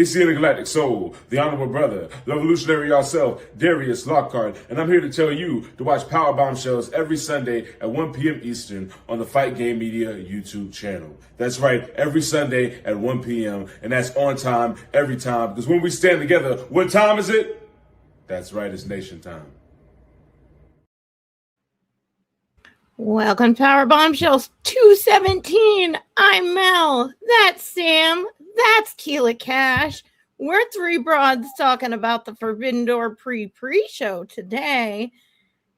It's the Intergalactic Soul, the Honorable Brother, the Revolutionary yourself, Darius Lockhart, and I'm here to tell you to watch Powerbombshells every Sunday at 1 p.m. Eastern on the Fight Game Media YouTube channel. That's right, every Sunday at 1 p.m., and that's on time, every time, because when we stand together, what time is it? That's right, it's nation time. Welcome to Powerbombshells 217. I'm Mel. That's Sam. That's Keela Cash. We're three broads talking about the Forbidden Door Pre-Pre Show today.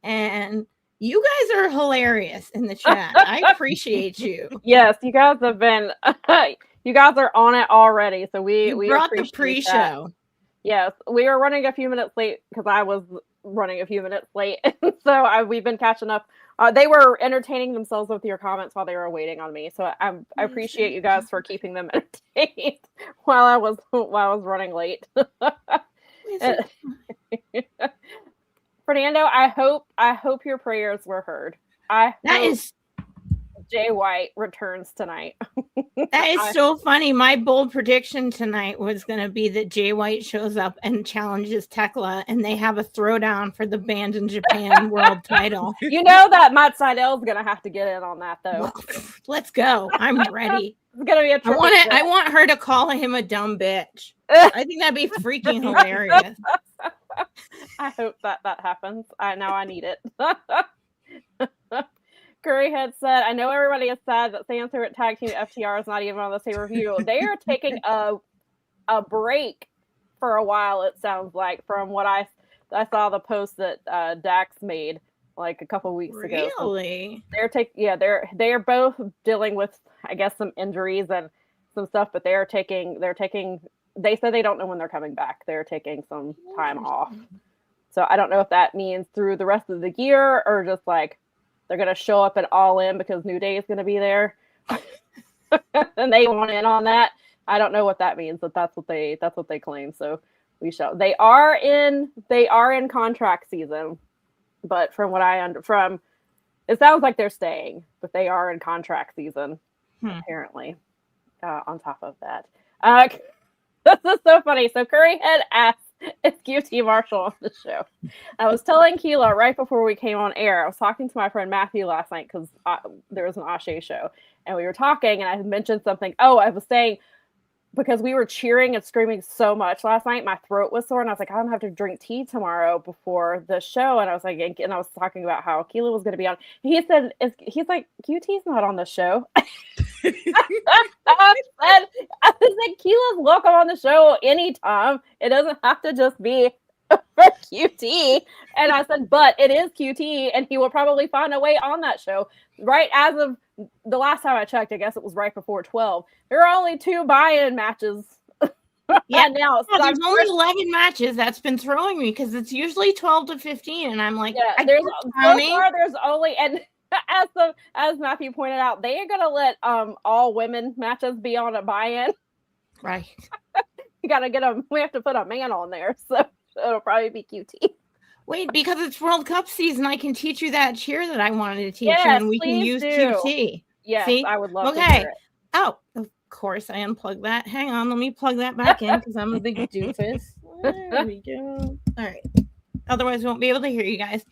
And you guys are hilarious in the chat. I appreciate you. Yes, you guys have been, you guys are on it already. So we brought the appreciate pre-show. That. Yes, we were running a few minutes late because I was running a few minutes late. So we've been catching up. They were entertaining themselves with your comments while they were waiting on me. So I appreciate you guys for keeping them entertained while I was running late. Fernando, I hope your prayers were heard. Jay White returns tonight. That is so funny. My bold prediction tonight was going to be that Jay White shows up and challenges Thekla, and they have a throwdown for the Banned in Japan world title. You know that Matt Seidel's going to have to get in on that, though. Well, let's go. I'm ready. It's going to be a I want her to call him a dumb bitch. I think that'd be freaking hilarious. I hope that happens. Now I need it. Curry had said, I know everybody is sad that Sam's favorite tag team FTR is not even on the same review. They are taking a break for a while, it sounds like, from what I saw the post that Dax made like a couple weeks ago. Really? So they're both dealing with, I guess, some injuries and some stuff, but they said they don't know when they're coming back. They're taking some time off. So I don't know if that means through the rest of the year or just like they're going to show up at Allin because New Day is going to be there. And they want in on that. I don't know what that means, but that's what they claim. So we shall. They are in contract season, but from what it sounds like they're staying, but they are in contract season apparently. On top of that, this is so funny. So Curry had asked, "Is QT Marshall on the show?" I was telling Keela right before we came on air. I was talking to my friend Matthew last night because there was an Ashe show, and we were talking, and I had mentioned something. Oh, I was saying because we were cheering and screaming so much last night, my throat was sore, and I was like, I'm gonna have to drink tea tomorrow before the show. And I was like, and I was talking about how Keela was gonna be on. He said, he's like, QT's not on the show. I was like, Keela's welcome on the show anytime. It doesn't have to just be for QT. And I said, but it is QT, and he will probably find a way on that show. Right as of the last time I checked, I guess it was right before 12. There are only 2 buy-in matches. Yeah, now there's only 11 matches. That's been throwing me because it's usually 12 to 15, and I'm like, yeah, there's only, and as Matthew pointed out, they are gonna let all women matches be on a buy-in. Right. You gotta get them. We have to put a man on there, so it'll probably be QT. Wait, because it's World Cup season, I can teach you that cheer that I wanted to teach you, yes, and we can use QT. Yes, see? I would love to hear it. Oh, of course, I unplugged that. Hang on, let me plug that back in because I'm a big doofus. There we go. All right. Otherwise, we won't be able to hear you guys.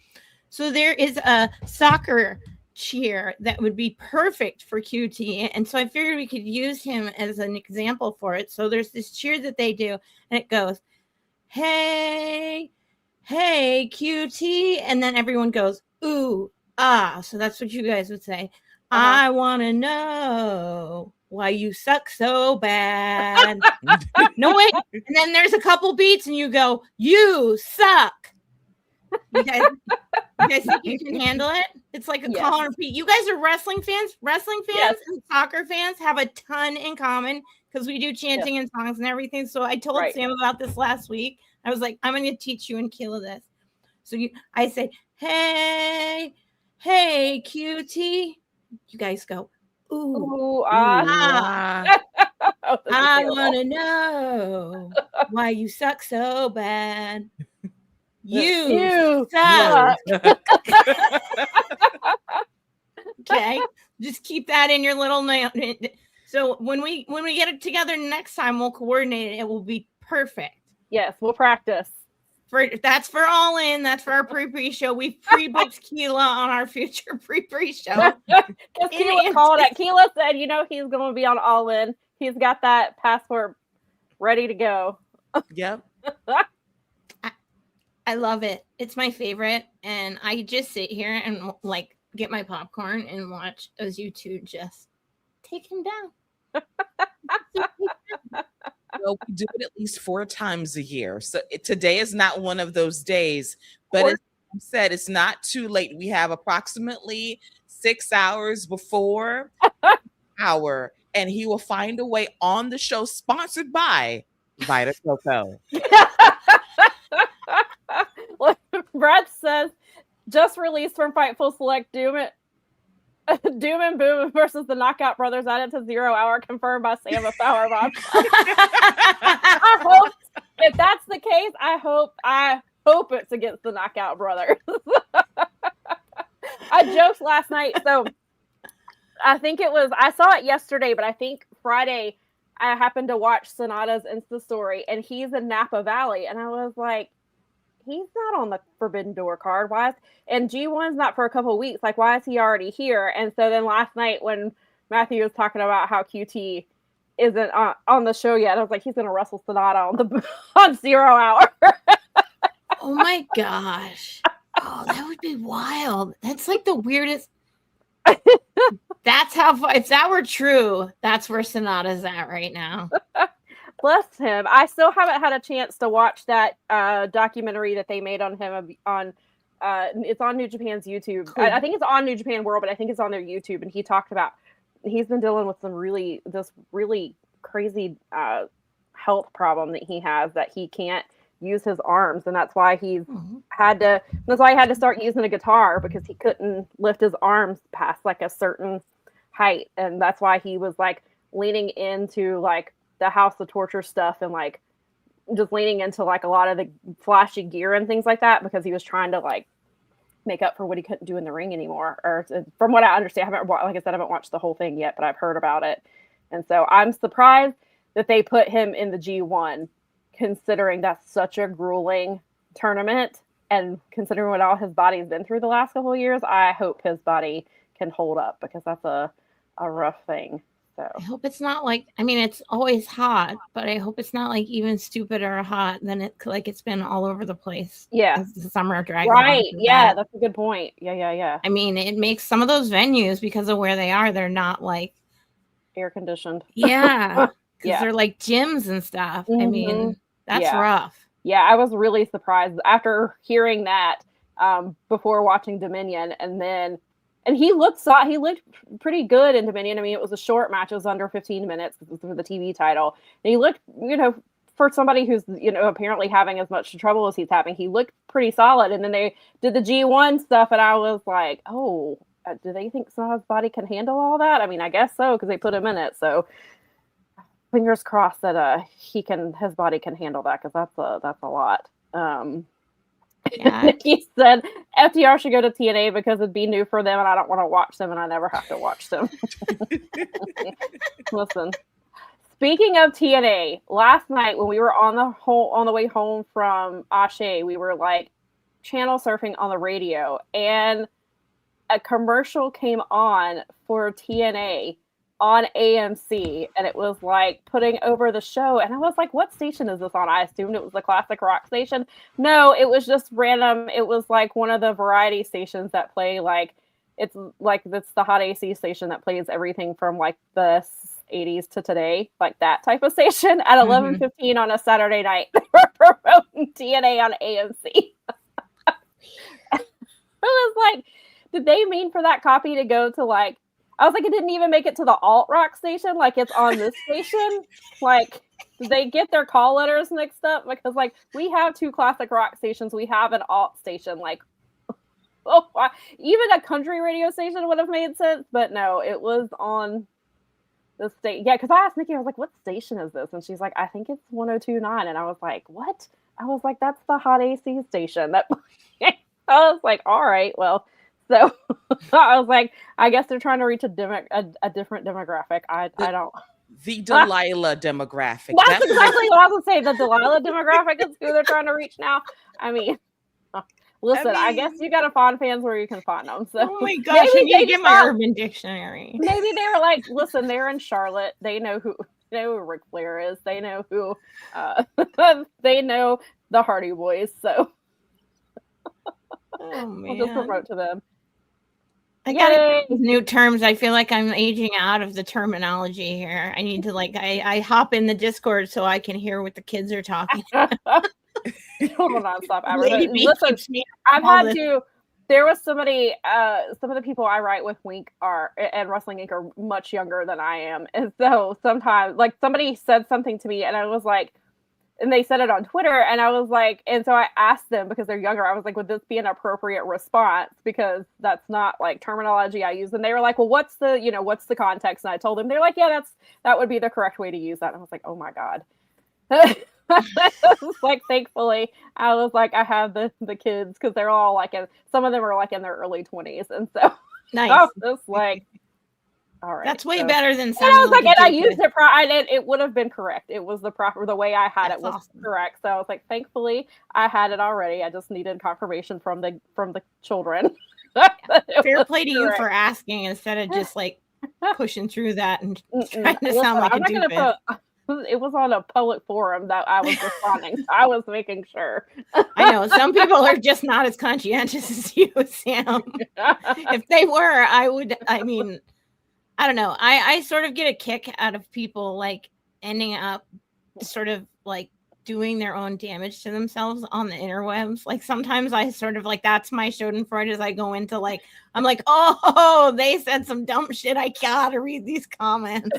So there is a soccer cheer that would be perfect for QT, and so I figured we could use him as an example for it. So there's this cheer that they do, and it goes, hey QT, and then everyone goes ooh ah. So that's what you guys would say. I want to know why you suck so bad. No, wait, and then there's a couple beats and you go, you suck. You guys think you can handle it? It's like a call and repeat. You guys are wrestling fans yes. and soccer fans have a ton in common because we do chanting and songs and everything. So I told Sam about this last week. I was like, I'm going to teach you and Keela this. So I say, hey QT. You guys go, ooh, ah. I want to know why you suck so bad. You suck. Okay, just keep that in your little So when we get it together next time, we'll coordinate it. It will be perfect. Yes, we'll practice. That's for Allin. That's for our pre-pre show. We've pre-booked Keela on our future pre-pre show. Because Keela called it. Keela said, he's going to be on Allin. He's got that passport ready to go. Yep. I love it. It's my favorite. And I just sit here and like get my popcorn and watch as you two just take him down. Well, we do it at least 4 times a year. So today is not one of those days, but as I said, it's not too late. We have approximately 6 hours before hour, and he will find a way on the show, sponsored by Vita Coco. Brad says, just released from Fightful Select, Doom and Boom versus the Knockout Brothers added to 0 hour, confirmed by Sam of Powerbomb. I hope, if that's the case, I hope it's against the Knockout Brothers. I joked last night, so I saw it yesterday, but I think Friday I happened to watch Sonata's Insta story, and he's in Napa Valley, and I was like, he's not on the Forbidden Door card. And G1's not for a couple of weeks. Like, why is he already here? And so then last night when Matthew was talking about how QT isn't on the show yet, I was like, he's going to wrestle Sonata on 0 hour. Oh my gosh. Oh, that would be wild. That's like the weirdest. That's how, if that were true, that's where Sonata's at right now. Bless him. I still haven't had a chance to watch that documentary that they made on him it's on New Japan's YouTube. Cool. I think it's on New Japan World, but I think it's on their YouTube. And he talked about he's been dealing with some really crazy health problem that he has, that he can't use his arms, and that's why he had to start using a guitar, because he couldn't lift his arms past like a certain height, and that's why he was like leaning into like the House of Torture stuff and like just leaning into like a lot of the flashy gear and things like that, because he was trying to like make up for what he couldn't do in the ring anymore. Or from what I understand, I haven't watched the whole thing yet, but I've heard about it. And so I'm surprised that they put him in the G1, considering that's such a grueling tournament, and considering what all his body's been through the last couple of years. I hope his body can hold up, because that's a rough thing. So I hope it's not like, I mean, it's always hot, but I hope it's not like even stupider hot than it's been all over the place. Yeah. As the summer drags right. on. Yeah, that's a good point. Yeah. I mean, it makes some of those venues, because of where they are, they're not like air conditioned. Yeah. Because yeah. They're like gyms and stuff. I mean, that's rough. Yeah, I was really surprised after hearing that before watching Dominion, and he looked pretty good in Dominion. I mean, it was a short match; it was under 15 minutes for the TV title, and he looked, for somebody who's apparently having as much trouble as he's having, he looked pretty solid. And then they did the G1 stuff, and I was like, oh, do they think Sonata's body can handle all that? I mean, I guess so, because they put him in it. So fingers crossed that his body can handle that, because that's a lot. Yeah. He said FTR should go to TNA because it'd be new for them, and I don't want to watch them, and I never have to watch them. Listen, speaking of TNA, last night when we were on the way home from Ashe, we were like channel surfing on the radio, and a commercial came on for TNA on AMC, and it was like putting over the show, and I was like, what station is this on? I assumed it was the classic rock station. No, it was just random. It was like one of the variety stations that play it's the Hot AC station that plays everything from like the 80s to today, like that type of station at 11:15 on a Saturday night. They were promoting TNA on AMC. I was like, did they mean for that copy to go to like, I was like, it didn't even make it to the alt rock station. Like, it's on this station. Like, did they get their call letters mixed up? Because like, we have 2 classic rock stations. We have an alt station. Like, even a country radio station would have made sense. But no, it was on the state. Yeah, because I asked Nikki, I was like, what station is this? And she's like, I think it's 102.9. And I was like, what? I was like, that's the Hot AC station. That I was like, all right, well, So I was like, I guess they're trying to reach a different demographic. I don't. The Delilah demographic. That's exactly what I was going to say. The Delilah demographic is who they're trying to reach now. I mean, listen, I guess you got to find fans where you can find them. So, oh my gosh, I need to get my Urban Dictionary. Maybe they were like, listen, they're in Charlotte. They know who Ric Flair is. They know who, they know the Hardy Boys. So, oh man, we'll just promote to them. I got new terms. I feel like I'm aging out of the terminology here. I need to I hop in the Discord so I can hear what the kids are talking. Hold on, stop. Listen, I've had to. There was somebody. Some of the people I write with Wink and Wrestling Inc. are much younger than I am, and so sometimes, like, somebody said something to me, and I was like, and they said it on Twitter, and I was like, and so I asked them because they're younger. I was like, would this be an appropriate response? Because that's not like terminology I use. And they were like, well, what's the context? And I told them, they're like, yeah, that would be the correct way to use that. And I was like, oh my God. Like, thankfully, I was like, I have the kids because they're all like, some of them are like in their early 20s. And so nice. I was just like, all right. That's way better than some. I was like, and I used it. It would have been correct. It was the way I had it was awesome. Correct. So I was like, thankfully, I had it already. I just needed confirmation from the children. Fair play to you for asking instead of just like pushing through that and trying to sound like a doofus. It was on a public forum that I was responding. I was making sure. I know some people are just not as conscientious as you, Sam. If they were, I mean. I don't know. I sort of get a kick out of people like ending up sort of like doing their own damage to themselves on the interwebs. Like sometimes I sort of like, that's my schadenfreude as I go into like, I'm like, oh, they said some dumb shit. I gotta read these comments.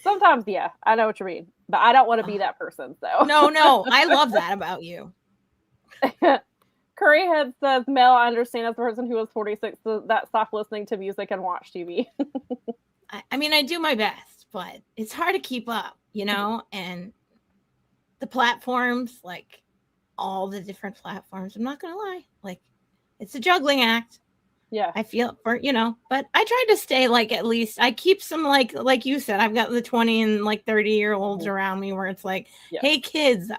Sometimes, yeah, I know what you mean, but I don't want to be that person. So no, I love that about you. Curryhead says, Mel, I understand as a person who was 46 that stopped listening to music and watch TV. I mean, I do my best, but it's hard to keep up, and the platforms, like all the different platforms, I'm not going to lie, like it's a juggling act. Yeah. I feel but I try to stay like, at least I keep some like you said, I've got the 20 and like 30-year-olds around me where it's like, hey kids,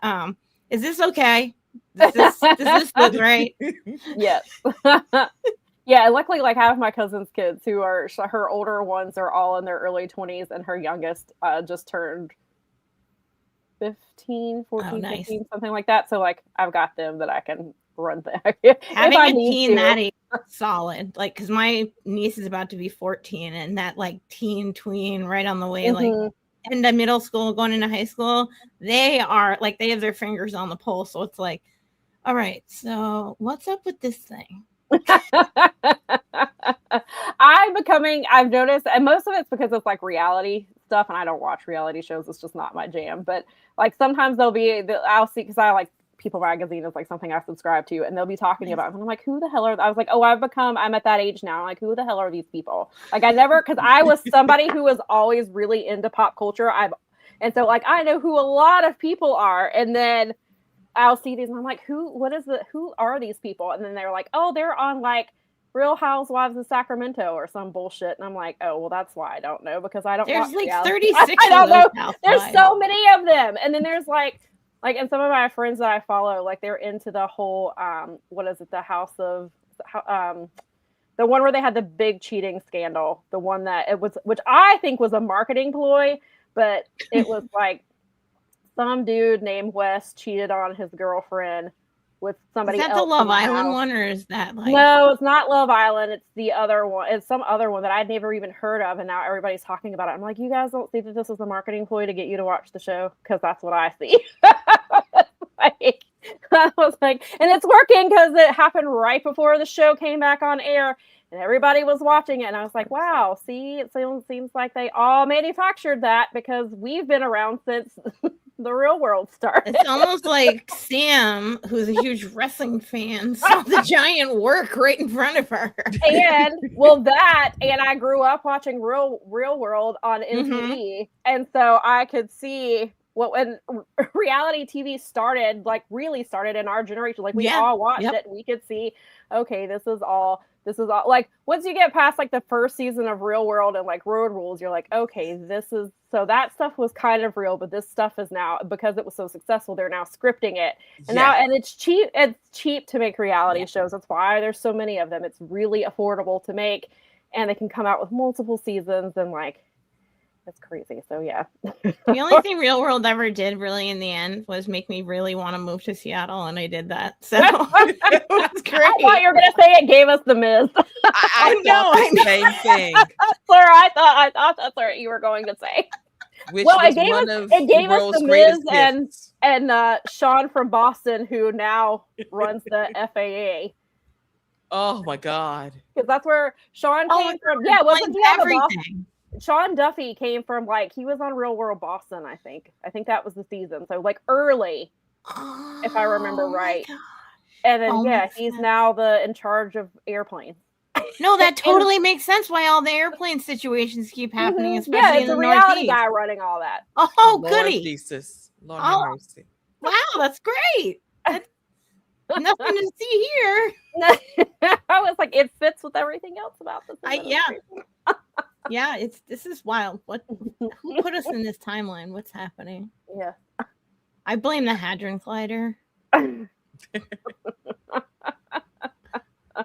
is this okay? Does this look right? Yes. Yeah, luckily, like half of my cousin's kids who are her older ones are all in their early 20s, and her youngest just turned 15, 14, nice. 15, something like that. So like I've got them that I can run things. Having a teen that age solid, like because my niece is about to be 14, and that like teen tween right on the way, like into middle school, going into high school, they are like, they have their fingers on the pulse. So it's like, all right, so what's up with this thing? I've noticed, and most of it's because it's like reality stuff, and I don't watch reality shows. It's just not my jam. But like sometimes I'll see, because I like People Magazine is like something I subscribe to, and they'll be talking about it. And I'm like, who the hell are, I was like, oh, I'm at that age now. I'm like, who the hell are these people? Like because I was somebody who was always really into pop culture. And so like, I know who a lot of people are. And then I'll see these and I'm like, who are these people? And then they're like, oh, they're on like Real Housewives of Sacramento or some bullshit. And I'm like, oh, well, that's why I don't know, because I don't There's watch like reality. 36 I don't know. Housewives. There's so many of them. And then there's like, and some of my friends that I follow, like they're into the whole, what is it? The House of, the one where they had the big cheating scandal, the one that it was, which I think was a marketing ploy, but it was like some dude named Wes cheated on his girlfriend with somebody else. Is that the Love Island one, or is that like? No, it's not Love Island. It's the other one. It's some other one that I'd never even heard of, and now everybody's talking about it. I'm like, you guys don't see that this is a marketing ploy to get you to watch the show? Because that's what I see. I was like, and it's working because it happened right before the show came back on air, and everybody was watching it. And I was like, wow, see, it seems like they all manufactured that, because we've been around since the real world started. It's almost like Sam, who's a huge wrestling fan, saw the giant work right in front of her. And I grew up watching Real World on MTV, and so I could see when reality TV started, like really started in our generation, like we all watched it. We could see, okay, this is all like once you get past like the first season of Real World and like Road Rules, you're like, okay, so that stuff was kind of real, but this stuff is now, because it was so successful, they're now scripting it. And now, and it's cheap to make reality shows. That's why there's so many of them. It's really affordable to make, and they can come out with multiple seasons, and like, that's crazy. So yeah. The only thing Real World ever did really in the end was make me really want to move to Seattle, and I did that. So it was great. I thought you were gonna say it gave us the Miz. I know the same thing. Sorry, I thought that's what you were going to say. Which was it gave us the Miz and Sean from Boston, who now runs the FAA. Oh my God! Because that's where Sean came from. Yeah, wasn't he everything? Sean Duffy came from, like, he was on Real World Boston, I think. I think that was the season. So, like, early, if I remember right. And then, he's now in charge of airplanes. No, that totally makes sense why all the airplane situations keep happening, especially in the reality Northeast. Guy running all that. Oh, goody. Jesus. Lord mercy. Wow, that's great. That's nothing to see here. I was like, it fits with everything else about this. Yeah, this is wild. Who put us in this timeline? What's happening? Yeah. I blame the Hadron Collider. I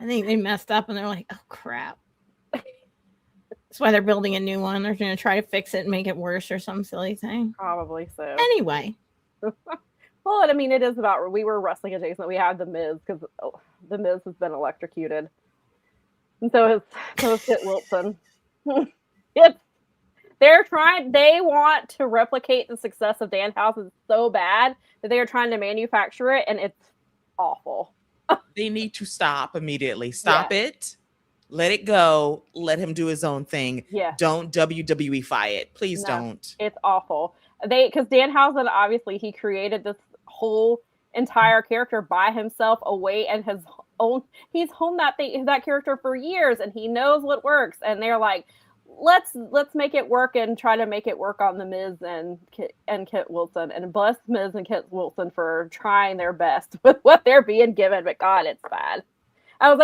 think they messed up and they're like, oh crap. That's why they're building a new one. They're going to try to fix it and make it worse or some silly thing. Probably so. Anyway. Well, I mean, it is about, we were wrestling adjacent. We had the Miz because the Miz has been electrocuted. And so is Kit Wilson. They want to replicate the success of Danhausen so bad that they are trying to manufacture it, and it's awful. They need to stop immediately. Stop it. Let it go. Let him do his own thing. Yeah. Don't WWE-fy it. Please don't. It's awful. Because Danhausen, obviously, he created this whole entire character by himself away, and he's honed that character for years, and he knows what works. And they're like, let's make it work and try to make it work on the Miz and Kit Wilson, and bless Miz and Kit Wilson for trying their best with what they're being given. But God, it's bad. I was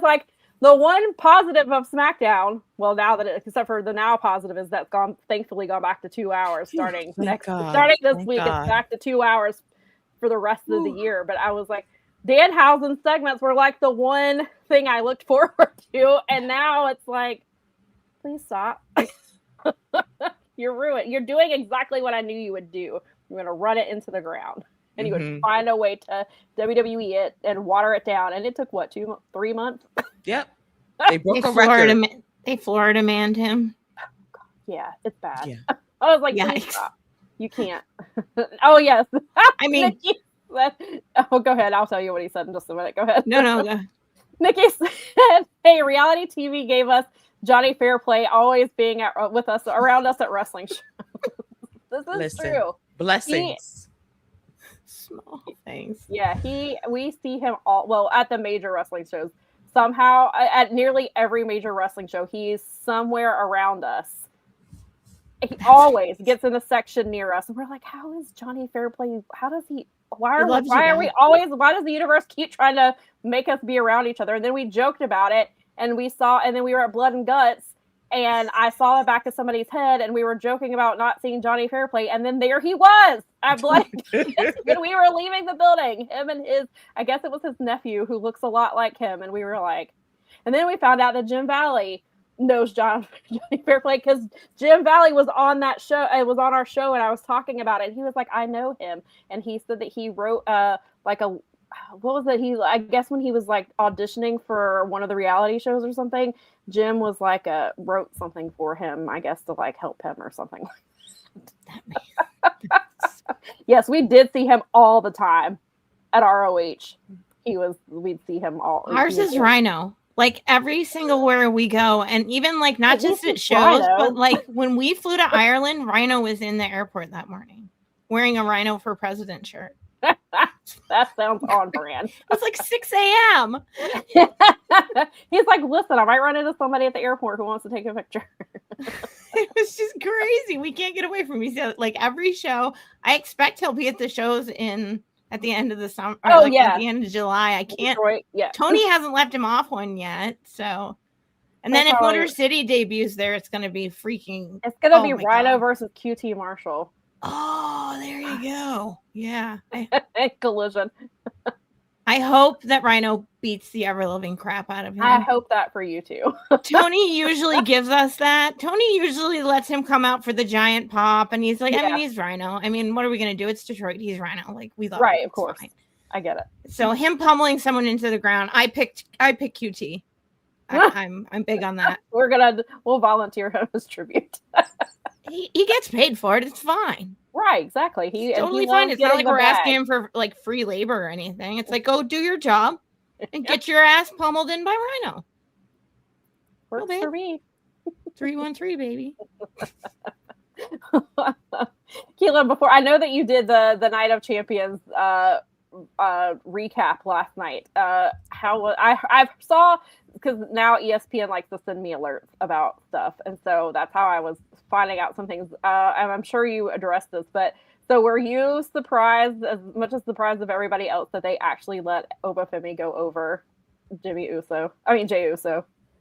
like, the one positive of SmackDown, well, except for the now positive, is that's thankfully gone back to 2 hours starting this week. It's back to 2 hours for the rest of the year. But I was like, Danhausen's segments were like the one thing I looked forward to, and now it's like, please stop. You're ruined. You're doing exactly what I knew you would do. You're going to run it into the ground. And you would find a way to WWE it and water it down. And it took, 3 months? Yep. They broke a record. They Florida manned him. Yeah, it's bad. Yeah. I was like, stop. You can't. Oh, yes. I mean. Go ahead. I'll tell you what he said in just a minute. Go ahead. No, go. Nikki said, hey, reality TV gave us Johnny Fairplay always being with us, around us at wrestling shows. This is true. Blessings. Small things. Yeah, we see him at the major wrestling shows. Somehow, at nearly every major wrestling show, he's somewhere around us. He always gets in a section near us, and we're like, how is Johnny Fairplay? How does he? Why does the universe keep trying to make us be around each other? And then we joked about it, and then we were at Blood and Guts, and I saw the back of somebody's head, and we were joking about not seeing Johnny Fairplay, and then there he was at Blood and Guts when we were leaving the building. Him and I guess it was his nephew who looks a lot like him, and we were like, and then we found out that Jim Valley knows Johnny Fairplay because Jim Valley was on that show. It was on our show, and I was talking about it. And he was like, I know him, and he said that he wrote what was it? I guess when he was like auditioning for one of the reality shows or something, Jim was like wrote something for him, I guess, to like help him or something. Yes, we did see him all the time at ROH. We'd see him all. Ours is Rhino. Like every single where we go, and even like not just at shows, but like when we flew to Ireland, Rhino was in the airport that morning wearing a Rhino for President shirt. That sounds on brand. It's like 6 a.m. He's like, listen, I might run into somebody at the airport who wants to take a picture. It was just crazy. We can't get away from him. So, like every show, I expect he'll be at the shows at the end of the summer. Oh, at the end of July. I can't. Detroit, yeah. Tony hasn't left him off one yet. So, and then if Motor City debuts there, it's going to be freaking. It's going to be Rhino versus QT Marshall. Oh, there you go. Yeah. Collision. I hope that Rhino beats the ever-living crap out of him. I hope that for you too. Tony usually gives us that. Tony usually lets him come out for the giant pop, and he's like, I mean, he's Rhino. I mean, what are we going to do? It's Detroit. He's Rhino. Like, we love right, him. Of course. Fine. I get it. So him pummeling someone into the ground, I picked QT. I'm big on that. We'll volunteer him as tribute. He gets paid for it. It's fine. Right, exactly. He's totally fine. It's not like we're asking him for like free labor or anything. It's like, go do your job and get your ass pummeled in by Rhino. Works for me. 313, baby. Keelan, before I know that you did the Night of Champions recap last night. I saw, because now ESPN likes to send me alerts about stuff, and so that's how I was finding out some things. And I'm sure you addressed this, but so were you surprised, as much as surprised of everybody else, that they actually let Obafemi go over Jey Uso?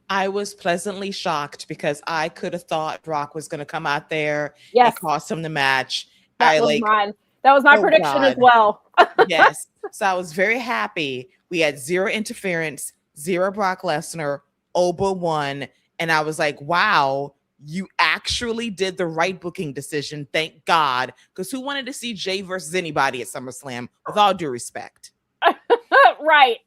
I was pleasantly shocked because I could have thought Brock was going to come out there and cost him the match. That was my prediction as well. Yes. So I was very happy. We had zero interference, zero Brock Lesnar, Oba won. And I was like, wow, you actually did the right booking decision. Thank God. Because who wanted to see Jay versus anybody at SummerSlam? With all due respect. Right.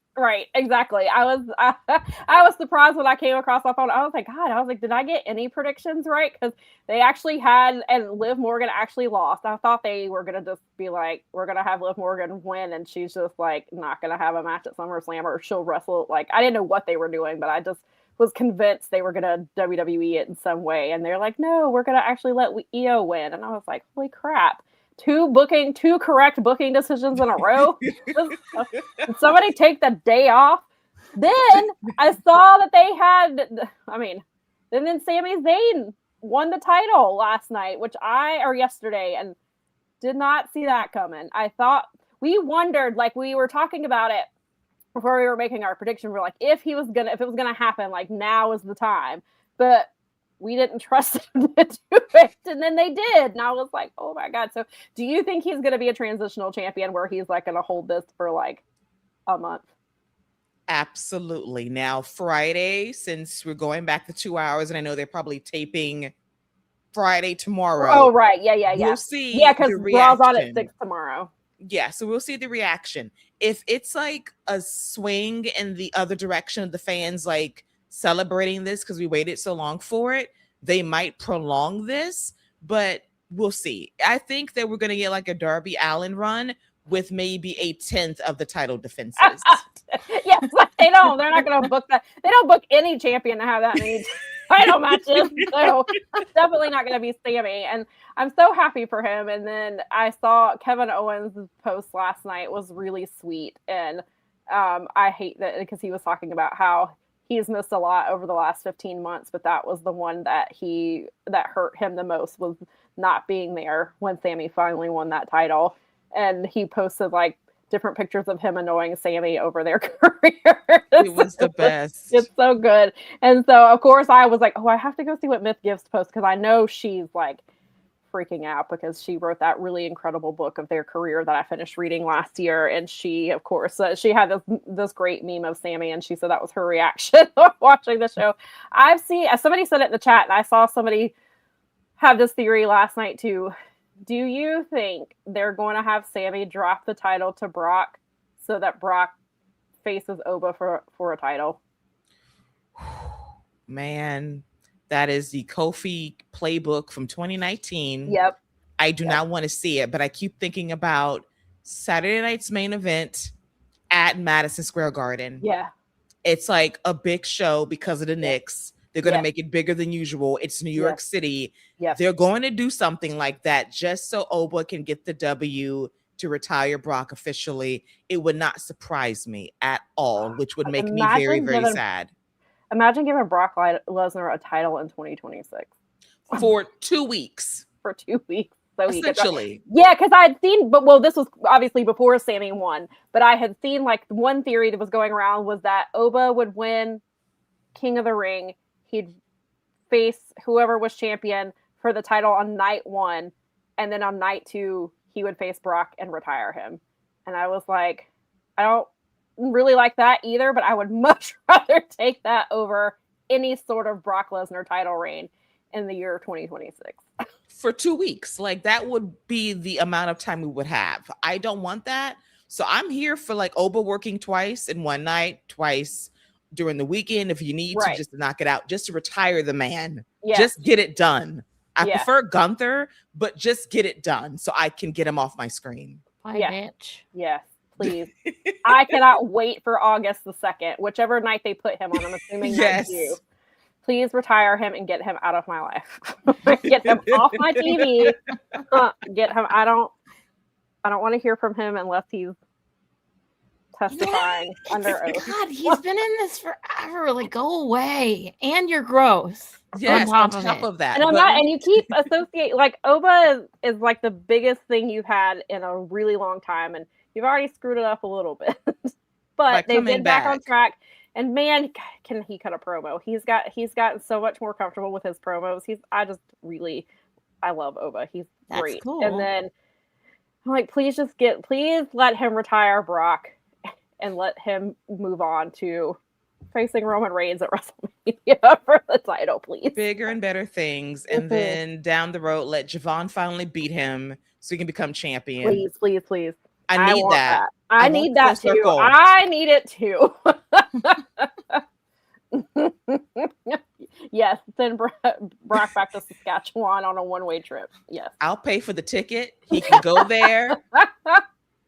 Exactly. I was surprised when I came across my phone. I was like, did I get any predictions right? Because they actually had, and Liv Morgan actually lost. I thought they were going to just be like, we're going to have Liv Morgan win, and she's just like not going to have a match at SummerSlam, or she'll wrestle. Like, I didn't know what they were doing, but I just was convinced they were going to WWE it in some way. And they're like, no, we're going to actually let Io win. And I was like, holy crap. Two correct booking decisions in a row. Did somebody take the day off? Then I saw that they had, and then Sami Zayn won the title last night, yesterday, and did not see that coming. I thought, we wondered, like we were talking about it before we were making our prediction. We're like, if it was gonna happen, like now is the time. But we didn't trust them to do it, and then they did, and I was like, oh my God. So do you think he's going to be a transitional champion where he's like going to hold this for like a month? Absolutely. Now Friday, since we're going back the 2 hours, and I know they're probably taping Friday tomorrow. Oh, right. Yeah. We'll see. Yeah, because Raw's on at 6 tomorrow. Yeah, so we'll see the reaction. If it's like a swing in the other direction of the fans, like celebrating this because we waited so long for it, they might prolong this, but we'll see. I think that we're going to get like a Darby Allin run with maybe a 10th of the title defenses. Yes, they're not going to book that. They don't book any champion to have that many title matches, so definitely not going to be Sami. And I'm so happy for him. And then I saw Kevin Owens' post last night was really sweet, and I hate that because he was talking about how he's missed a lot over the last 15 months, but that was the one that hurt him the most, was not being there when Sami finally won that title. And he posted like different pictures of him annoying Sami over their career. It was the best. It's so good. And so of course I was like, oh, I have to go see what Myth Gives posts, because I know she's like freaking out because she wrote that really incredible book of their career that I finished reading last year. And she, of course, she had this great meme of Sami, and she said that was her reaction watching the show. I've seen, as somebody said it in the chat, and I saw somebody have this theory last night too. Do you think they're going to have Sami drop the title to Brock so that Brock faces Oba for a title? Man, that is the Kofi playbook from 2019. Yep. I do not want to see it, but I keep thinking about Saturday night's main event at Madison Square Garden. Yeah. It's like a big show because of the Knicks. They're going to make it bigger than usual. It's New York City. Yep. They're going to do something like that just so Oba can get the W, to retire Brock officially, it would not surprise me at all, which would make me Imagine very, very giving- sad. Imagine giving Brock Lesnar a title in 2026 For 2 weeks, for 2 weeks. So essentially. Yeah, because I had seen, this was obviously before Sammy won, but I had seen like one theory that was going around was that Oba would win King of the Ring. He'd face whoever was champion for the title on night 1, and then on night 2 he would face Brock and retire him. And I was like, I don't really like that either, but I would much rather take that over any sort of Brock Lesnar title reign in the year 2026. For 2 weeks, like that would be the amount of time we would have. I don't want that. So I'm here for like Oba working twice in one night, twice during the weekend if you need to, just to knock it out, just to retire the man. Yes. Just get it done. I Yeah. prefer Gunther, but just get it done so I can get him off my screen. Bye, Yeah. bitch. Yes, please. I cannot wait for August the 2nd, whichever night they put him on. I'm assuming Yes. that's you. Please retire him and get him out of my life. Get him off my TV. Get him. I don't want to hear from him unless he's testifying under oath. God, he's been in this forever. Like, go away. And you're gross. Yes, on on top of top it. of that. And I'm but- not. And you keep associate like Oba is like the biggest thing you've had in a really long time, and you've already screwed it up a little bit. But they've coming been back on back. track. And man, can he cut a promo? He's gotten so much more comfortable with his promos. I love Oba. He's That's great. cool. And then I'm like, please let him retire Brock and let him move on to facing Roman Reigns at WrestleMania for the title, please. bigger and better things, and Mhm. then down the road, let Javon finally beat him so he can become champion. Please, please, please. I need want that. I want need the that full too. circle. I need it too. Yes, send Brock back to Saskatchewan on a one-way trip. Yes. I'll pay for the ticket. He can go there,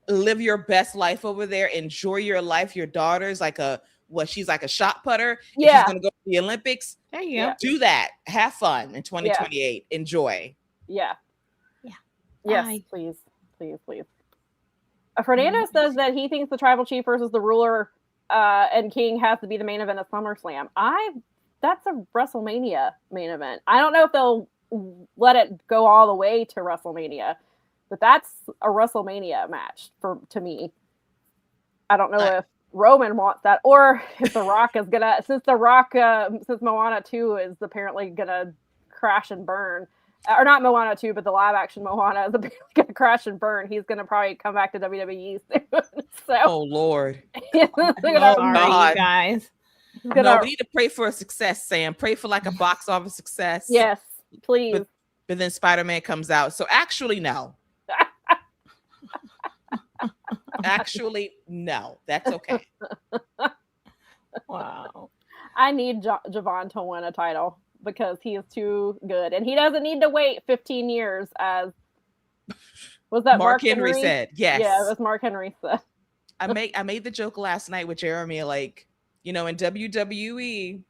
live your best life over there, enjoy your life. Your daughter's like she's like a shot putter. If Yeah. she's gonna go to the Olympics. There you Yeah. go. Do that. Have fun in 2028. Enjoy. Yeah. Yeah. Yes, Bye. please. Please, please. Fernando says that he thinks the tribal chief versus the ruler and king has to be the main event of SummerSlam. That's a WrestleMania main event. I don't know if they'll let it go all the way to WrestleMania, but that's a WrestleMania match to me. I don't know if Roman wants that, or if The Rock is gonna, since Moana 2 is apparently gonna crash and burn, or not Moana 2, but the live action Moana is apparently gonna crash and burn. He's gonna probably come back to WWE soon. So, Oh Lord. they're gonna- Sorry, God. you guys. No, we need to pray for a success, Sam. Pray for like a box office success. yes, please. But then Spider-Man comes out. So actually, no. Actually, no. That's okay. Wow. I need Javon to win a title because he is too good, and he doesn't need to wait 15 years. As was that Mark Henry said, yes. Yeah, it was Mark Henry said. I made the joke last night with Jeremy, like, in WWE,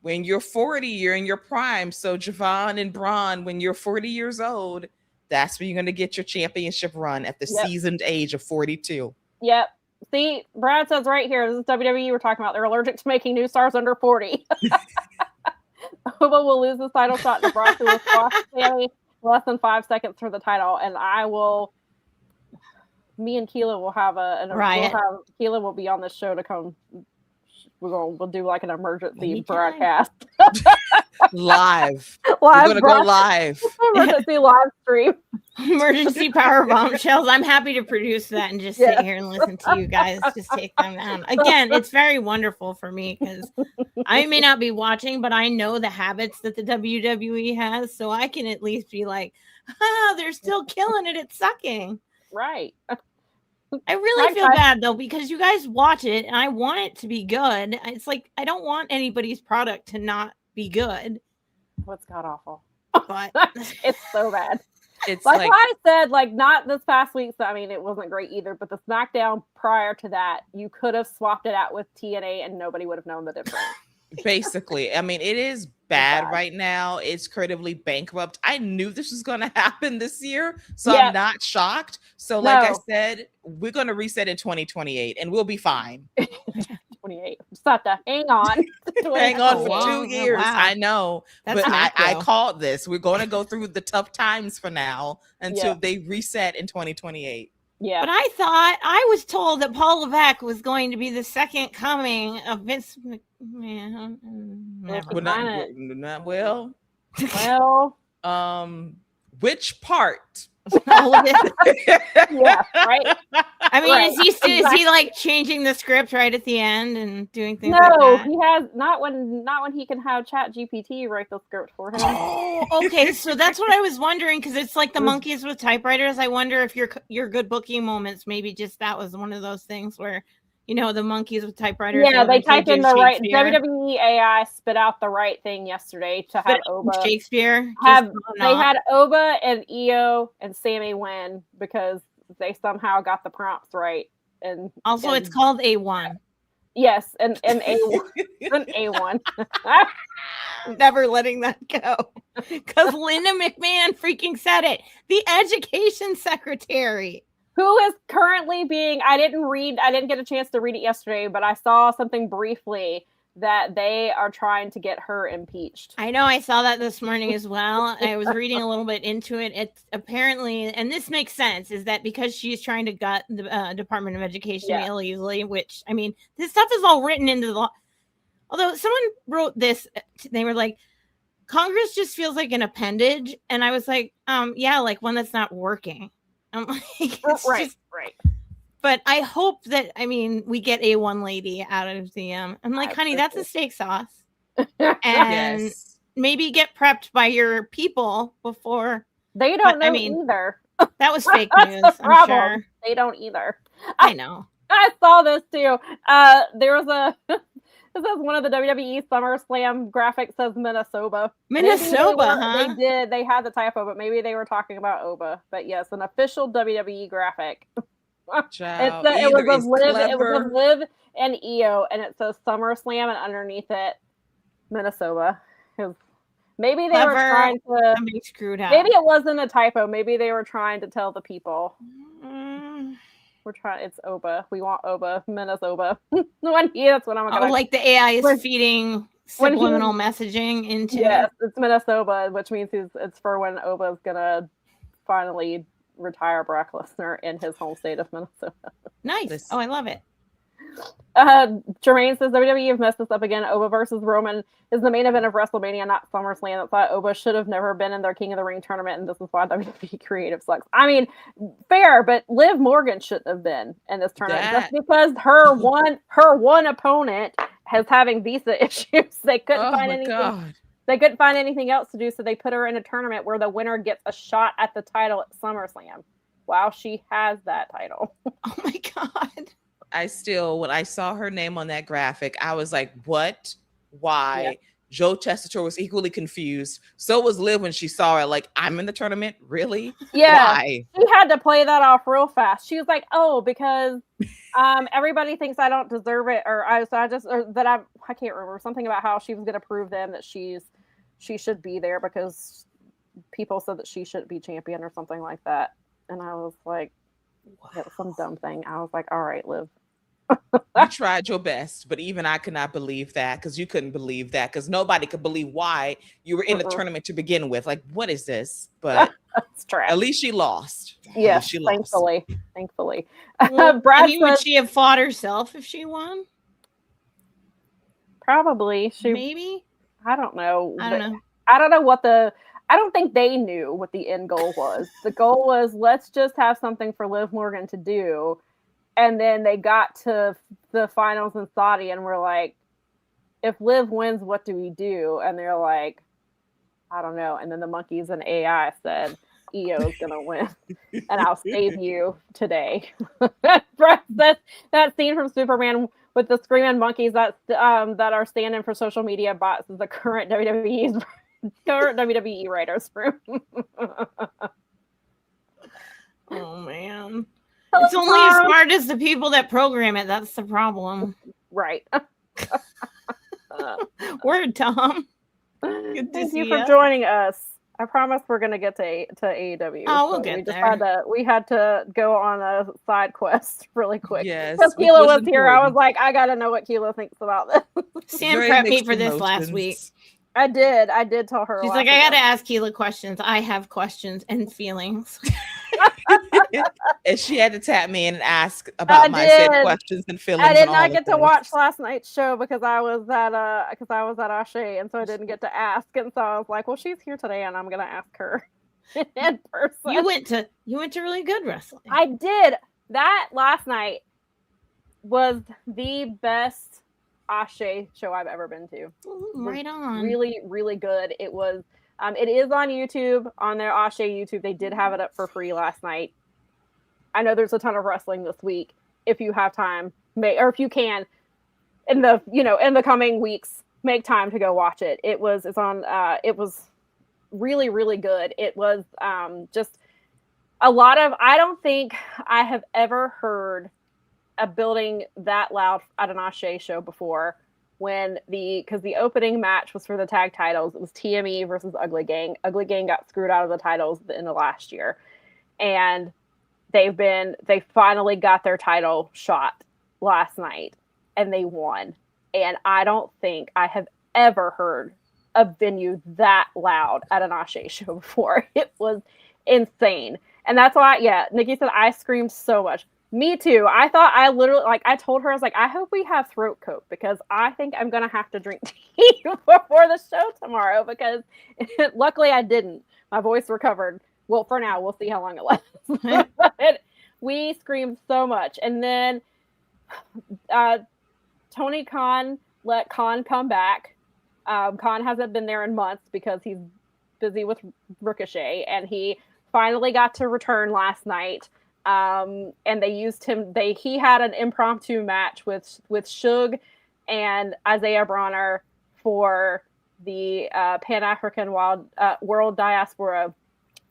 when you're 40, you're in your prime. So Javon and Braun, when you're 40 years old, that's when you're going to get your championship run at the seasoned age of 42. Yep. See, Brad says right here, this is WWE we're talking about. They're allergic to making new stars under 40. Oba will lose his title shot to Brock, who will squash Sammy less than 5 seconds for the title, and me and Keela will have Keela will be on this show to come. We'll do like an emergency Anytime. broadcast. Live. We're going to go live. Emergency live stream. Emergency power bombshells. I'm happy to produce that and just sit here and listen to you guys just take them down. Again, it's very wonderful for me because I may not be watching, but I know the habits that the WWE has, so I can at least be like, they're still killing it at sucking. Right. I really feel bad though because you guys watch it and I want it to be good. It's like I don't want anybody's product to not be good. What's god awful? But it's so bad. It's like I said, like not this past week. So I mean, it wasn't great either. But the SmackDown prior to that, you could have swapped it out with TNA and nobody would have known the difference. Basically, I mean, it is bad right now. It's creatively bankrupt. I knew this was going to happen this year, so I'm not shocked. So like I said, we're going to reset in 2028 and we'll be fine. 28. Sata, hang on. Hang on for 2 years. Wow. I know. That's but I called this. We're going to go through the tough times for now until they reset in 2028. Yeah. But I was told that Paul Levesque was going to be the second coming of Vince McMahon. Which part? Yeah, right. I mean, is he like changing the script right at the end and doing things? No, he has not when he can have Chat GPT write the script for him. Oh, okay. So that's what I was wondering, because it's like the monkeys with typewriters. I wonder if your good booking moments, maybe just that was one of those things where, you know, the monkeys with typewriters. Yeah, they typed in the right. WWE AI spit out the right thing yesterday to have Oba Shakespeare. They had Oba and Io and Sammy win because they somehow got the prompts right. And also, it's called A1. Yes, and A1, an A1. Never letting that go, because Linda McMahon freaking said it. The education secretary, who is currently being, I didn't get a chance to read it yesterday, but I saw something briefly that they are trying to get her impeached. I know, I saw that this morning as well. I was reading a little bit into it. It's apparently, and this makes sense, is that because she's trying to gut the Department of Education real easily, which, I mean, this stuff is all written into the law. Although someone wrote this, they were like, Congress just feels like an appendage. And I was like, yeah, like one that's not working. I'm like, right. But I hope that, I mean, we get A1 lady out of the I'm like, honey, that's a steak sauce. And maybe get prepped by your people before. They don't know either. That was fake news, I'm sure. They don't either. I know. I saw this too. There was this is one of the WWE SummerSlam graphics says Minnesota. Huh? They had the typo, but maybe they were talking about Oba. But yes, an official WWE graphic. It was of Liv and Io, and it says SummerSlam, and underneath it, Minnesota. Maybe they were trying to. Somebody screwed up. Maybe it wasn't a typo. Maybe they were trying to tell the people. We're trying. It's Oba. We want Oba. Minnesota. That's what I'm gonna. Like the AI is feeding subliminal messaging into. Yes, it's Minnesota, which means it's for when Oba's gonna finally retire Brock Lesnar in his home state of Minnesota. Nice. Oh, I love it. Jermaine says WWE have messed this up again. Oba versus Roman is the main event of WrestleMania, not SummerSlam. That's why Oba should have never been in their King of the Ring tournament, and this is why WWE creative sucks. I mean, fair, but Liv Morgan shouldn't have been in this tournament just because her one opponent has having visa issues. They couldn't find anything. God. They couldn't find anything else to do, so they put her in a tournament where the winner gets a shot at the title at SummerSlam. Wow, she has that title. Oh my God. When I saw her name on that graphic, I was like, what? Why? Yeah. Joe Tessitore was equally confused. So was Liv when she saw her, like, I'm in the tournament? Really? Yeah. Why? She had to play that off real fast. She was like, oh, because everybody thinks I don't deserve it, I can't remember, something about how she was going to prove them that she should be there because people said that she shouldn't be champion or something like that. And I was like, that was some dumb thing. I was like, all right, Liv. You tried your best, but even I could not believe that, because you couldn't believe that, because nobody could believe why you were in the tournament to begin with. Like, what is this? But at least she lost. Yes, thankfully. Well, would she have fought herself if she won? Probably. Maybe. I don't know. I don't know. I don't think they knew what the end goal was. The goal was, let's just have something for Liv Morgan to do. And then they got to the finals in Saudi and were like, if Liv wins, what do we do? And they're like, I don't know. And then the monkeys and AI said, Io's going to win. And I'll save you today. that scene from Superman with the screaming monkeys that are standing for social media bots is the current WWE writers room. Oh, man. It's only as smart as the people that program it. That's the problem. Right. Word, Tom. Good to Thank see you for ya. joining us. I promise we're gonna get to AEW. Oh, we'll but get we just there. we had to go on a side quest really quick. Yes, Because which Kilo was was here. I was important. like, I gotta know what Kilo thinks about this. Sam Very prepped me mixed for this last week. emotions. I did tell her. She's last like, I week. gotta ask Keela questions. I have questions and feelings. And she had to tap me in and ask about my said questions and feelings. I did and all not the get to things. watch last night's show because I was at Ashe, and so I didn't get to ask. And so I was like, well, she's here today, and I'm gonna ask her in person. You went to really good wrestling. I did. That last night was the best Ashe show I've ever been to. Ooh, right on. Really, really good. It was. It is on YouTube, on their Ashe YouTube. They did have it up for free last night. I know there's a ton of wrestling this week. If you have time, or if you can, in the coming weeks, make time to go watch it. It was really, really good. It was just a lot of. I don't think I have ever heard a building that loud at an Ashe show before. Because the opening match was for the tag titles. It was TME versus Ugly Gang. Ugly Gang got screwed out of the titles at the end of last year, and they finally got their title shot last night, and they won. And I don't think I have ever heard a venue that loud at an Ashe show before. It was insane, and that's why. Yeah, Nikki said I screamed so much. Me too. I thought I literally, I told her, I was like, I hope we have throat coat because I think I'm going to have to drink tea before the show tomorrow because luckily I didn't. My voice recovered. Well, for now, we'll see how long it lasts. But we screamed so much. And then Tony Khan let Khan come back. Khan hasn't been there in months because he's busy with Ricochet, and he finally got to return last night. And they used him. He had an impromptu match with Suge and Isaiah Bronner for the Pan-African World Diaspora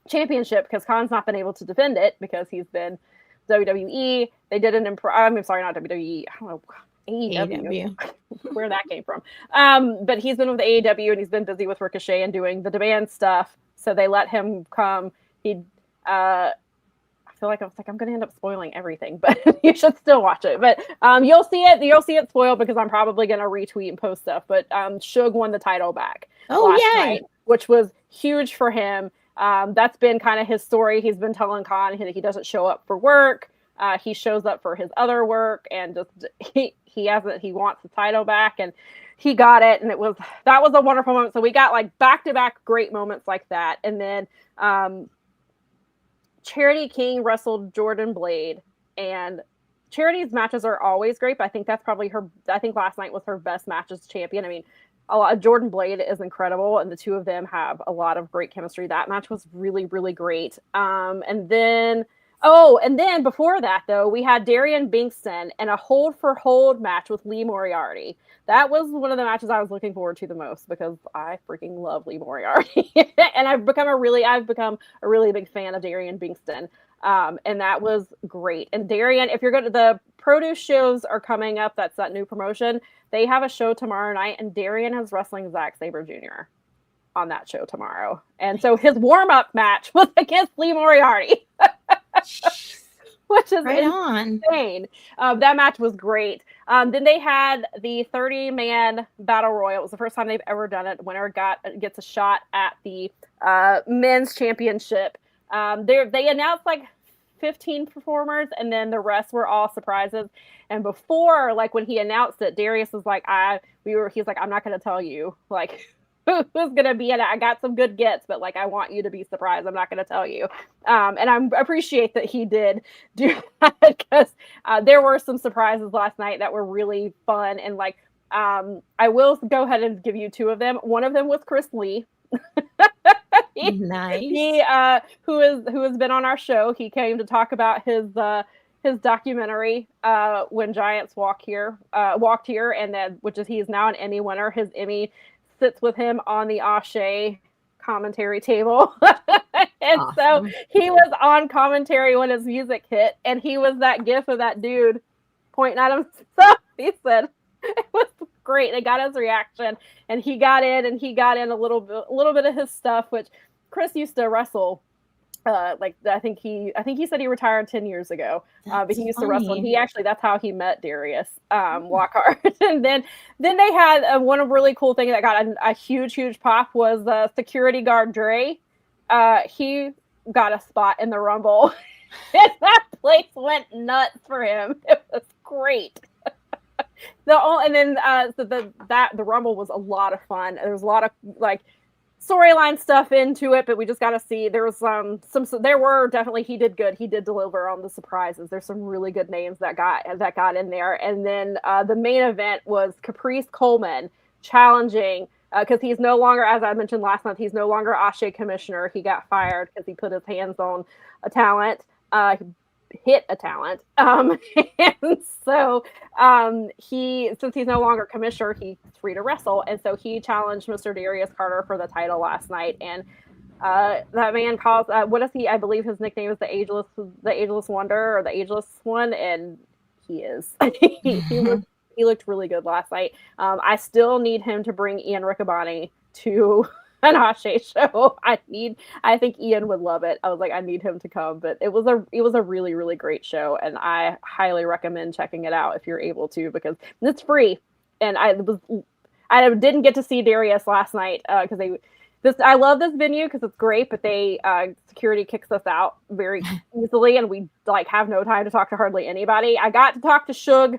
Championship because Khan's not been able to defend it because he's been WWE. They did an I'm sorry, not WWE. I don't know. AEW. Where that came from. But he's been with AEW and he's been busy with Ricochet and doing the demand stuff. So they let him come. I feel like I'm going to end up spoiling everything, but you should still watch it. But you'll see it spoiled because I'm probably going to retweet and post stuff. But Suge won the title back last night, which was huge for him. That's been kind of his story. He's been telling Khan he doesn't show up for work. He shows up for his other work, and just he wants the title back, and he got it, and that was a wonderful moment. So we got back-to-back great moments like that, and then Charity King wrestled Jordan Blade, and Charity's matches are always great, but I think that's probably I think last night was her best match as champion. I mean, Jordan Blade is incredible, and the two of them have a lot of great chemistry. That match was really, really great. And then before that, though, we had Darian Bingston and a hold for hold match with Lee Moriarty. That was one of the matches I was looking forward to the most because I freaking love Lee Moriarty. And I've become a really big fan of Darian Bingston. And that was great. And Darian, if you're going to the produce shows are coming up, that's that new promotion. They have a show tomorrow night, and Darian is wrestling Zack Sabre Jr. on that show tomorrow. And so his warm-up match was against Lee Moriarty. Which is right insane. That match was great. Then they had the 30-man battle royal. It was the first time they've ever done it. Winner gets a shot at the men's championship. They announced 15 performers, and then the rest were all surprises. And before, when he announced it, Darius was he's like, I'm not going to tell you who's going to be in it. I got some good gets, but I want you to be surprised. I'm not going to tell you. And I appreciate that he did do that because there were some surprises last night that were really fun. And I will go ahead and give you two of them. One of them was Chris Lee. Nice. He who has been on our show. He came to talk about his documentary When Giants Walked Here, and then he is now an Emmy winner. His Emmy sits with him on the Ashe commentary table. And awesome. So he was on commentary when his music hit, and he was that gif of that dude pointing at him. So he said it was great. They got his reaction, and he got in a little bit of his stuff, which Chris used to wrestle. I think he said he retired 10 years ago, but he used to wrestle, and that's how he met Darius Lockhart. And then they had one really cool thing that got a huge pop was security guard Dre. He got a spot in the Rumble, and that place went nuts for him. It was great. The Rumble was a lot of fun. There was a lot of storyline stuff into it, but we just got to see. There was he did good. He did deliver on the surprises. There's some really good names that got in there. And then the main event was Caprice Coleman challenging because he's no longer, as I mentioned last month, he's no longer Ashe commissioner. He got fired because he put his hands on a talent. Hit a talent. And so since he's no longer commissioner, he's free to wrestle. And so he challenged Mr. Darius Carter for the title last night. And that man calls, what is he? I believe his nickname is the Ageless Wonder or the Ageless One. And he is. He looked really good last night. I still need him to bring Ian Riccaboni to an Ashe show. I think Ian would love it. I was like, I need him to come, but it was a really, really great show, and I highly recommend checking it out if you're able to, because it's free. And I didn't get to see Darius last night because I love this venue because it's great, but they security kicks us out very easily, and we have no time to talk to hardly anybody. I got to talk to Suge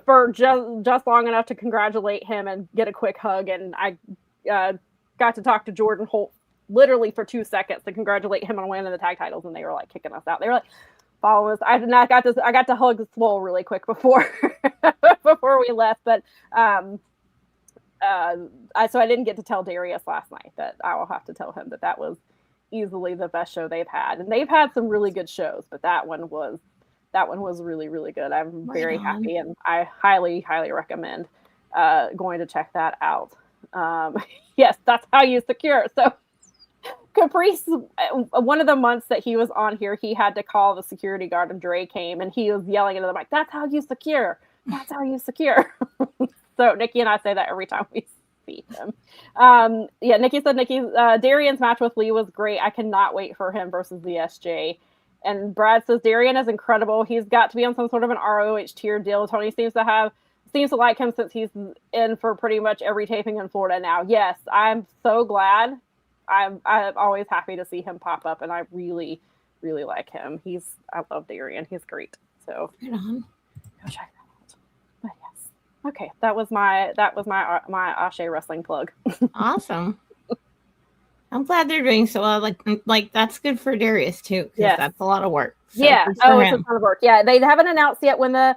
for just long enough to congratulate him and get a quick hug, and I got to talk to Jordan Holt literally for 2 seconds to congratulate him on winning the tag titles, and they were kicking us out. They were following us. I got to hug Swole really quick before we left, but so I didn't get to tell Darius last night, but I will have to tell him that was easily the best show they've had, and they've had some really good shows, but that one was really, really good. I'm very happy, and I highly, highly recommend going to check that out. Yes, that's how you secure. So Caprice, one of the months that he was on here, he had to call the security guard, and Dre came, and he was yelling into the mic, "That's how you secure. That's how you secure." So Nikki and I say that every time we see him. Nikki said Darian's match with Lee was great. I cannot wait for him versus the SJ. And Brad says Darian is incredible. He's got to be on some sort of an ROH tier deal. Tony seems to like him since he's in for pretty much every taping in Florida now. Yes, I'm so glad. I'm always happy to see him pop up, and I really, really like him. I love Darian. He's great. So go check that out. But yes, okay, that was my Ashe wrestling plug. Awesome. I'm glad they're doing so well. Like that's good for Darius too, because that's a lot of work. So yeah. Oh, it's a ton of work. Yeah, they haven't announced yet when the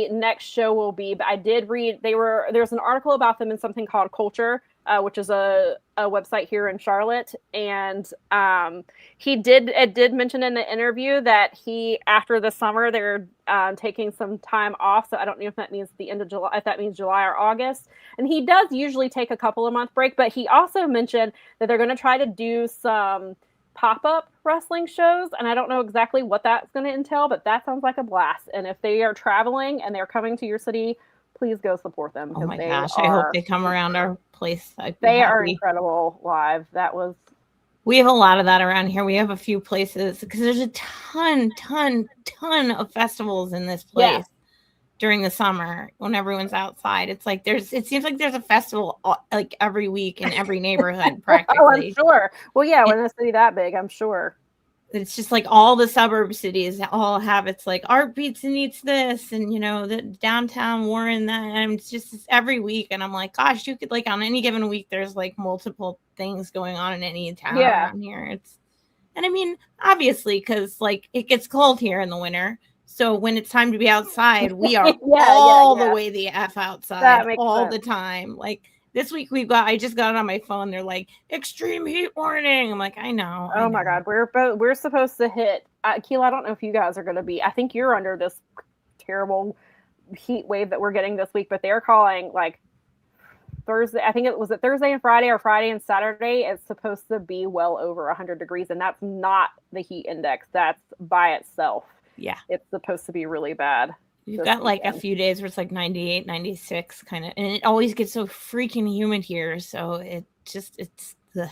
next show will be, but I did read there's an article about them in something called Culture, which is a website here in Charlotte, and it did mention in the interview that after the summer they're taking some time off. So I don't know if that means the end of July, if that means July or August. And he does usually take a couple of month break, but he also mentioned that they're going to try to do some pop-up wrestling shows, and I don't know exactly what that's going to entail, but that sounds like a blast. And if they are traveling and they're coming to your city, please go support them. Oh my gosh, I hope they come around our place. They are incredible live. We have a lot of that around here. We have a few places because there's a ton of festivals in this place during the summer when everyone's outside. It's it seems like there's a festival every week in every neighborhood practically. Oh, I'm sure. Well, yeah, when a city that big, I'm sure. It's just all the suburb cities all have Art Beats and Eats this, and the downtown Warren that, and it's every week. And I'm like, gosh, you could on any given week, there's multiple things going on in any town around here. And I mean, obviously, because it gets cold here in the winter. So when it's time to be outside, we are the way the F outside all the time. This week I just got it on my phone. They're extreme heat warning. I'm like, I know. Oh my God. We're supposed to hit, Keela, I don't know if you guys are going to be, I think you're under this terrible heat wave that we're getting this week, but they're calling Thursday. I think it was Thursday and Friday, or Friday and Saturday. It's supposed to be well over 100 degrees. And that's not the heat index. That's by itself. Yeah. It's supposed to be really bad. You've got like a few days where it's like 98, 96 kind of, and it always gets so freaking humid here. So it's the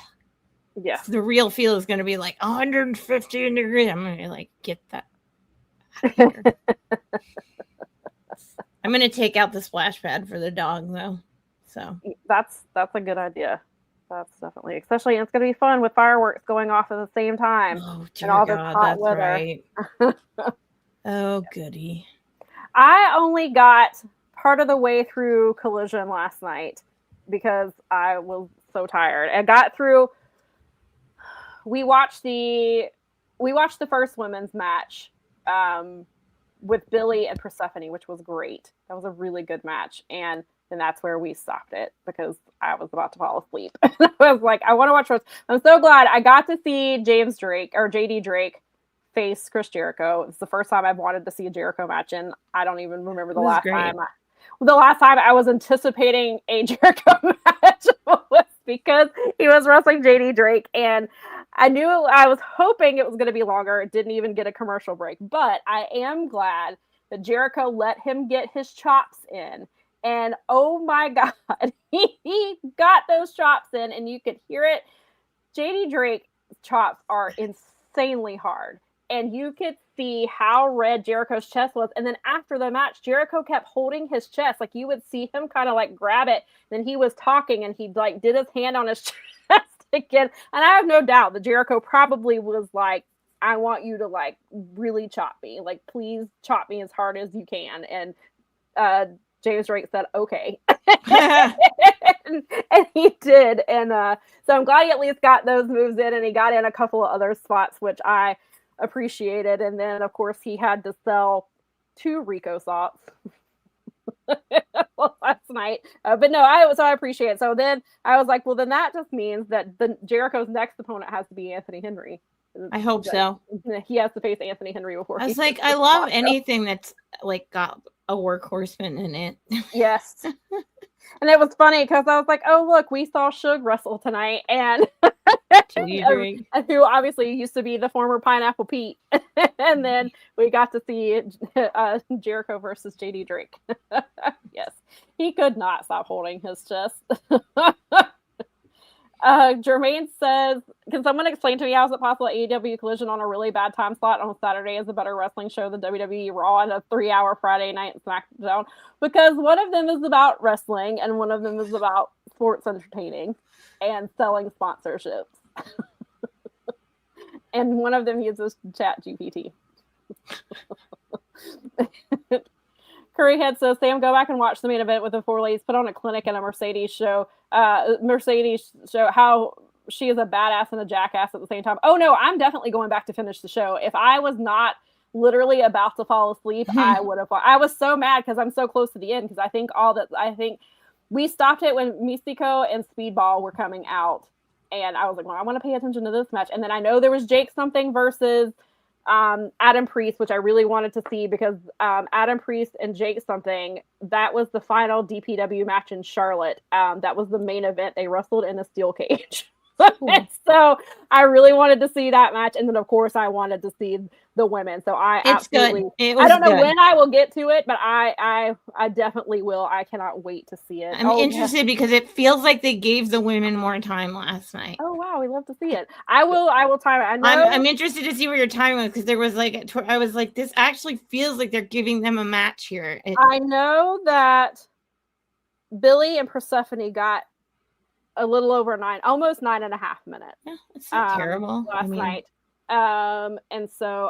real feel is going to be like 115 degrees. I'm going to like get that out of here. I'm going to take out the splash pad for the dog though. So that's a good idea. That's definitely, especially it's going to be fun with fireworks going off at the same time and all this hot weather. Right. Oh, goody. I only got part of the way through Collision last night because I was so tired. I got through. We watched the first women's match with Billy and Persephone, which was great. That was a really good match, and then that's where we stopped it because I was about to fall asleep. I was like, I want to watch. I'm so glad I got to see JD Drake face Chris Jericho. It's the first time I've wanted to see a Jericho match, and I don't even remember the last time. The last time I was anticipating a Jericho match was because he was wrestling JD Drake, and I was hoping it was going to be longer. It didn't even get a commercial break, but I am glad that Jericho let him get his chops in. And oh my God, he got those chops in, and you could hear it. JD Drake's chops are insanely hard, and you could see how red Jericho's chest was. And then after the match, Jericho kept holding his chest. Like you would see him kind of like grab it. Then he was talking, and he like did his hand on his chest again. And I have no doubt that Jericho probably was like, I want you to like really chop me. Like, please chop me as hard as you can. And James Drake said, okay. and he did. And so I'm glad he at least got those moves in, and he got in a couple of other spots, which I appreciated. And then, of course, he had to sell 2 Rico salts last night. But no, I appreciate it. So then I was like, well, then that just means that Jericho's next opponent has to be Anthony Henry. I hope so. He has to face Anthony Henry before. I was like, I love anything that's like got a workhorseman in it. Yes. And it was funny because I was like, oh, look, we saw Suge wrestle tonight. And who obviously used to be the former Pineapple Pete. And then we got to see Jericho versus JD Drake. Yes. He could not stop holding his chest. Jermaine says, can someone explain to me how is it possible AEW Collision on a really bad time slot on Saturday is a better wrestling show than WWE Raw and a 3-hour Friday night SmackDown? Because one of them is about wrestling and one of them is about sports entertaining and selling sponsorships. And one of them uses Chat GPT. Curryhead says, Sam, go back and watch the main event with the 4 ladies put on a clinic and a Mercedes show how she is a badass and a jackass at the same time. Oh no, I'm definitely going back to finish the show. If I was not literally about to fall asleep, I would have. I was so mad because I'm so close to the end because I think we stopped it when Mystico and Speedball were coming out, and I was like, well, I want to pay attention to this match. And then I know there was Jake something versus Adam Priest, which I really wanted to see because Adam Priest and Jake something, that was the final DPW match in Charlotte. That was the main event. They wrestled in a steel cage. So I really wanted to see that match. And then, of course, I wanted to see the women. So I absolutely, I don't know when I will get to it, but I definitely will. I cannot wait to see it. I'm interested because it feels like they gave the women more time last night. Oh, wow. We love to see it. I will time it. I know. I'm interested to see where your time was because there was like, I was like, this actually feels like they're giving them a match here. I know that Billy and Persephone got a little over almost 9.5 minutes. Yeah, it's not terrible. Last night. And so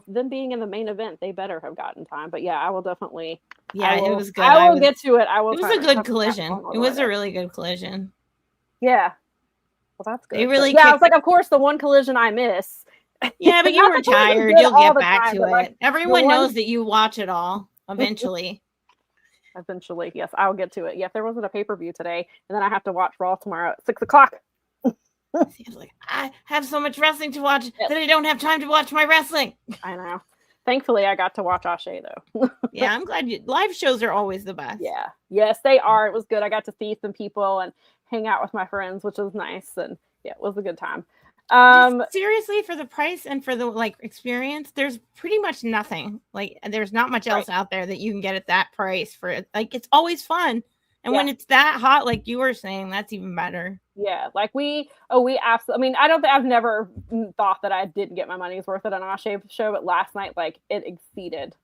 them being in the main event, they better have gotten time. But yeah, I will definitely. Yeah, it was good. I will get to it. It was a good collision. It was a really good collision. Yeah. Well, that's good. They really. Yeah, it's like, of course, the one collision I miss. Yeah, but you were tired. You'll get back to it. Everyone knows that you watch it all eventually. Eventually, yes, I'll get to it. Yeah, if there wasn't a pay-per-view today, and then I have to watch Raw tomorrow at 6:00. Seems like I have so much wrestling to watch that I don't have time to watch my wrestling. I know. Thankfully, I got to watch Ashe though. Yeah, I'm glad live shows are always the best. Yeah, yes, they are. It was good. I got to see some people and hang out with my friends, which was nice, and yeah, it was a good time. Just seriously, for the price and for the like experience, there's pretty much nothing. Like, there's not much else out there that you can get at that price for. Like, it's always fun, and when it's that hot, like you were saying, that's even better. Yeah, like we absolutely. I mean, I've never thought that I didn't get my money's worth at an Ospreay show, but last night, like, it exceeded.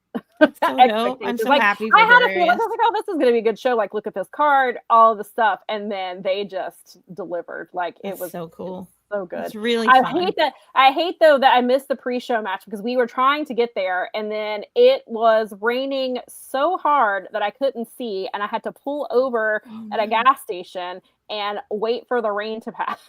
So dope. I'm so happy for I had a Darius. feeling, I was like, oh, this is going to be a good show. Like, look at this card, all of the stuff. And then they just delivered. Like, it was so cool. So good. It's really fun. I hate though that I missed the pre-show match because we were trying to get there and then it was raining so hard that I couldn't see and I had to pull over at a gas station and wait for the rain to pass.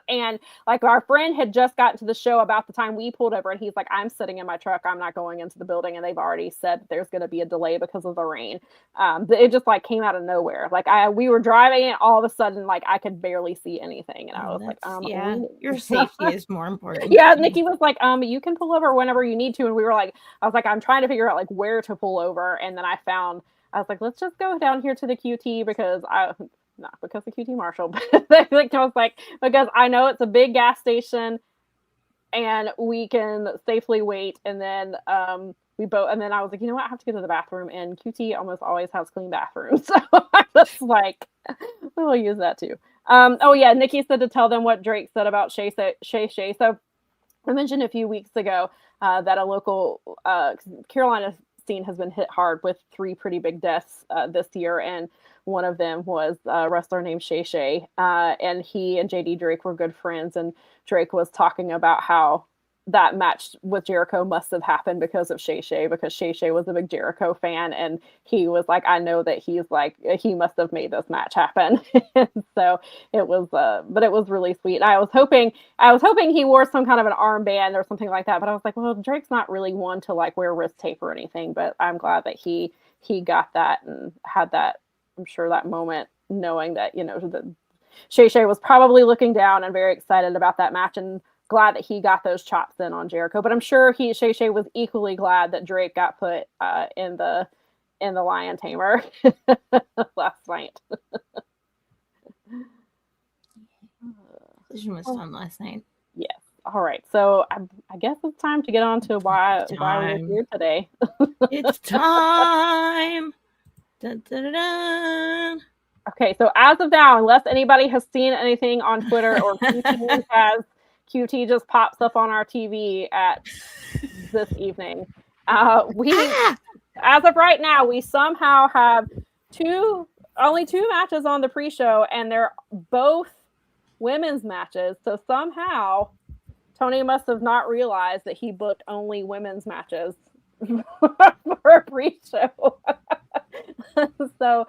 And like our friend had just gotten to the show about the time we pulled over and he's like, I'm sitting in my truck, I'm not going into the building, and they've already said there's going to be a delay because of the rain. It just like came out of nowhere. Like we were driving and all of a sudden like I could barely see anything and I was like, yeah, your safety is more important. Yeah, Nikki was like, you can pull over whenever you need to, and we were like, I was like, I'm trying to figure out like where to pull over, and then I was like, let's just go down here to the QT because not because of QT Marshall, but like, I was like, because I know it's a big gas station and we can safely wait. And then and then I was like, you know what? I have to go to the bathroom, and QT almost always has clean bathrooms. So I was like, we'll use that too. Oh yeah, Nikki said to tell them what Drake said about Shay. So I mentioned a few weeks ago that a local Carolina scene has been hit hard with 3 pretty big deaths this year, and one of them was a wrestler named Shay. And he and JD Drake were good friends, and Drake was talking about how that match with Jericho must have happened because of Shay, because Shay was a big Jericho fan, and he was like, I know that he must have made this match happen. So it was but it was really sweet. I was hoping he wore some kind of an armband or something like that, but I was like, well, Drake's not really one to like wear wrist tape or anything, but I'm glad that he got that and had that, I'm sure, that moment, knowing that, you know, that Shay was probably looking down and very excited about that match, and glad that he got those chops in on Jericho. But I'm sure Shay was equally glad that Drake got put in the Lion Tamer last night. Collision was fun last night. Yes. All right. So I guess it's time to get on to why we're here today. It's time. Dun, dun, dun, dun. Okay. So as of now, unless anybody has seen anything on Twitter or QT just pops up on our TV at this evening. As of right now, we somehow have only two matches on the pre-show, and they're both women's matches. So somehow Tony must have not realized that he booked only women's matches for a pre-show. So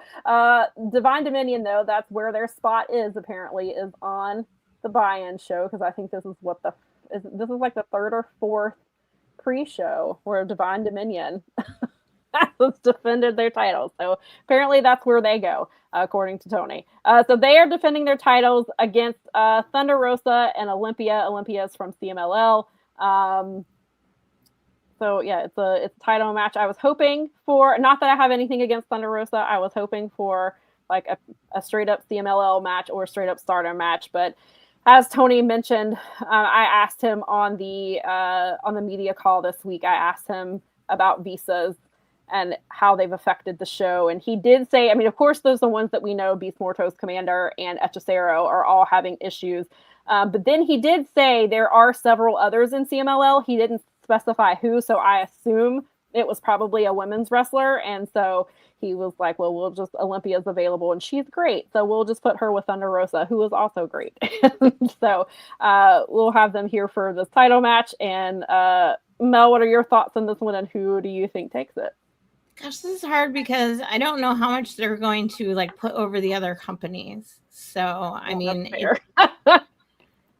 Divine Dominion, though, that's where their spot is on the buy-in show, because I think this is like the 3rd or 4th pre-show where Divine Dominion has defended their titles. So apparently that's where they go, according to Tony. So they are defending their titles against Thunder Rosa and Olympia. Olympia is from CMLL. So yeah, it's a title match. I was hoping for, not that I have anything against Thunder Rosa, I was hoping for like a straight up CMLL match or a straight up Stardom match, but as Tony mentioned, I asked him on the media call this week, I asked him about visas and how they've affected the show. And he did say, I mean, of course, those are the ones that we know, Beast Mortos Commander and Hechicero are all having issues. But then he did say there are several others in CMLL. He didn't specify who, so I assume it was probably a women's wrestler. And so he was like, well, Olympia's available and she's great, so we'll just put her with Thunder Rosa, who is also great. So we'll have them here for this title match. And Mel, what are your thoughts on this one, and who do you think takes it? Gosh, this is hard because I don't know how much they're going to like put over the other companies. So I mean,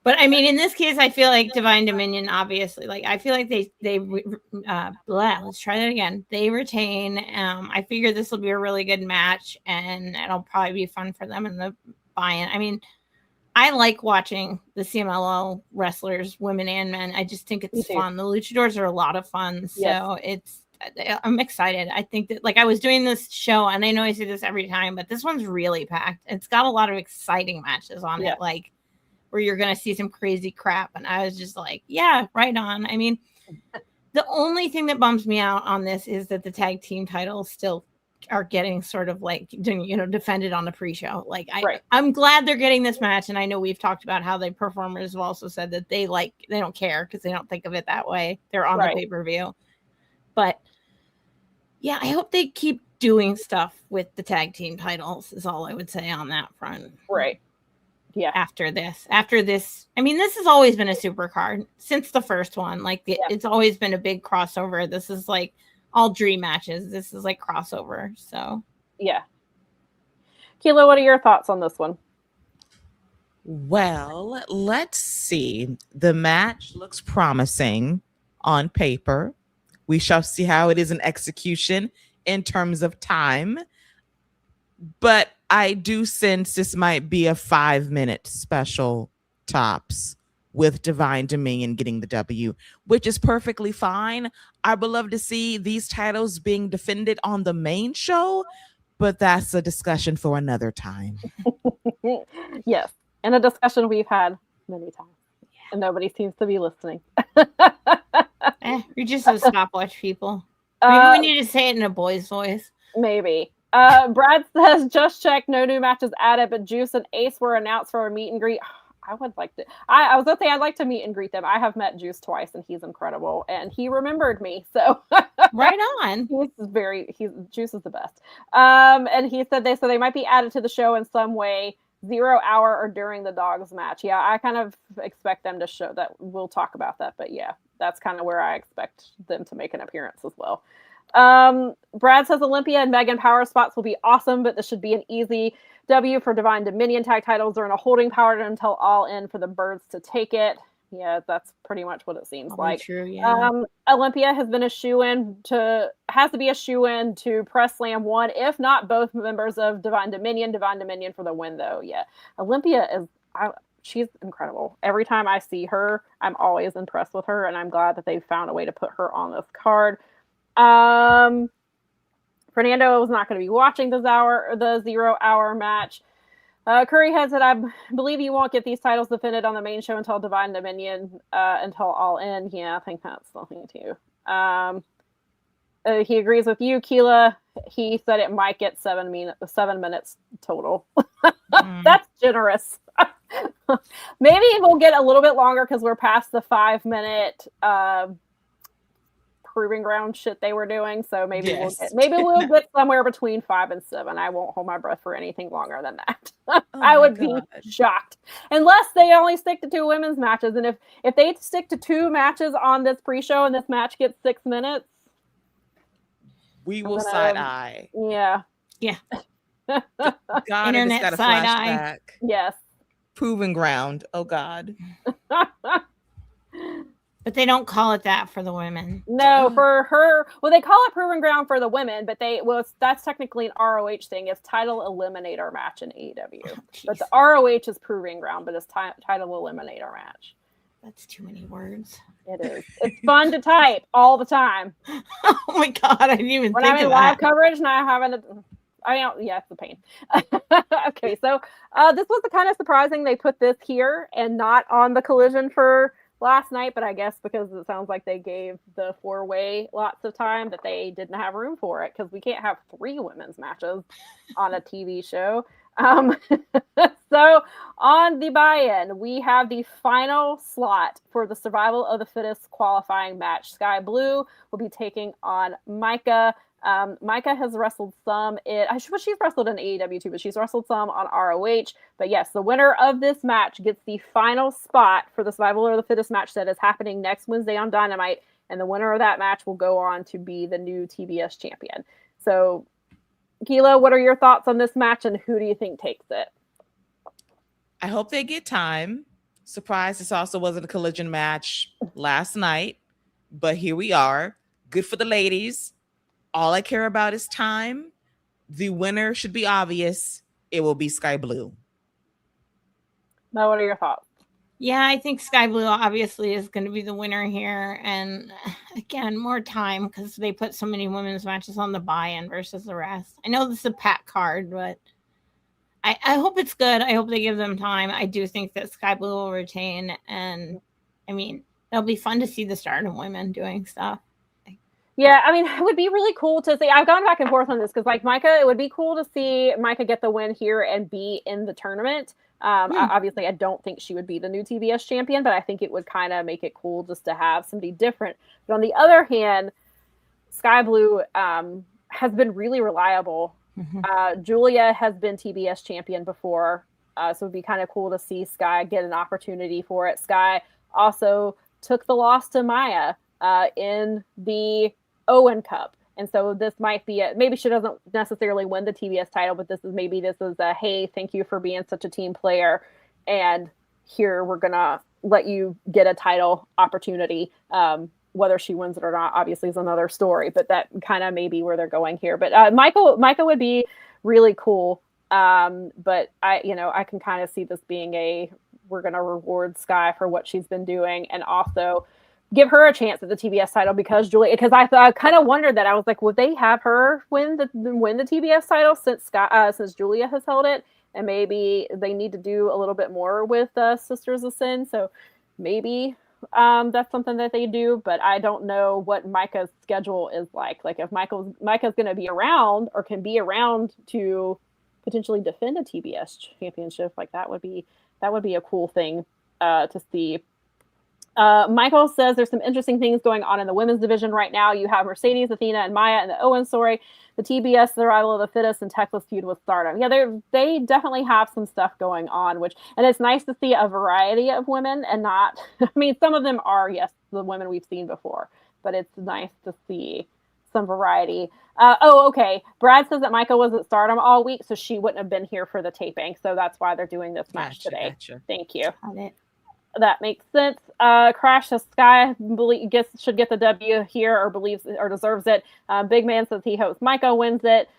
but I mean, in this case, I feel like Divine Dominion, obviously, like I feel like let's try that again. They retain. I figure this will be a really good match, and it'll probably be fun for them in the buy-in. I mean, I like watching the CMLL wrestlers, women and men. I just think it's fun. The luchadors are a lot of fun, so I'm excited. I think that, like, I was doing this show, and I know I say this every time, but this one's really packed. It's got a lot of exciting matches on it, like where you're going to see some crazy crap. And I was just like, yeah, right on. I mean, the only thing that bums me out on this is that the tag team titles still are getting sort of like, defended on the pre-show. Like I'm glad they're getting this match. And I know we've talked about how the performers have also said that they don't care because they don't think of it that way. They're on the pay-per-view. But yeah, I hope they keep doing stuff with the tag team titles is all I would say on that front. Right. Yeah. After this, I mean, this has always been a super card since the first one. Like it's always been a big crossover. This is like all dream matches. This is like crossover. So yeah. Kilo, what are your thoughts on this one? Well, let's see. The match looks promising on paper. We shall see how it is in execution in terms of time. But I do sense this might be a 5-minute special tops with Divine Dominion getting the W, which is perfectly fine. I would love to see these titles being defended on the main show, but that's a discussion for another time. Yes, and a discussion we've had many times, and nobody seems to be listening. You're just a stopwatch people. Maybe we need to say it in a boy's voice. Maybe. Brad says, just check, no new matches added, but Juice and Ace were announced for a meet and greet. I would like to. I was going to say I'd like to meet and greet them. I have met Juice twice, and he's incredible, and he remembered me. So right on. Juice is the best. And he said they might be added to the show in some way. 0 hour or during the Dogs match. Yeah, I kind of expect them to show that. We'll talk about that, but yeah, that's kind of where I expect them to make an appearance as well. Brad says Olympia and Megan power spots will be awesome, but this should be an easy W for Divine Dominion tag titles. They're in a holding power until All In for the Birds to take it. Yeah, that's pretty much what it seems like. True, yeah. Olympia has been has to be a shoe-in to Press Slam 1, if not both members of Divine Dominion. Divine Dominion for the win, though. Yeah, Olympia she's incredible. Every time I see her, I'm always impressed with her, and I'm glad that they found a way to put her on this card. Fernando was not going to be watching the 0 hour match. Curry has said, I believe you won't get these titles defended on the main show until Divine Dominion, until All In. Yeah, I think that's the thing too. He agrees with you, Keela. He said it might get 7 minutes total. That's generous. Maybe we'll get a little bit longer because we're past the 5-minute proving ground shit they were doing. So maybe we'll get somewhere between 5 and 7. I won't hold my breath for anything longer than that. I would be shocked unless they only stick to 2 women's matches. And if they stick to 2 matches on this pre-show and this match gets 6 minutes, we will side eye. Yeah. God, internet got a side flashback. eye. Yes. Proving ground. Oh God. But they don't call it that for the women. No, for her. Well, they call it Proving Ground for the women, but that's technically an ROH thing. It's title eliminator match in AEW. But the ROH is Proving Ground, but it's title eliminator match. That's too many words. It is. It's fun to type all the time. Oh my God, I didn't even when think I'm in of live that. coverage and I haven't. It's a pain. Okay, so this was kind of surprising they put this here and not on the Collision for last night, but I guess because it sounds like they gave the 4-way lots of time that they didn't have room for it, because we can't have 3 women's matches on a TV show. So on the buy-in, we have the final slot for the Survival of the Fittest qualifying match. Sky Blue will be taking on Micah. Micah has wrestled some. She's wrestled in AEW too, but she's wrestled some on ROH. But yes, the winner of this match gets the final spot for the Survival of the Fittest match that is happening next Wednesday on Dynamite, and the winner of that match will go on to be the new TBS champion. So, Kilo, what are your thoughts on this match, and who do you think takes it? I hope they get time. Surprised this also wasn't a Collision match last night, but here we are. Good for the ladies. All I care about is time. The winner should be obvious. It will be Sky Blue. Now, what are your thoughts? Yeah, I think Sky Blue obviously is going to be the winner here. And again, more time because they put so many women's matches on the buy-in versus the rest. I know this is a packed card, but I hope it's good. I hope they give them time. I do think that Sky Blue will retain, and I mean, it'll be fun to see the Stardom women doing stuff. Yeah, I mean, it would be really cool to see. I've gone back and forth on this because, like, Micah, it would be cool to see Micah get the win here and be in the tournament. Obviously, I don't think she would be the new TBS champion, but I think it would kind of make it cool just to have somebody different. But on the other hand, Sky Blue has been really reliable. Julia has been TBS champion before, so it'd be kind of cool to see Sky get an opportunity for it. Sky also took the loss to Maya in the Owen Cup. And so this might be maybe she doesn't necessarily win the TBS title, but this is a, hey, thank you for being such a team player. And here we're going to let you get a title opportunity. Whether she wins it or not, obviously, is another story, but that kind of may be where they're going here. But Micah would be really cool. But I can kind of see this being we're going to reward Sky for what she's been doing, and also give her a chance at the TBS title because I kind of wondered that. I was like, would they have her win the TBS title since Julia has held it? And maybe they need to do a little bit more with Sisters of Sin. So maybe that's something that they do, but I don't know what Micah's schedule is like. Like if Micah's going to be around or can be around to potentially defend a TBS championship, like that would be a cool thing to see. Michael says there's some interesting things going on in the women's division right now. You have Mercedes, Athena, and Maya and the Owen story. The TBS survival of the fittest and Thekla's feud with Stardom. Yeah, they definitely have some stuff going on, and it's nice to see a variety of women and not, I mean, some of them are, yes, the women we've seen before, but it's nice to see some variety. Okay. Brad says that Micah was at Stardom all week, so she wouldn't have been here for the taping. So that's why they're doing this match today. Gotcha. Thank you. That makes sense. Crash says Sky should get the W here or deserves it. Big Man says he hopes Micah wins it.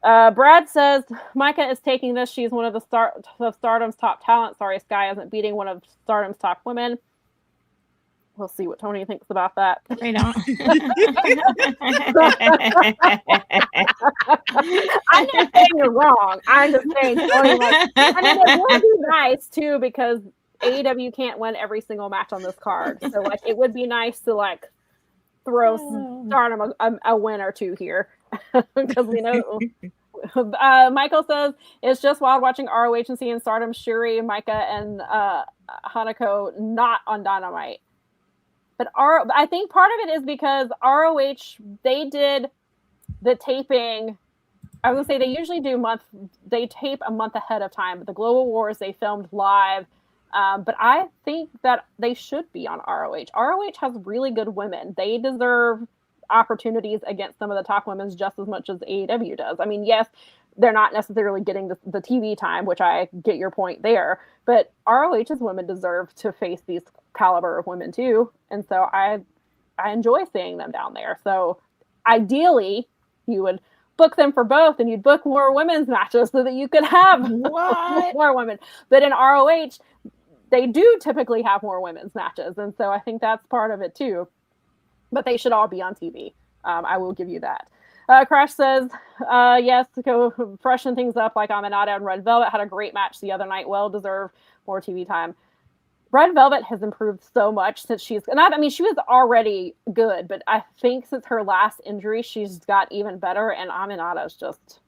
Brad says Micah is taking this. She's one of the Stardom's top talent. Sorry, Sky isn't beating one of Stardom's top women. We'll see what Tony thinks about that. I don't. I'm not saying you're wrong. I'm just saying Tony. It would be nice too because AEW can't win every single match on this card. So it would be nice to throw Stardom a win or two here. Because we know Michael says it's just wild watching ROH and seeing Stardom, Shuri, Micah, and Hanako not on Dynamite. But I think part of it is because ROH, they did the taping. I was going to say they usually they tape a month ahead of time. But the Global Wars, they filmed live. But I think that they should be on ROH. ROH has really good women. They deserve opportunities against some of the top women just as much as AEW does. I mean, yes, they're not necessarily getting the TV time, which I get your point there, but ROH's women deserve to face these caliber of women too. And so I enjoy seeing them down there. So ideally you would book them for both and you'd book more women's matches so that you could have more women. But in ROH, they do typically have more women's matches. And so I think that's part of it too. But they should all be on TV. I will give you that. Crash says, yes, to go freshen things up like Aminata and Red Velvet had a great match the other night. Well deserved more TV time. Red Velvet has improved so much since she was already good, but I think since her last injury, she's got even better. And Aminata's just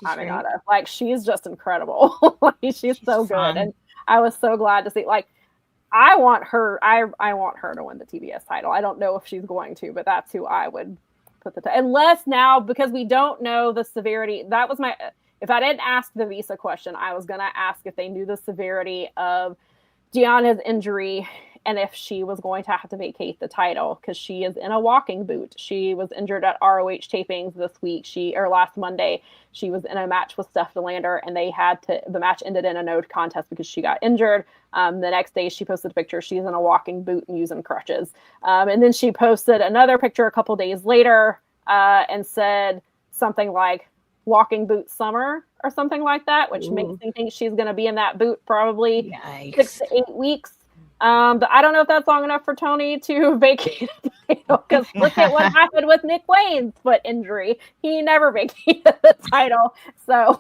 Aminata. Great. She's just incredible. She's so good. Fun. And I was so glad to see, I want her to win the TBS title. I don't know if she's going to, but that's who I would put unless now, because we don't know the severity. That was if I didn't ask the visa question, I was going to ask if they knew the severity of Gianna's injury and if she was going to have to vacate the title because she is in a walking boot. She was injured at ROH tapings this week. Last Monday, she was in a match with Steph DeLander and the match ended in a no contest because she got injured. The next day she posted a picture. She's in a walking boot and using crutches. And then she posted another picture a couple days later and said something like walking boot summer or something like that, which makes me think she's going to be in that boot probably 6 to 8 weeks. But I don't know if that's long enough for Tony to vacate the title because look at what happened with Nick Wayne's foot injury. He never vacated the title. So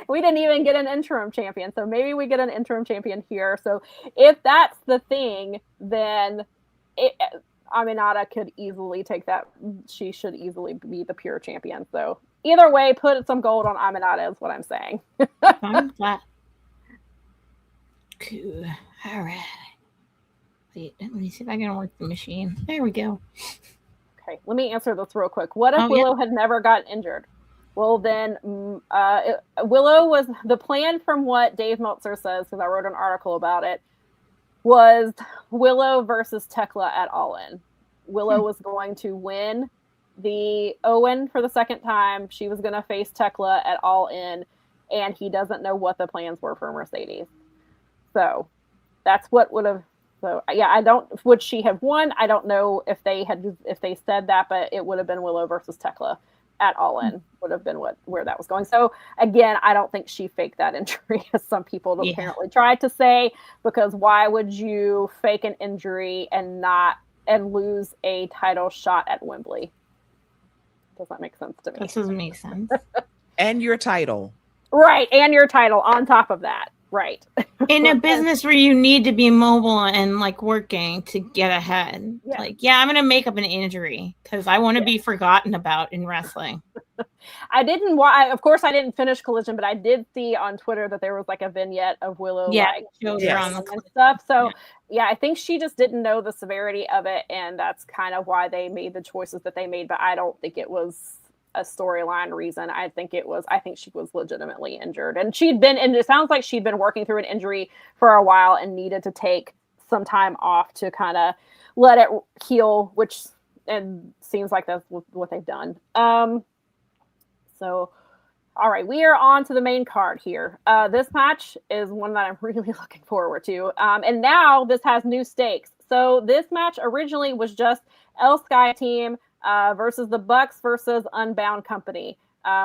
We didn't even get an interim champion, so maybe we get an interim champion here. So if that's the thing, then Aminata could easily take that. She should easily be the pure champion. So either way, put some gold on Aminata is what I'm saying. I'm glad. Cool. All right. Wait, let me see if I can work the machine. There we go. Okay, let me answer this real quick. What if Willow had never gotten injured? Well, then Willow was the plan from what Dave Meltzer says, because I wrote an article about it, was Willow versus Thekla at Allin. Willow was going to win the Owen for the second time. She was going to face Thekla at Allin, and he doesn't know what the plans were for Mercedes. So that's what would have. So yeah, would she have won? I don't know if they said that, but it would have been Willow versus Thekla at Allin would have been where that was going. So again, I don't think she faked that injury, as some people apparently tried to say, because why would you fake an injury and lose a title shot at Wembley? Doesn't make sense to me. This doesn't make sense. And your title. Right, and your title on top of that. Right. In a business where you need to be mobile and like working to get ahead. Yeah. Like, I'm going to make up an injury because I want to be forgotten about in wrestling. Of course, I didn't finish Collision, but I did see on Twitter that there was like a vignette of Willow and stuff. So I think she just didn't know the severity of it. And that's kind of why they made the choices that they made. But I don't think it was a storyline reason. I think she was legitimately injured, and it sounds like she'd been working through an injury for a while and needed to take some time off to kind of let it heal, which seems like that's what they've done. So all right, we are on to the main card here. This match is one that I'm really looking forward to. And now this has new stakes. So this match originally was just El Sky Team versus the Bucks versus Unbound Company,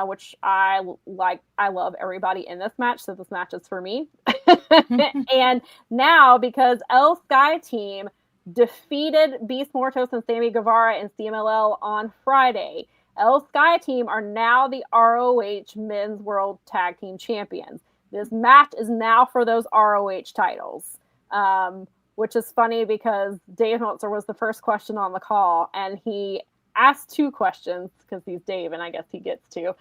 which I like. I love everybody in this match, so this match is for me. And now, because El Sky Team defeated Beast Mortos and Sammy Guevara in CMLL on Friday, El Sky Team are now the ROH Men's World Tag Team Champions. This match is now for those ROH titles, which is funny because Dave Meltzer was the first question on the call, and he asked two questions because he's Dave and I guess he gets to.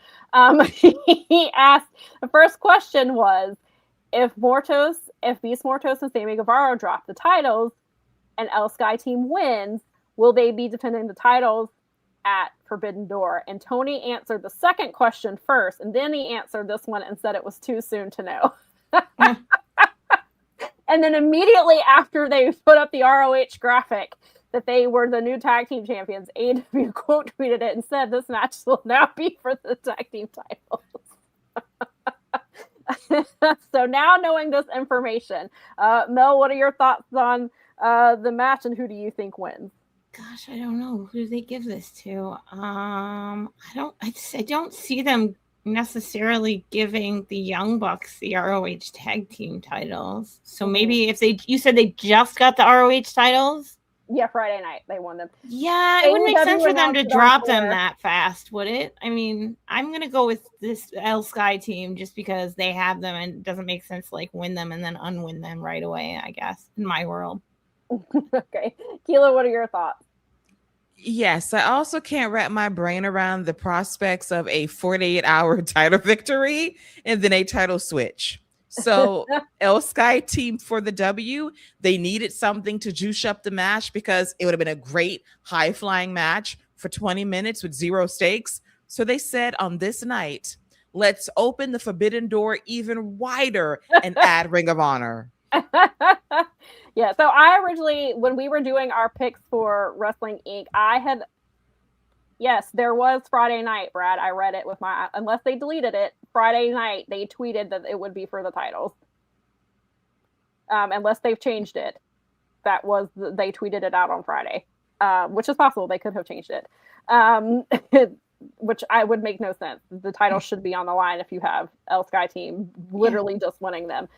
He asked, the first question was, if Beast Mortos and Sammy Guevara drop the titles and El Sky Team wins, will they be defending the titles at Forbidden Door? And Tony answered the second question first, and then he answered this one and said it was too soon to know. And then immediately after they put up the ROH graphic that they were the new tag team champions, AEW quote tweeted it and said this match will now be for the tag team titles. So now knowing this information, Mel, what are your thoughts on the match and who do you think wins? Gosh, I don't know. Who do they give this to? I don't see them necessarily giving the Young Bucks the ROH tag team titles. So maybe you said they just got the ROH titles? Yeah, Friday night they won them. Yeah, it wouldn't make sense for them to drop them that fast, would it? I mean, I'm gonna go with this El Sky Team just because they have them, and it doesn't make sense to like win them and then unwin them right away, I guess, in my world. Okay. Keela, what are your thoughts? Yes, I also can't wrap my brain around the prospects of a 48-hour title victory and then a title switch. So El Sky Team for the W, they needed something to juice up the match because it would have been a great high-flying match for 20 minutes with zero stakes. So they said on this night, let's open the Forbidden Door even wider and add Ring of Honor. Yeah, so I originally, when we were doing our picks for Wrestling Inc., yes, there was Friday night, Brad. I read it with unless they deleted it, Friday night, they tweeted that it would be for the titles. Unless they've changed it. They tweeted it out on Friday, which is possible. They could have changed it, which I would make no sense. The title should be on the line if you have El Sky Team literally just winning them.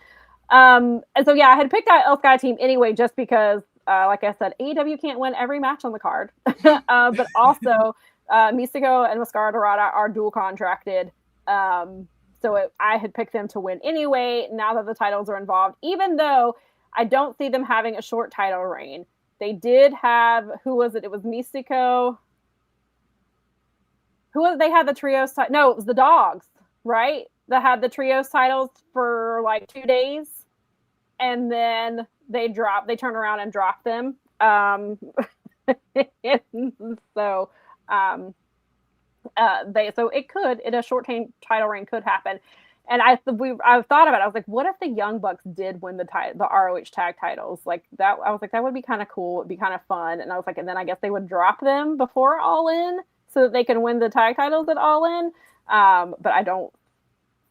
And so, I had picked out El Sky Team anyway, just because, like I said, AEW can't win every match on the card. But also, Místico and Mascara Dorada are dual contracted. So I had picked them to win anyway, now that the titles are involved, even though I don't see them having a short title reign. They did have, who was it? It was Mystico. Who was it? They had the trios. No, it was the Dogs, right? That had the trios titles for like 2 days. And then they turn around and drop them. So it could, in a short title reign could happen. And I've thought about it. I was like, what if the Young Bucks did win the ROH tag titles? Like that, I was like, that would be kind of cool. It'd be kind of fun. And I was like, and then I guess they would drop them before All In so that they can win the tag titles at All In. But I don't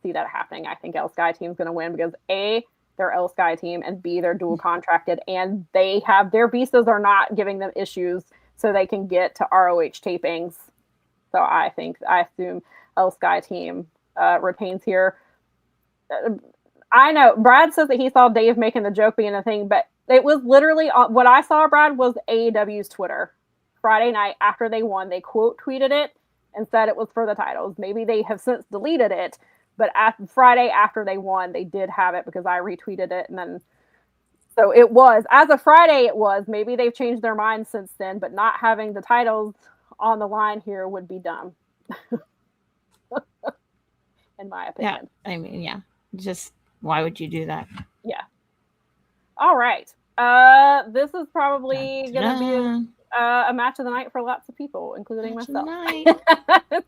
see that happening. I think El Sky team's going to win because A, they're El Sky team, and B, they're dual contracted, and they have their visas are not giving them issues, so they can get to ROH tapings. So I assume El Sky team retains here. I know Brad says that he saw Dave making the joke being a thing, but it was literally what I saw, Brad, was AEW's Twitter Friday night after they won. They quote tweeted it and said it was for the titles. Maybe they have since deleted it, but Friday after they won, they did have it because I retweeted it. And then, so it was, as of Friday, it was. Maybe they've changed their minds since then, but not having the titles on the line here would be dumb. In my opinion. Yeah, I mean, yeah. Just, why would you do that? Yeah. All right. This is probably going to be a match of the night for lots of people, including myself.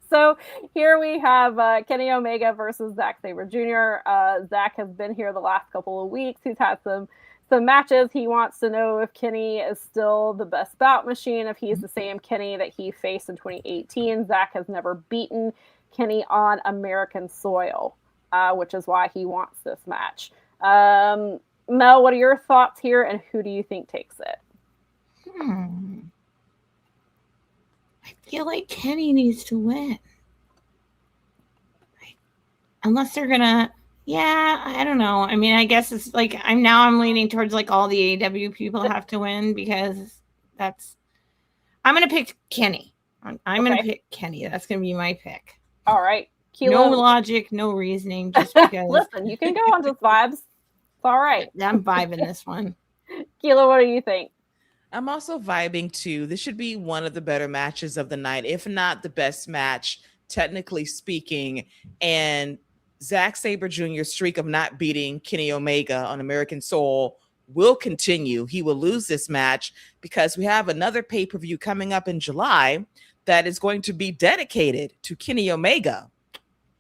So here we have Kenny Omega versus Zack Sabre Jr. Zack has been here the last couple of weeks. He's had some matches. He wants to know if Kenny is still the best bout machine, if he's the same Kenny that he faced in 2018. Zack has never beaten Kenny on American soil, which is why he wants this match. Mel, what are your thoughts here, and who do you think takes it? I feel like Kenny needs to win. Unless they're gonna, I don't know. I mean, I guess it's like I'm leaning towards like all the AEW people have to win because I'm gonna pick Kenny. I'm gonna pick Kenny. That's gonna be my pick. All right. Kilo. No logic, no reasoning, just because. Listen, you can go on just vibes. It's all right. I'm vibing this one. Kilo, what do you think? I'm also vibing too. This should be one of the better matches of the night, if not the best match, technically speaking. And Zack Sabre Jr.'s streak of not beating Kenny Omega on American soil will continue. He will lose this match because we have another pay-per-view coming up in July that is going to be dedicated to Kenny Omega.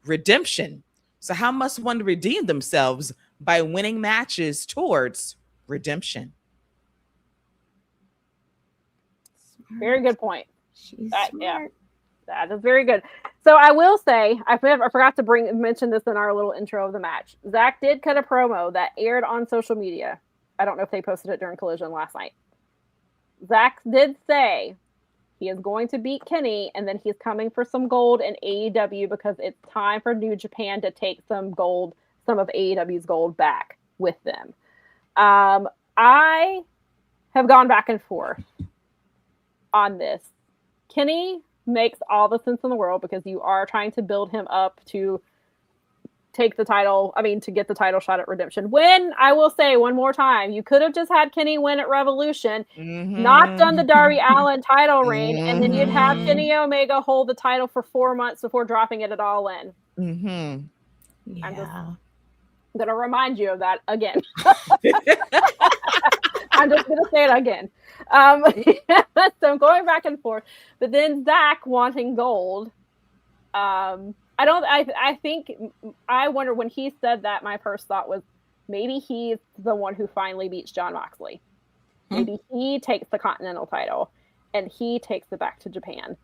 Redemption. So how must one redeem themselves? By winning matches towards redemption. Very good point. Yeah, that is very good. So I will say, I forgot to mention this in our little intro of the match. Zack did cut a promo that aired on social media. I don't know if they posted it during Collision last night. Zack did say he is going to beat Kenny, and then he's coming for some gold in AEW because it's time for New Japan to take some of AEW's gold back with them. I have gone back and forth on this. Kenny makes all the sense in the world because you are trying to build him up to take the title. I mean, to get the title shot at Redemption. When, I will say one more time, you could have just had Kenny win at Revolution, not done the Darby Allin title reign, and then you'd have Kenny Omega hold the title for 4 months before dropping it at All In. Yeah. I'm just going to remind you of that again. I'm just going to say it again. So I'm going back and forth. But then Zack wanting gold. I think I wonder when he said that, my first thought was maybe he's the one who finally beats Jon Moxley. Maybe he takes the Continental title and he takes it back to Japan.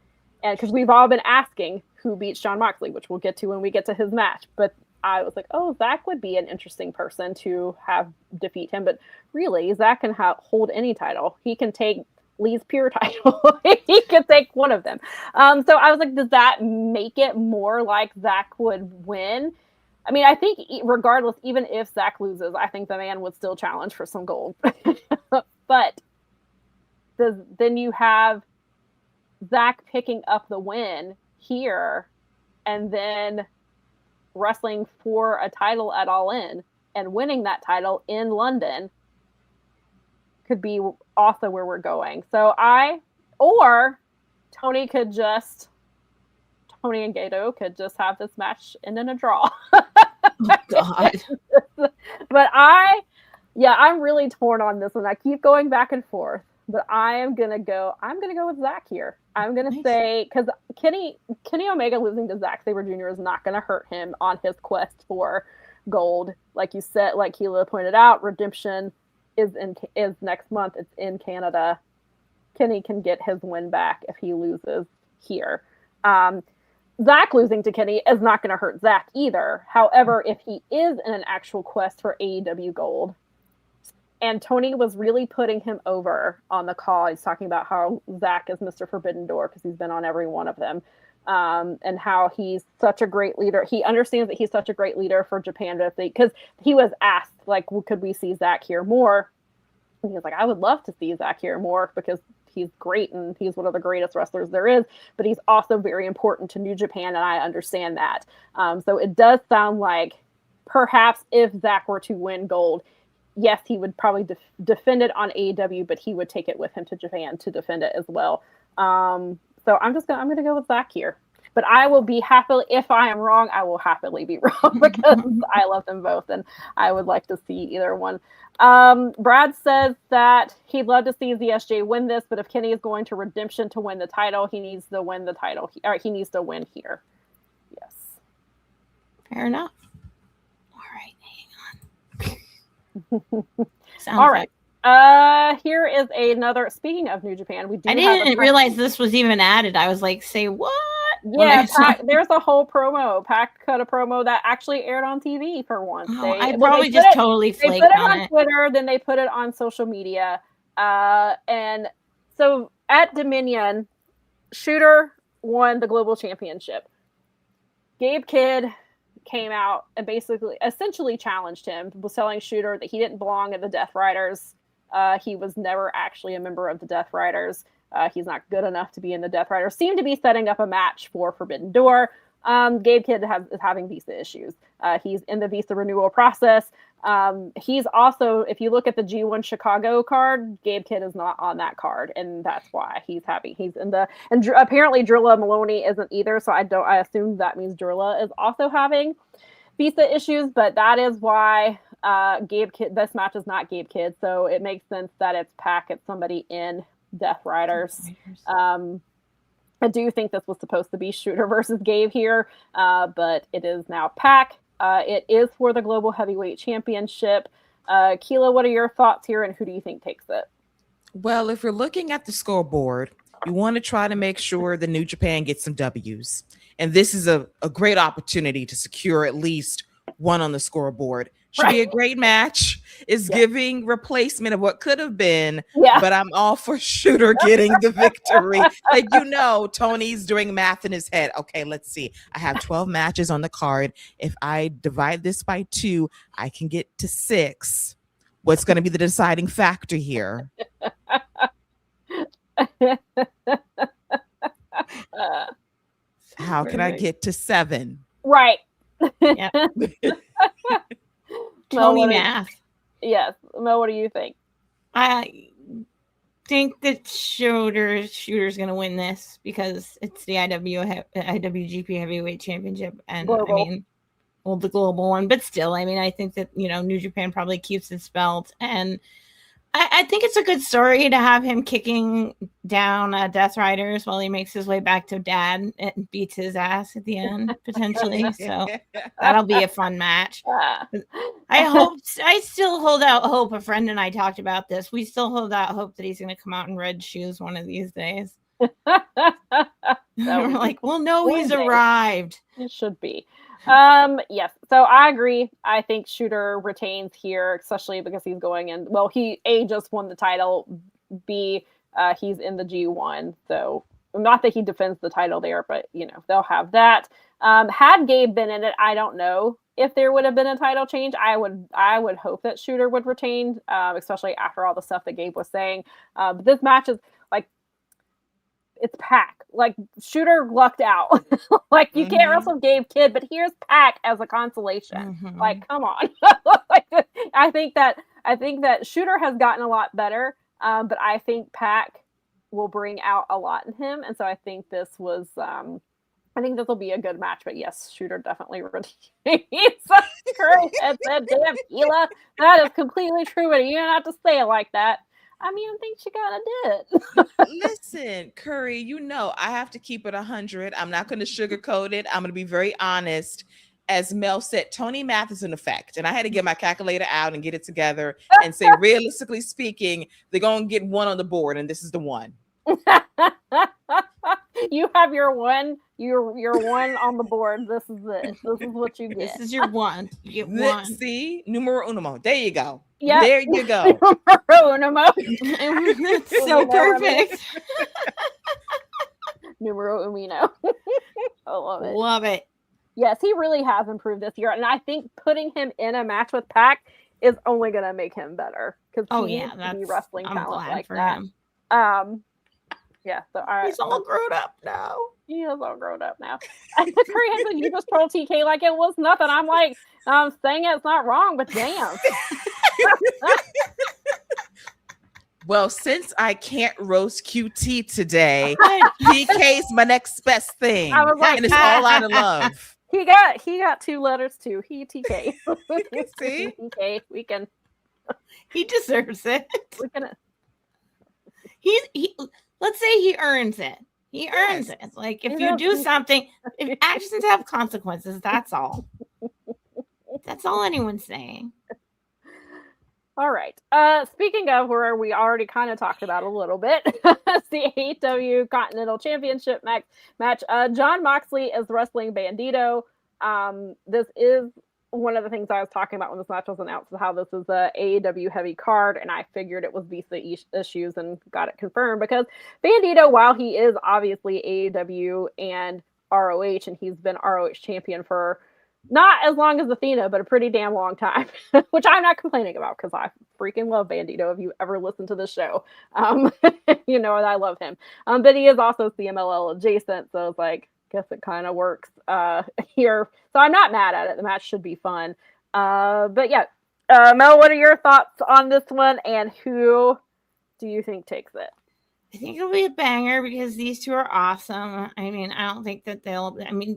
And because we've all been asking who beats Jon Moxley, which we'll get to when we get to his match. But I was like, oh, Zack would be an interesting person to have defeat him. But really, Zack can hold any title. He can take Lee's Pure title. He could take one of them. So I was like, does that make it more like Zack would win? I mean, I think regardless, even if Zack loses, I think the man would still challenge for some gold. But then you have Zack picking up the win here, and then wrestling for a title at Allin and winning that title in London could be also where we're going. So or Tony and Gato could just have this match end in a draw. Oh, God. But I'm really torn on this one. I keep going back and forth, but I'm gonna go with Zach here. I'm gonna say, because Kenny Omega losing to Zack Sabre Jr. is not gonna hurt him on his quest for gold. Like you said, like Keela pointed out, Redemption is next month. It's in Canada. Kenny can get his win back if he loses here. Zach losing to Kenny is not going to hurt Zach either. However, if he is in an actual quest for AEW gold, and Tony was really putting him over on the call, he's talking about how Zach is Mr. Forbidden Door because he's been on every one of them, and how he's such a great leader. He understands that he's such a great leader for Japan, because he was asked, like, could we see Zach here more? And he was like, I would love to see Zach here more because he's great and he's one of the greatest wrestlers there is, but he's also very important to New Japan, and I understand that. So it does sound like perhaps if Zach were to win gold, yes, he would probably defend it on AEW, but he would take it with him to Japan to defend it as well. So I'm gonna go with Zach here. But I will be happily, if I am wrong, I will happily be wrong because I love them both and I would like to see either one. Brad says that he'd love to see ZSJ win this, but if Kenny is going to Redemption to win the title, he needs to win the title. He needs to win here. Yes. Fair enough. All right, hang on. All right. Here is another. Speaking of New Japan, I didn't realize this was even added. I was like, "Say what?" Yeah, there's a whole promo. Pac cut a promo that actually aired on TV for once. I probably just totally flaked on it. They put it on on Twitter, then they put it on social media. And so at Dominion, Shooter won the Global Championship. Gabe Kidd came out and essentially challenged him, was telling Shooter that he didn't belong in the Death Riders. He was never actually a member of the Death Riders. He's not good enough to be in the Death Riders. Seemed to be setting up a match for Forbidden Door. Gabe Kidd is having visa issues. He's in the visa renewal process. He's also, if you look at the G1 Chicago card, Gabe Kidd is not on that card, and that's why he's happy. He's in the, and apparently Drilla Maloney isn't either, so I assume that means Drilla is also having visa issues, but that is why Gabe Kidd, this match is not Gabe Kidd, so it makes sense that it's Pac, it's somebody in Death Riders. I do think this was supposed to be Shooter versus Gabe here, but it is now Pac. It is for the Global Heavyweight Championship. Keela, what are your thoughts here, and who do you think takes it? Well, if you're looking at the scoreboard, you want to try to make sure the New Japan gets some W's. And this is a great opportunity to secure at least one on the scoreboard. Should be a great match. It's giving replacement of what could have been, but I'm all for Shooter getting the victory. Like, Tony's doing math in his head. Okay, let's see. I have 12 matches on the card. If I divide this by 2, I can get to 6. What's going to be the deciding factor here? How can I get to 7? Right. Yeah. Tony math. Yes. Mel, what do you think? I think that Shooter's going to win this because it's the IWGP Heavyweight Championship, and global. The global one. But still, I think that New Japan probably keeps its belt, and I think it's a good story to have him kicking down Death Riders while he makes his way back to Dad and beats his ass at the end, potentially. So that'll be a fun match. I still hold out hope. A friend and I talked about this. We still hold out hope that he's going to come out in red shoes one of these days. We're like, well, no, he's arrived. It should be. Yes. So I agree. I think Shooter retains here, especially because he's going in. Well, he just won the title. B, he's in the G1. So not that he defends the title there, but they'll have that. Had Gabe been in it, I don't know if there would have been a title change. I would hope that Shooter would retain, especially after all the stuff that Gabe was saying. But this match is it's Pac. Like Shooter lucked out. Like you can't wrestle Gabe Kidd, but here's Pac as a consolation. Like, come on. I think that Shooter has gotten a lot better, but I think Pac will bring out a lot in him, and so I think this was. I think this will be a good match, but yes, Shooter definitely retains. Curry said, "Damn, Hila, that is completely true, but you don't have to say it like that." I mean, I think she gotta do it. Listen, Curry, you know I have to keep it 100. I'm not going to sugarcoat it. I'm going to be very honest. As Mel said, Tony Math is an effect, and I had to get my calculator out and get it together and say, realistically speaking, they're going to get one on the board, and this is the one. You have your one on the board. This is it. This is what you get. This is your one. You get one. See, numero uno. There you go. Yeah, there you go. Numero It's so perfect. Numero Umino. I love it. Love it. Yes, he really has improved this year, and I think putting him in a match with Pac is only going to make him better because he needs to be wrestling talent like that. Him. Yeah, so he's all grown up now. He is all grown up now. You just told TK like it was nothing. I'm like, I'm saying it's not wrong, but damn. Well, since I can't roast QT today, TK's my next best thing. I was like, and it's all out of love. He got 2 letters too. He TK. See? TK. We can. He deserves it. We can. He let's say he earns it. He earns it. Like if you do something, if actions have consequences, that's all. That's all anyone's saying. All right. Speaking of where we already kind of talked about a little bit, it's the AEW Continental Championship match. John Moxley is wrestling Bandido. This is one of the things I was talking about when this match was announced, how this is a AEW heavy card, and I figured it was visa issues and got it confirmed because Bandido, while he is obviously AEW and ROH, and he's been ROH champion for not as long as Athena, but a pretty damn long time, which I'm not complaining about because I freaking love Bandido. If you ever listen to the show, you know that I love him. But he is also CMLL adjacent, so it's like, guess it kind of works here. So I'm not mad at it. The match should be fun. But yeah, Mel, what are your thoughts on this one, and who do you think takes it? I think it'll be a banger because these two are awesome. I mean, I don't think that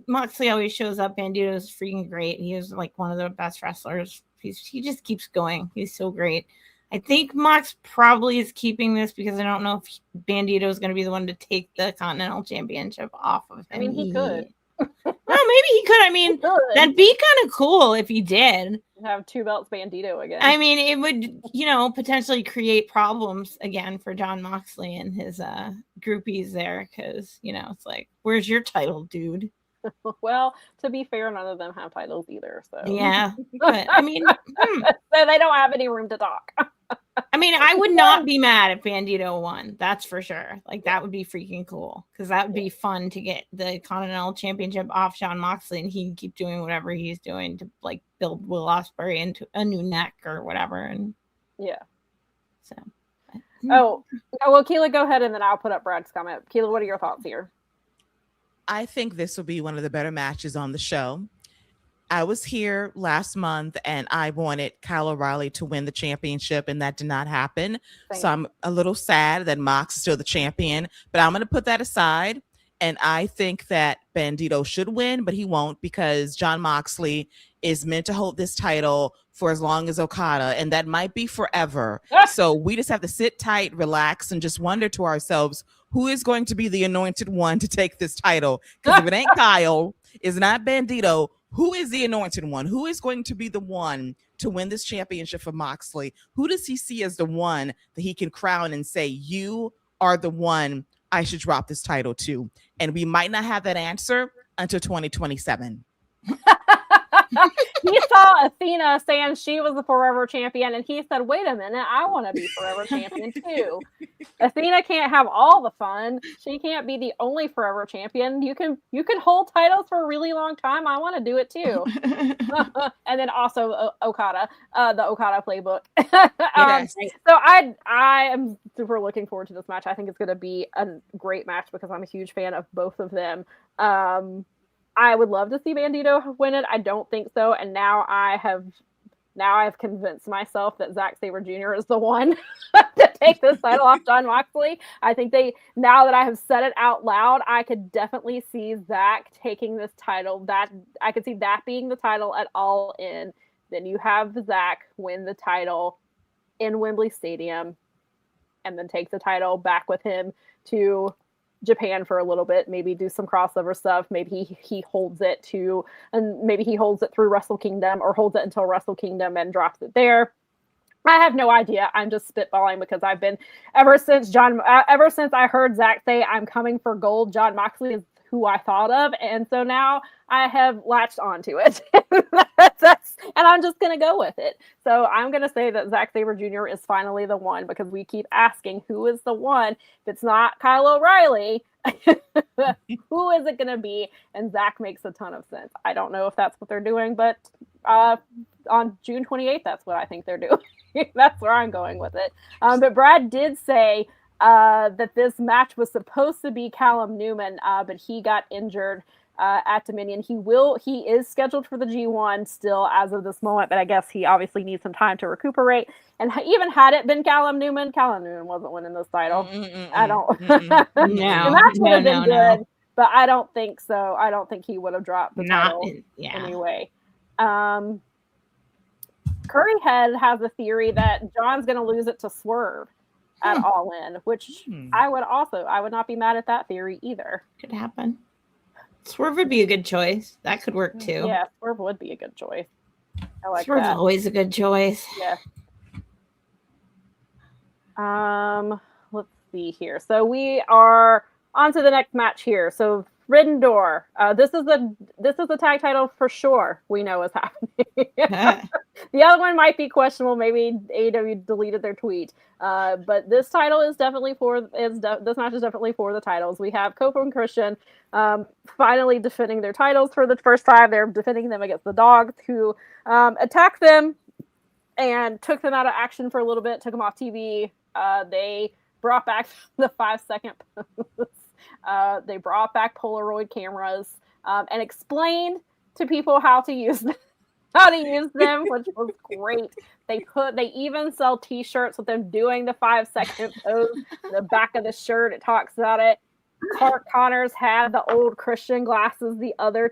Moxley always shows up. Bandido is freaking great. He is like one of the best wrestlers. He just keeps going. He's so great. I think Mox probably is keeping this because I don't know if Bandido is going to be the one to take the Continental Championship off of him. I mean, he could. Well, maybe he could. I mean, that'd be kind of cool if he did. Have 2 belts Bandido again. I mean, it would, potentially create problems again for John Moxley and his groupies there because, it's like, where's your title, dude? Well, to be fair, none of them have titles either. So yeah, but I mean, so they don't have any room to talk. I mean, I would not be mad if Bandido won. That's for sure. Like that would be freaking cool because that would be fun to get the Continental Championship off John Moxley and he can keep doing whatever he's doing to like build Will Ospreay into a new neck or whatever. And yeah. So. Oh well, Keela, go ahead and then I'll put up Brad's comment. Keela, what are your thoughts here? I think this will be one of the better matches on the show. I was here last month and I wanted Kyle O'Reilly to win the championship and that did not happen. So I'm a little sad that Mox is still the champion, but I'm going to put that aside. And I think that Bandido should win, but he won't because John Moxley is meant to hold this title for as long as Okada, and that might be forever. So we just have to sit tight, relax, and just wonder to ourselves, who is going to be the anointed one to take this title? Because if it ain't Kyle, it's not Bandido, who is the anointed one? Who is going to be the one to win this championship for Moxley? Who does he see as the one that he can crown and say, you are the one I should drop this title to? And we might not have that answer until 2027. He saw Athena saying she was the forever champion, and he said, wait a minute, I want to be forever champion too. Athena can't have all the fun. She can't be the only forever champion. You can hold titles for a really long time. I want to do it too. And then also Okada, the Okada playbook. Yes. So I am super looking forward to this match. I think it's going to be a great match because I'm a huge fan of both of them. I would love to see Bandido win it. I don't think so. And now I've convinced myself that Zack Sabre Jr. is the one to take this title off Jon Moxley. I think now that I have said it out loud, I could definitely see Zack taking this title. That I could see that being the title at All In. Then you have Zack win the title in Wembley Stadium and then take the title back with him to Japan for a little bit, maybe do some crossover stuff. Maybe he holds it through Wrestle Kingdom, or holds it until Wrestle Kingdom and drops it there. I have no idea. I'm just spitballing because I've been ever since I heard Zack say I'm coming for gold, Jon Moxley is who I thought of, and so now I have latched onto it. And I'm just going to go with it. So I'm going to say that Zack Sabre Jr. is finally the one, because we keep asking who is the one. If it's not Kyle O'Reilly, who is it going to be? And Zack makes a ton of sense. I don't know if that's what they're doing, but on June 28th, that's what I think they're doing. That's where I'm going with it. But Brad did say that this match was supposed to be Callum Newman, but he got injured at Dominion. He is scheduled for the G1 still as of this moment, but I guess he obviously needs some time to recuperate. And even had it been Callum Newman wasn't winning this title. I don't. No, the match would have been good, no. but I don't think so. I don't think he would have dropped the title anyway. Curryhead has a theory that John's going to lose it to Swerve at All In, which I would not be mad at that theory either. Could happen. Swerve would be a good choice. That could work too. Yeah, Swerve would be a good choice. I like Swerve's that. always a good choice. Yeah. Let's see here. So we are on to the next match here. So Forbidden Door. This is a tag title for sure. We know is happening. The other one might be questionable. Maybe AEW deleted their tweet. But this title is definitely this match is definitely for the titles. We have Copeland and Christian finally defending their titles for the first time. They're defending them against the Dogs, who attacked them and took them out of action for a little bit, took them off TV. They brought back the 5-second pose. They brought back Polaroid cameras and explained to people how to use them. Which was great. They even sell T-shirts with them doing the 5-second pose. The back of the shirt, it talks about it. Clark Connors had the old Christian glasses the other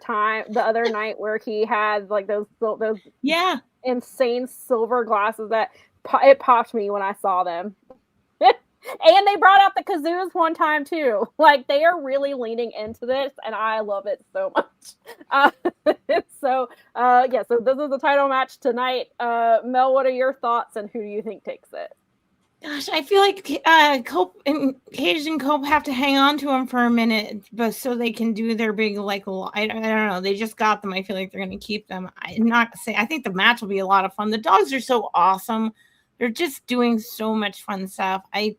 night where he had like those insane silver glasses that it popped me when I saw them. And they brought out the kazoos one time too. Like, they are really leaning into this, and I love it so much. So this is the title match tonight. Mel, what are your thoughts, and who do you think takes it? Gosh, I feel like Cage and Cope have to hang on to him for a minute, but so they can do their big, I don't know. They just got them. I feel like they're going to keep them. I'm not going to say. I think the match will be a lot of fun. The Dogs are so awesome. They're just doing so much fun stuff. I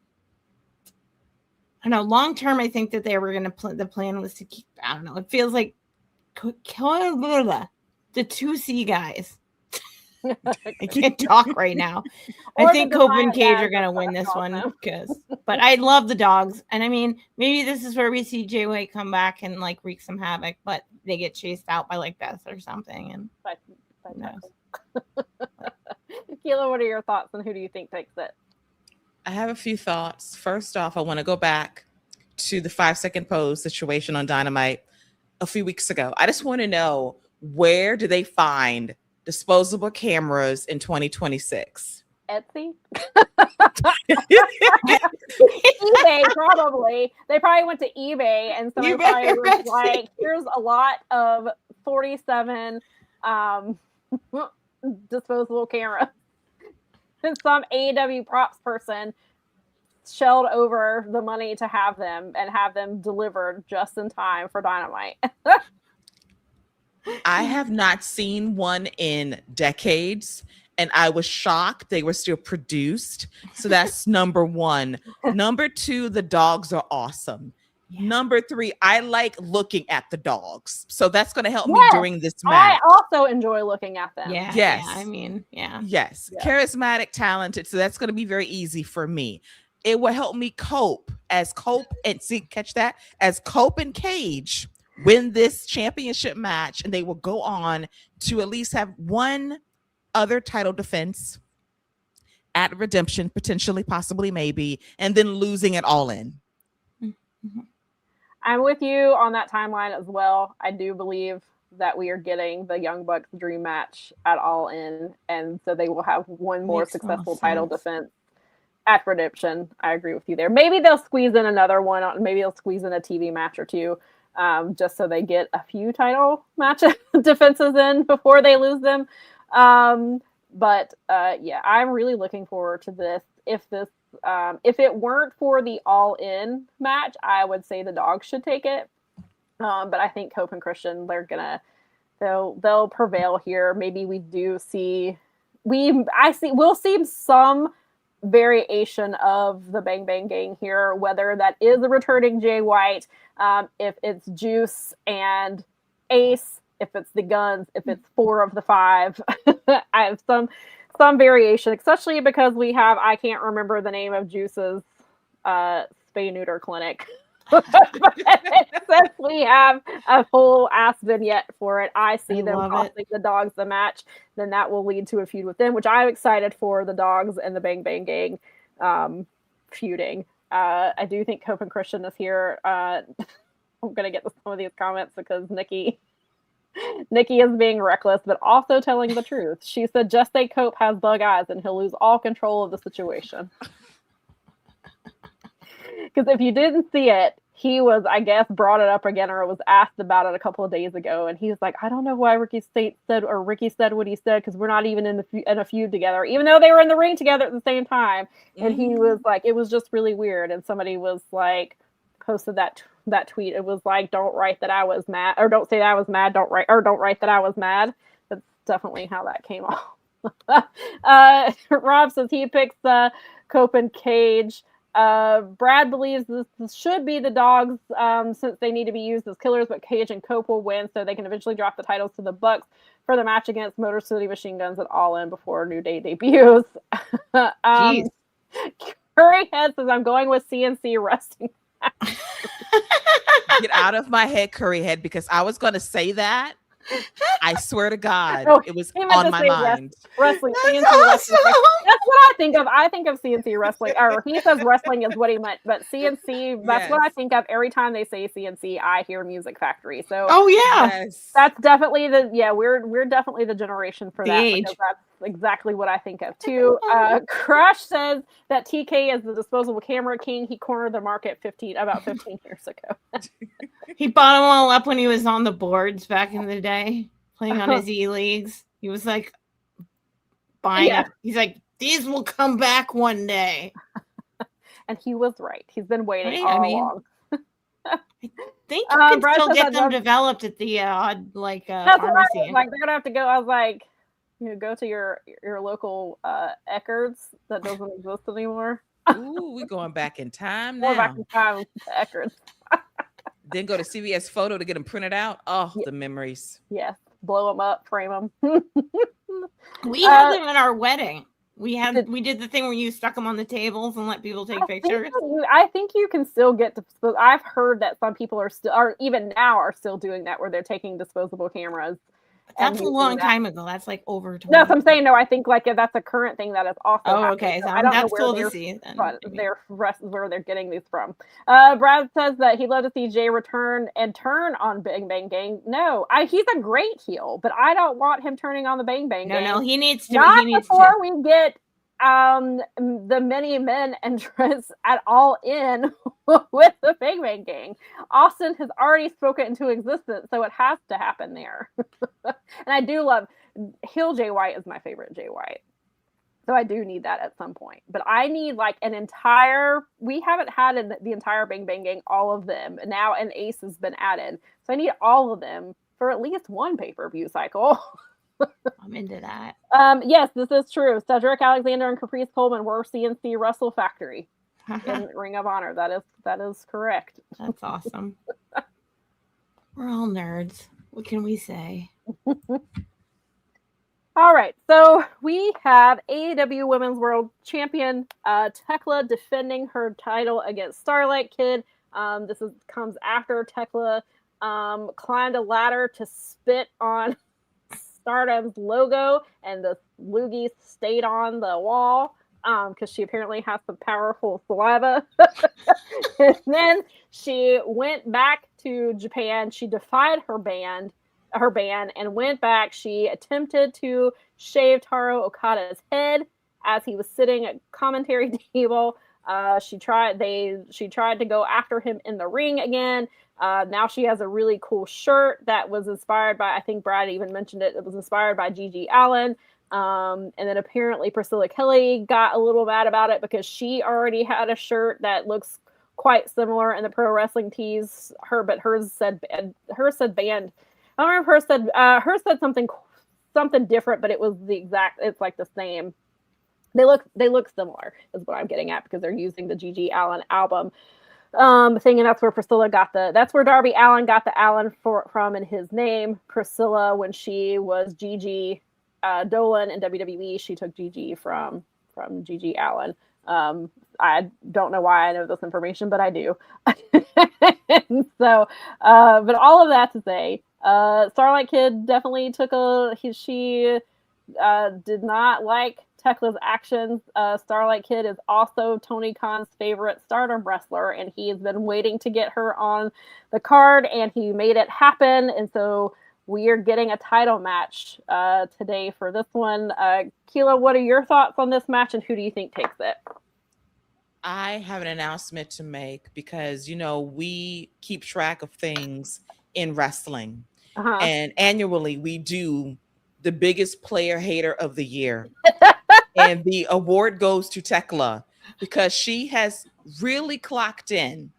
don't know. Long term, I think that they were going to the plan was to keep. I don't know. It feels like the 2C guys. I can't talk right now. I think Cope and Cage are going to win this one but I love the Dogs. And I mean, maybe this is where we see Jay White come back and wreak some havoc, but they get chased out by Beth or something. And who knows? Keila, what are your thoughts and who do you think takes it? I have a few thoughts. First off, I want to go back to the 5-second pose situation on Dynamite a few weeks ago. I just want to know, where do they find disposable cameras in 2026? Etsy? eBay, probably. They probably went to eBay and somebody probably was like, here's a lot of 47 disposable cameras. And some AEW props person shelled over the money to have them delivered just in time for Dynamite. I have not seen one in decades, and I was shocked they were still produced. So that's number one. Number two, the dogs are awesome. Yeah. Number three, I like looking at the dogs. So that's going to help me during this match. I also enjoy looking at them. Yeah. Yes. Yeah, I mean, yeah. Yes. Yeah. Charismatic, talented. So that's going to be very easy for me. It will help me cope as Cope and catch that as Cope and Cage win this championship match, and they will go on to at least have one other title defense at Redemption, potentially, possibly, maybe, and then losing it all in. Mm-hmm. I'm with you on that timeline as well. I do believe that we are getting the Young Bucks dream match at All In, and so they will have one more successful title defense at Redemption. I agree with you there. Maybe they'll squeeze in another one. Maybe they'll squeeze in a TV match or two, just so they get a few title match defenses in before they lose them. But I'm really looking forward to this. If it weren't for the All In match, I would say the dogs should take it. But I think Cope and Christian, they'll prevail here. Maybe we'll see some variation of the Bang Bang Gang here, whether that is a returning Jay White, if it's Juice and Ace, if it's the Guns, if it's 4 of the 5. I have some variation, especially because I can't remember the name of Juice's spay neuter clinic. But since we have a whole ass vignette for it, I see them costing the dogs the match, then that will lead to a feud with them, which I'm excited for, the dogs and the Bang Bang Gang feuding. I do think Cope and Christian is here. I'm going to get to some of these comments because Nikki is being reckless, but also telling the truth. She said, just say Cope has bug eyes and he'll lose all control of the situation. Because if you didn't see it, he was, I guess, brought it up again, or was asked about it a couple of days ago, and he was like, I don't know why Ricky said what he said, because we're not even in a feud together, even though they were in the ring together at the same time. And he was like, it was just really weird. And somebody was like, posted that tweet. It was like, don't write that I was mad, or don't say that I was mad. Don't write that I was mad. That's definitely how that came off. Rob says he picks Cope and Cage. Brad believes this should be the dogs, since they need to be used as killers, but Cage and Cope will win, so they can eventually drop the titles to the Bucks for the match against Motor City Machine Guns at All In before New Day debuts. Curry Head says, I'm going with CNC wrestling. Get out of my head, Curry Head, because I was going to say that. I swear to God, it was on my mind. Wrestling, CNC wrestling. That's what I think of. I think of CNC wrestling. Or he says wrestling is what he meant, but CNC. That's what I think of every time they say CNC. I hear Music Factory. So, that's definitely we're definitely the generation for that. Because that's exactly what I think of too. Crash says that TK is the disposable camera king. He cornered the market about 15 years ago. He bought them all up when he was on the boards back in the day, playing on his E-Leagues. He was like buying up. He's like, these will come back one day. And he was right. He's been waiting all along. I think you can still get them developed at the odd pharmacy. Like, they're gonna have to go. I was like, go to your local Eckerd's that doesn't exist anymore. Ooh, we're going back in time now. Going back in time to Eckerd's. Then go to CVS Photo to get them printed out. Oh, the memories. Yes, blow them up, frame them. We had them at our wedding. We did the thing where you stuck them on the tables and let people take pictures. I think you can still get. I've heard that some people are even now are still doing that, where they're taking disposable cameras. That's a long time ago. That's like over 20. No, I'm saying no. I think that's a current thing that is also. Okay. So I don't know where they're getting these from. Brad says that he'd love to see Jay turn on Bang Bang Gang. No, he's a great heel, but I don't want him turning on the Bang Bang Gang. No, he needs to. Not before we get the many men entrance at All In with the Bang Bang Gang. Austin has already spoken into existence, so it has to happen there. And I do love heel Jay White is my favorite Jay White. So I do need that at some point. But I need like we haven't had the entire Bang Bang Gang, all of them. Now an Ace has been added. So I need all of them for at least one pay-per-view cycle. I'm into that. Yes, this is true. Cedric Alexander and Caprice Coleman were CNC Wrestle Factory in Ring of Honor. That is correct. That's awesome. We're all nerds. What can we say? All right, so we have AEW Women's World Champion Thekla defending her title against Starlight Kid. This comes after Thekla climbed a ladder to spit on Stardom's logo, and the loogie stayed on the wall because she apparently has some powerful saliva. And then she went back to Japan. She defied her ban and went back. She attempted to shave Taro Okada's head as he was sitting at commentary table. She tried to go after him in the ring again. Now she has a really cool shirt that was inspired by, I think Brad even mentioned it, it was inspired by Gigi Allin. And then apparently Priscilla Kelly got a little mad about it because she already had a shirt that looks quite similar in the pro wrestling tees. Hers said banned. I don't remember if hers said something different, but it was it's like the same. They look similar is what I'm getting at because they're using the Gigi Allin album thing, and that's where Darby Allin got the Allin from in his name. Priscilla, when she was Gigi Dolan in WWE, she took Gigi from Gigi Allin. I don't know why I know this information, but I do. So, but all of that to say, Starlight Kid definitely she did not like Thekla's actions. Starlight Kid is also Tony Khan's favorite Stardom wrestler, and he has been waiting to get her on the card, and he made it happen. And so we are getting a title match today for this one. Keela, what are your thoughts on this match, and who do you think takes it? I have an announcement to make because, we keep track of things in wrestling. Uh-huh. And annually we do the biggest player hater of the year. And the award goes to Thekla because she has really clocked in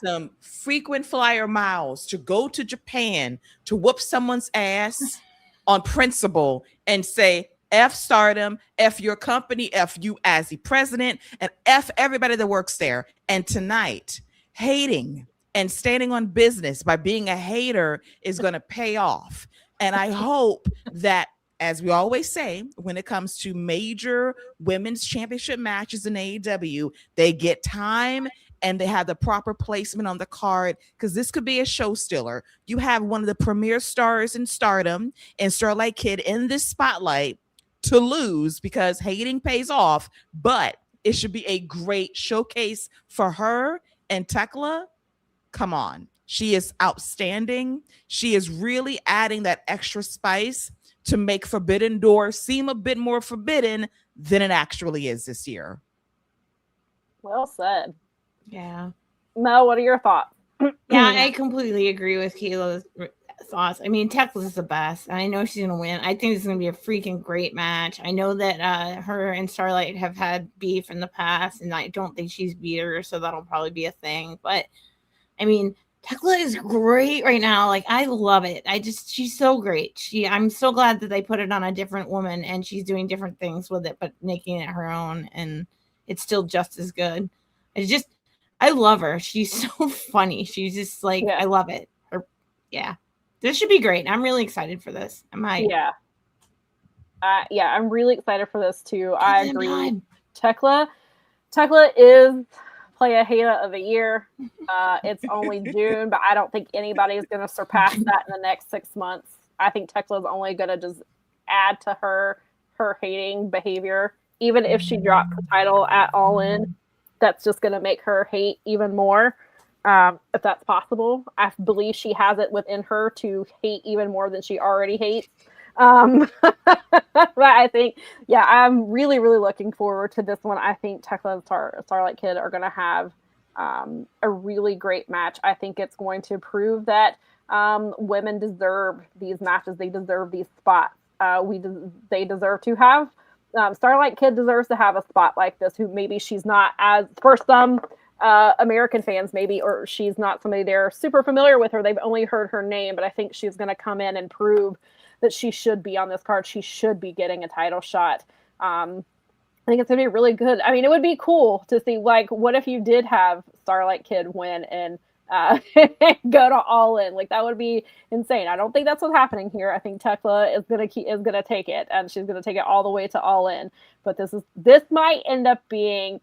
some frequent flyer miles to go to Japan to whoop someone's ass on principle and say, F Stardom, F your company, F you as the president, and F everybody that works there. And tonight, hating and standing on business by being a hater is going to pay off. And I hope that, as we always say, when it comes to major women's championship matches in AEW, they get time and they have the proper placement on the card, because this could be a show stealer. You have one of the premier stars in Stardom and Starlight Kid in this spotlight to lose because hating pays off, but it should be a great showcase for her. And Thekla, come on. She is outstanding. She is really adding that extra spice to make Forbidden Door seem a bit more forbidden than it actually is this year. Well said. Yeah. Mel, what are your thoughts? Yeah, I completely agree with Keela's thoughts. I mean, Thekla's the best. I know she's gonna win. I think it's gonna be a freaking great match. I know that her and Starlight have had beef in the past, and I don't think she's beat her, so that'll probably be a thing. But I mean, Thekla is great right now. Like, I love it. She's so great. I'm so glad that they put it on a different woman, and she's doing different things with it, but making it her own, and it's still just as good. I love her. She's so funny. She's just like, I love it. This should be great. I'm really excited for this. I'm really excited for this too. I agree. Thekla is Playa Hater of the Year. It's only June, but I don't think anybody is going to surpass that in the next 6 months. I think Thekla is only going to just add to her hating behavior. Even if she drops the title at Allin, that's just going to make her hate even more. If that's possible. I believe she has it within her to hate even more than she already hates. But I think, I'm really, really looking forward to this one. I think Thekla and Starlight Kid are going to have a really great match. I think it's going to prove that women deserve these matches. They deserve these spots. They deserve to have Starlight Kid deserves to have a spot like this. Who maybe she's not as, for some, American fans maybe, or she's not somebody they're super familiar with, or they've only heard her name, but I think she's going to come in and prove that she should be on this card. She should be getting a title shot. I think it's going to be really good. I mean, it would be cool to see, like, what if you did have Starlight Kid win and go to Allin? Like, that would be insane. I don't think that's what's happening here. I think Thekla is gonna take it, and she's gonna take it all the way to Allin. But this might end up being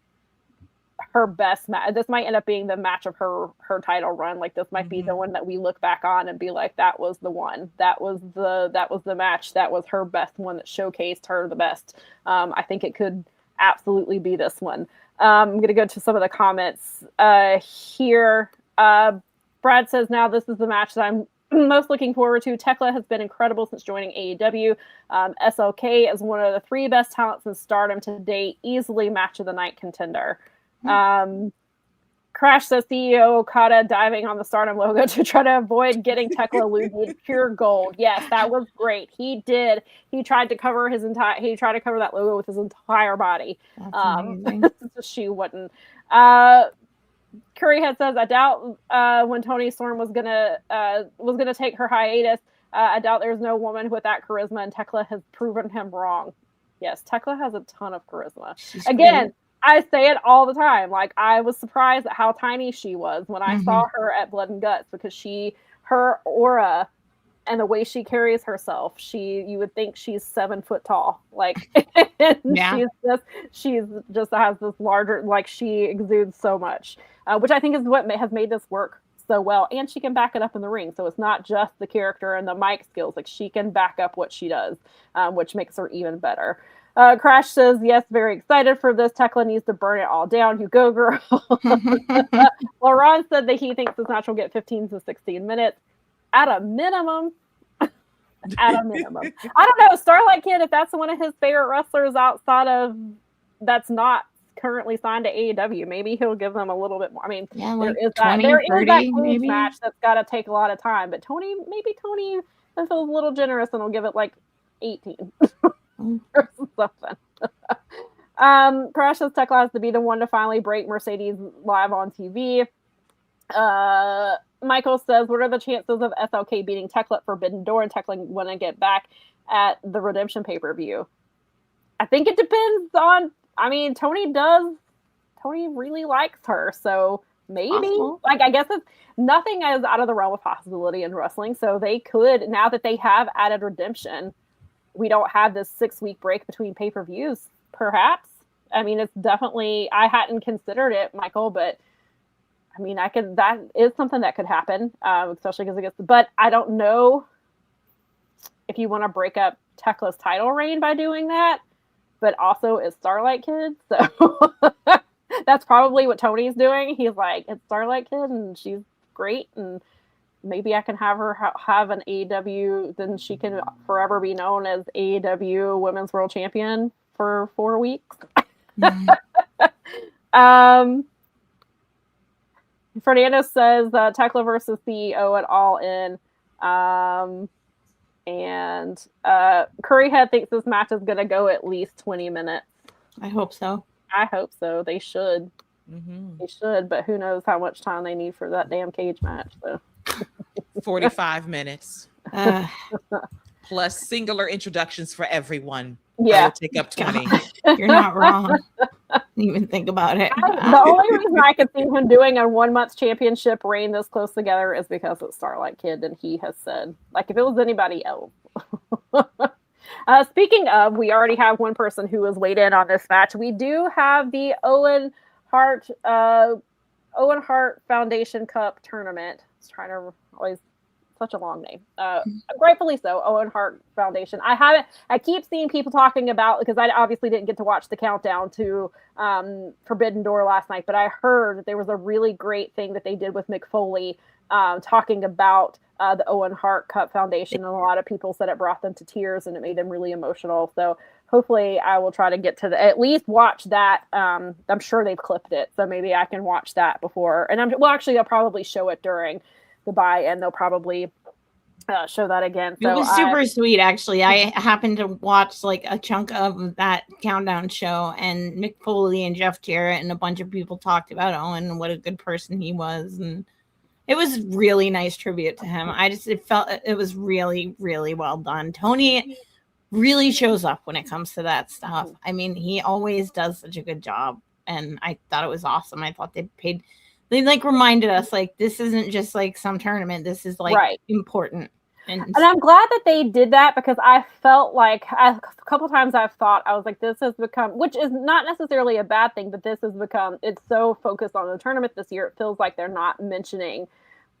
her best match. This might end up being the match of her title run. Like, this might be the one that we look back on and be like, that was the one. That was the match. That was her best one that showcased her the best. I think it could absolutely be this one. I'm gonna go to some of the comments here. Brad says, now this is the match that I'm most looking forward to. Thekla has been incredible since joining AEW. SLK is one of the 3 best talents in Stardom to date. Easily match of the night contender. Crash says, CEO Okada diving on the Stardom logo to try to avoid getting Thekla losing pure gold. Yes, that was great. He did. He tried to cover that logo with his entire body. She wouldn't. Curryhead says, I doubt when Toni Storm was gonna take her hiatus. I doubt there's no woman with that charisma, and Thekla has proven him wrong. Yes, Thekla has a ton of charisma. Again, great. I say it all the time. Like, I was surprised at how tiny she was when I saw her at Blood and Guts, because her aura and the way she carries herself, you would think she's 7 foot tall. Like, yeah. she's just has this larger, like, she exudes so much, which I think is what has made this work so well. And she can back it up in the ring. So it's not just the character and the mic skills. Like, she can back up what she does, which makes her even better. Crash says, yes, very excited for this. Thekla needs to burn it all down. You go, girl. Laurent said that he thinks this match will get 15 to 16 minutes. At a minimum. I don't know. Starlight Kid, if that's one of his favorite wrestlers outside of that's not currently signed to AEW, maybe he'll give them a little bit more. I mean, yeah, like there is that maybe match that's got to take a lot of time. But Tony, if he's a little generous, and will give it like 18 or something. Crash says Thekla has to be the one to finally break Mercedes live on TV. Michael says, what are the chances of SLK beating Thekla at Forbidden Door and Thekla want to get back at the Redemption pay-per-view? I think it depends on, I mean, Tony really likes her, so maybe. Possible. Like, I guess it's nothing is out of the realm of possibility in wrestling, so they could, now that they have added Redemption, we don't have this 6-week break between pay-per-views, perhaps. I mean, it's definitely, I hadn't considered it, Michael, but I mean, that is something that could happen, especially because it gets, but I don't know if you want to break up Tekla's title reign by doing that, but also it's Starlight Kid. So that's probably what Tony's doing. He's like, it's Starlight Kid and she's great. And maybe I can have her have an AEW, then she can forever be known as AEW Women's World Champion for 4 weeks. Fernando says Thekla versus CEO at Allin. And Curryhead thinks this match is going to go at least 20 minutes. I hope so. They should. They should, but who knows how much time they need for that damn cage match. So. 45 minutes. Plus singular introductions for everyone. Yeah. Take up 20. You're not wrong. Even think about it. The only reason I could see him doing a 1 month championship reign this close together is because it's Starlight Kid, and he has said, like, if it was anybody else. Speaking of, we already have one person who has weighed in on this match. We do have the Owen Hart Foundation Cup tournament. I was trying to always such a long name. Rightfully so, Owen Hart Foundation. I keep seeing people talking about, because I obviously didn't get to watch the countdown to Forbidden Door last night, but I heard that there was a really great thing that they did with Mick Foley talking about the Owen Hart Cup Foundation, and a lot of people said it brought them to tears and it made them really emotional. So hopefully I will try to get to at least watch that. I'm sure they've clipped it, so maybe I can watch that before. And actually they'll probably show it during the buy, and they'll probably show that again. It So was super sweet, actually. I happened to watch like a chunk of that countdown show, and Mick Foley and Jeff Jarrett and a bunch of people talked about Owen and what a good person he was, and it was really nice tribute to him. It felt it was really, really well done. Tony really shows up when it comes to that stuff. I mean, he always does such a good job, and I thought it was awesome. I thought they like reminded us like this isn't just like some tournament. This is like important. And I'm glad that they did that, because I felt like a couple times I've thought, I was like, this has become, which is not necessarily a bad thing, but this has become, it's so focused on the tournament this year. It feels like they're not mentioning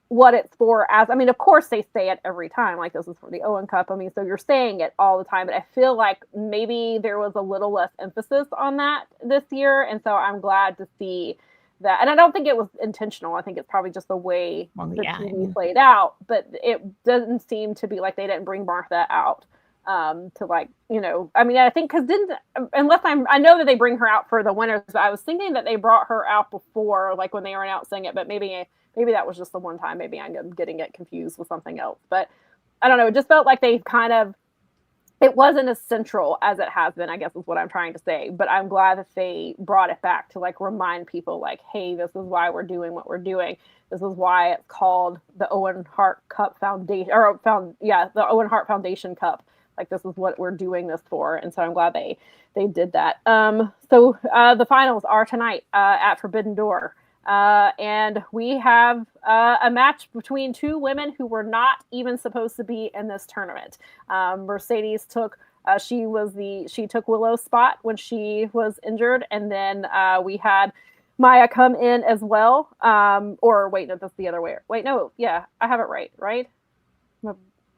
what it's for as, I mean, of course they say it every time, like this is for the Owen Cup. I mean, so you're saying it all the time, but I feel like maybe there was a little less emphasis on that this year. And so I'm glad to see that. And I don't think it was intentional. I think it's probably just the way the TV played out, but it doesn't seem to be like they didn't bring Martha out to like, you know, I mean, I think because I know that they bring her out for the winners, but I was thinking that they brought her out before, like when they were announcing it, but maybe that was just the one time. Maybe I'm getting it confused with something else, but I don't know. It just felt like they it wasn't as central as it has been, I guess is what I'm trying to say. But I'm glad that they brought it back to like remind people like, hey, this is why we're doing what we're doing. This is why it's called the Owen Hart Cup Foundation, the Owen Hart Foundation Cup. Like this is what we're doing this for. And so I'm glad they did that. So the finals are tonight at Forbidden Door. And we have a match between two women who were not even supposed to be in this tournament. Mercedes took she took Willow's spot when she was injured, and then we had Maya come in as well. Or wait, no, that's the other way. Wait, no, yeah, I have it right? My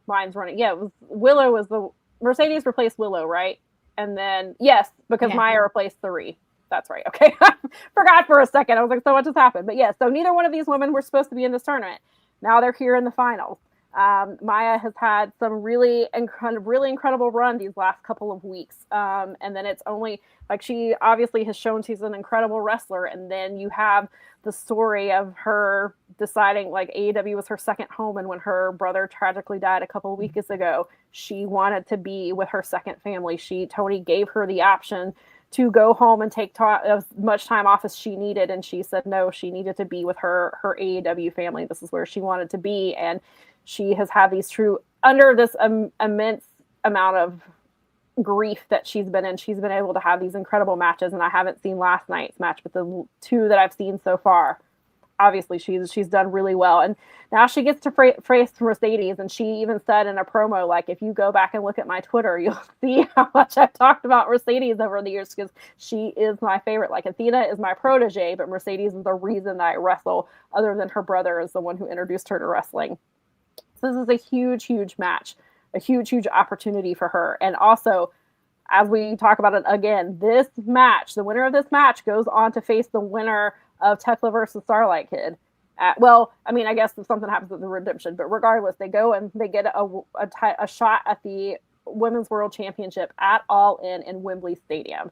mind's running. Yeah, Willow was the Mercedes replaced Willow, right? And then yes, because Maya replaced Three. That's right. Okay. Forgot for a second. I was like, so what just happened? But yeah, so neither one of these women were supposed to be in this tournament. Now they're here in the finals. Maya has had some really incredible run these last couple of weeks. And then it's only like she obviously has shown she's an incredible wrestler. And then you have the story of her deciding like AEW was her second home. And when her brother tragically died a couple of weeks ago, she wanted to be with her second family. Tony gave her the option to go home and take as much time off as she needed. And she said, no, she needed to be with her AEW family. This is where she wanted to be. And she has had under this immense amount of grief that she's been in, she's been able to have these incredible matches. And I haven't seen last night's match, but the two that I've seen so far, obviously she's done really well. And now she gets to face Mercedes. And she even said in a promo, like, if you go back and look at my Twitter, you'll see how much I've talked about Mercedes over the years, because she is my favorite. Like, Athena is my protege, but Mercedes is the reason that I wrestle, other than her brother is the one who introduced her to wrestling. So this is a huge, huge match, a huge, huge opportunity for her. And also, as we talk about it again, this match, the winner of this match goes on to face the winner of Thekla versus Starlight Kid. I guess if something happens with the redemption, but regardless, they go and they get a shot at the Women's World Championship at Allin in Wembley Stadium.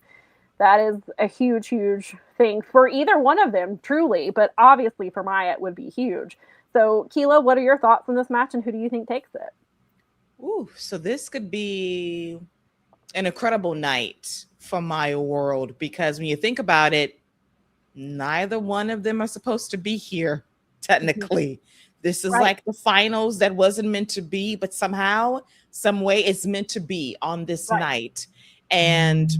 That is a huge, huge thing for either one of them, truly, but obviously for Maya, it would be huge. So, Keela, what are your thoughts on this match, and who do you think takes it? Ooh, so this could be an incredible night for Maya World, because when you think about it, neither one of them are supposed to be here, technically. This is like the finals that wasn't meant to be, but somehow, some way it's meant to be on this night. And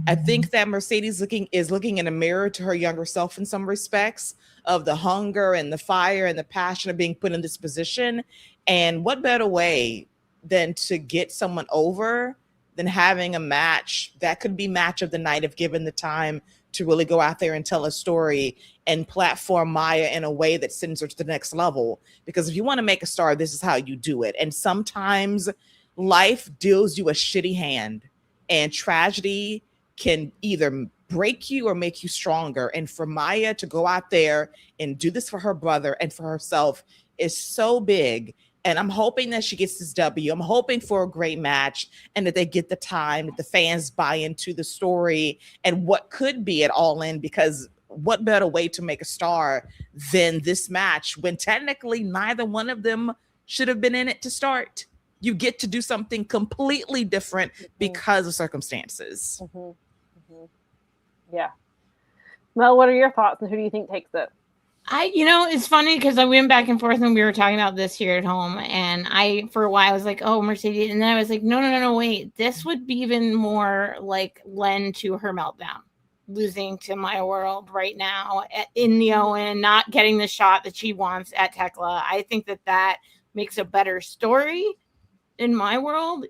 I think that Mercedes is looking in a mirror to her younger self in some respects, of the hunger and the fire and the passion of being put in this position. And what better way than to get someone over than having a match that could be match of the night if given the time to really go out there and tell a story and platform Maya in a way that sends her to the next level. Because if you want to make a star, this is how you do it. And sometimes life deals you a shitty hand, and tragedy can either break you or make you stronger. And for Maya to go out there and do this for her brother and for herself is so big. And I'm hoping that she gets this W. I'm hoping for a great match, and that they get the time, that the fans buy into the story and what could be at Allin, because what better way to make a star than this match when technically neither one of them should have been in it to start. You get to do something completely different because of circumstances. Yeah. Mel, what are your thoughts, and who do you think takes it? It's funny because I went back and forth when we were talking about this here at home, and for a while I was like, oh, Mercedes, and then I was like, no, wait, this would be even more like lend to her meltdown, losing to Maya World right now in the Owen, not getting the shot that she wants at Thekla. I think that makes a better story in my world,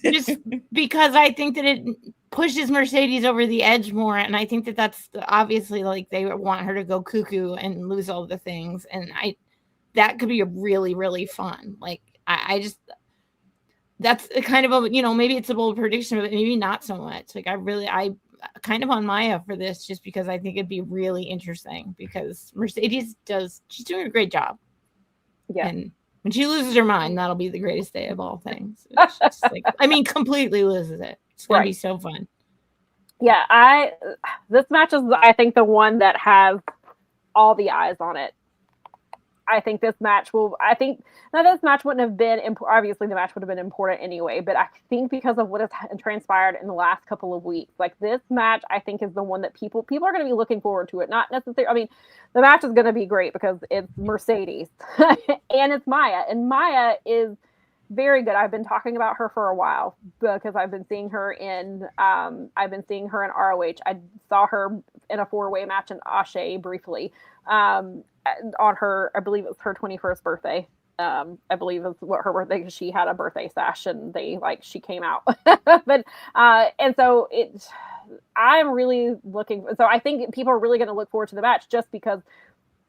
just because I think that it pushes Mercedes over the edge more, and I think that's obviously like they want her to go cuckoo and lose all the things, and that could be a really, really fun. Like I just that's a kind of a maybe it's a bold prediction, but maybe not so much. Like I kind of on Maya for this just because I think it'd be really interesting because Mercedes she's doing a great job. Yeah. And when she loses her mind, that'll be the greatest day of all things. Just completely loses it. It's going to be so fun. Yeah, this match is, I think, the one that has all the eyes on it. I think this match this match wouldn't have been, obviously the match would have been important anyway, but I think because of what has transpired in the last couple of weeks, like this match, I think is the one that people are going to be looking forward to it. Not necessarily, I mean, the match is going to be great because it's Mercedes and it's Maya, and Maya is very good. I've been talking about her for a while because I've been seeing her in ROH. I saw her in a 4-way match in Ashe briefly on her, I believe it was her 21st birthday. I believe is what her birthday, because she had a birthday sash and she came out. But and so I'm really so I think people are really going to look forward to the match just because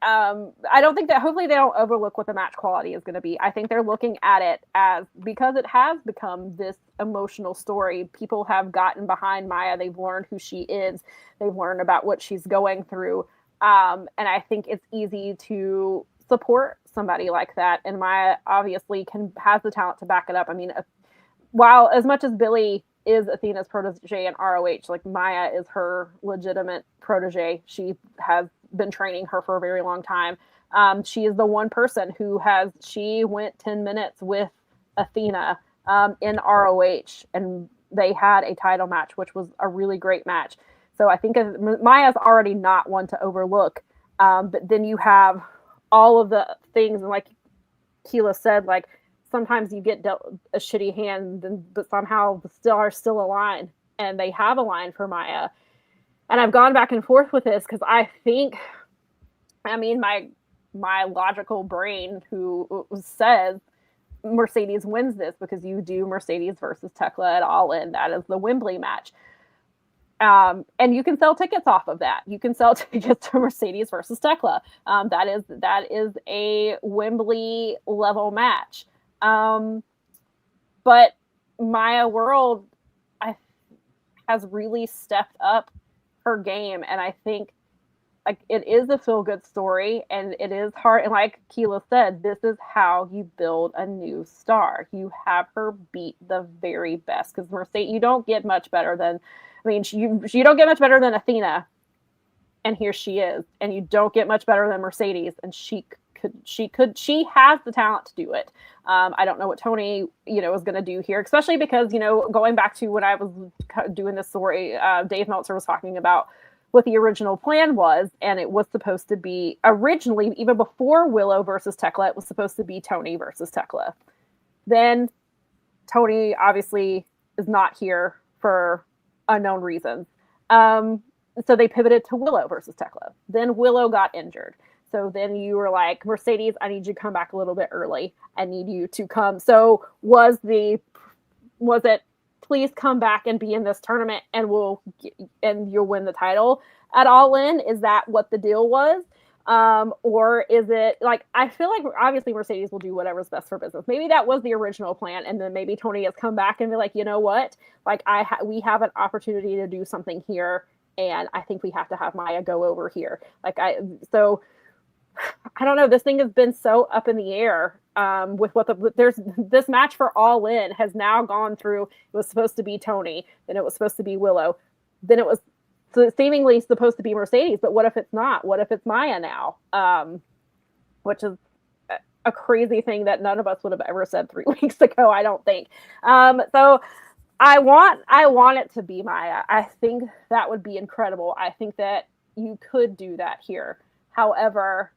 I don't think that, hopefully they don't overlook what the match quality is going to be. I think they're looking at it as, because it has become this emotional story, people have gotten behind Maya, they've learned who she is, they've learned about what she's going through, and I think it's easy to support somebody like that, and Maya obviously has the talent to back it up. I mean, while as much as Billy is Athena's protege in ROH, like Maya is her legitimate protege. She has been training her for a very long time. She is the one person she went 10 minutes with Athena in ROH, and they had a title match, which was a really great match. So I think Maya's already not one to overlook. But then you have all of the things, and like Keela said, like sometimes you get dealt a shitty hand, but somehow the stars still align, and they have aligned for Maya. And I've gone back and forth with this because I think, my logical brain who says Mercedes wins this, because you do Mercedes versus Thekla at Allin. That is the Wembley match. And you can sell tickets off of that. You can sell tickets to Mercedes versus Thekla. That is a Wembley level match. But Maya World has really stepped up her game, and I think like it is a feel-good story, and it is hard. And like Keela said, this is how you build a new star. You have her beat the very best, because Mercedes, you don't get much better than, you don't get much better than Athena, and here she is, and you don't get much better than Mercedes, and she has the talent to do it. I don't know what Tony, is going to do here, especially because, going back to when I was doing this story, Dave Meltzer was talking about what the original plan was, and it was supposed to be originally, even before Willow versus Thekla, it was supposed to be Tony versus Thekla. Then Tony obviously is not here for unknown reasons. So they pivoted to Willow versus Thekla. Then Willow got injured. So then you were like, Mercedes, I need you to come back a little bit early. I need you to come. So was it, please come back and be in this tournament, and you'll win the title at Allin? Is that what the deal was? Or is it like, I feel like obviously Mercedes will do whatever's best for business. Maybe that was the original plan, and then maybe Tony has come back and be like, you know what? Like we have an opportunity to do something here, and I think we have to have Maya go over here. So I don't know. This thing has been so up in the air with this match for Allin has now gone through. It was supposed to be Tony, then it was supposed to be Willow, then it was seemingly supposed to be Mercedes. But what if it's not? What if it's Maya now? Which is a crazy thing that none of us would have ever said 3 weeks ago, I don't think. So I want it to be Maya. I think that would be incredible. I think that you could do that here. However,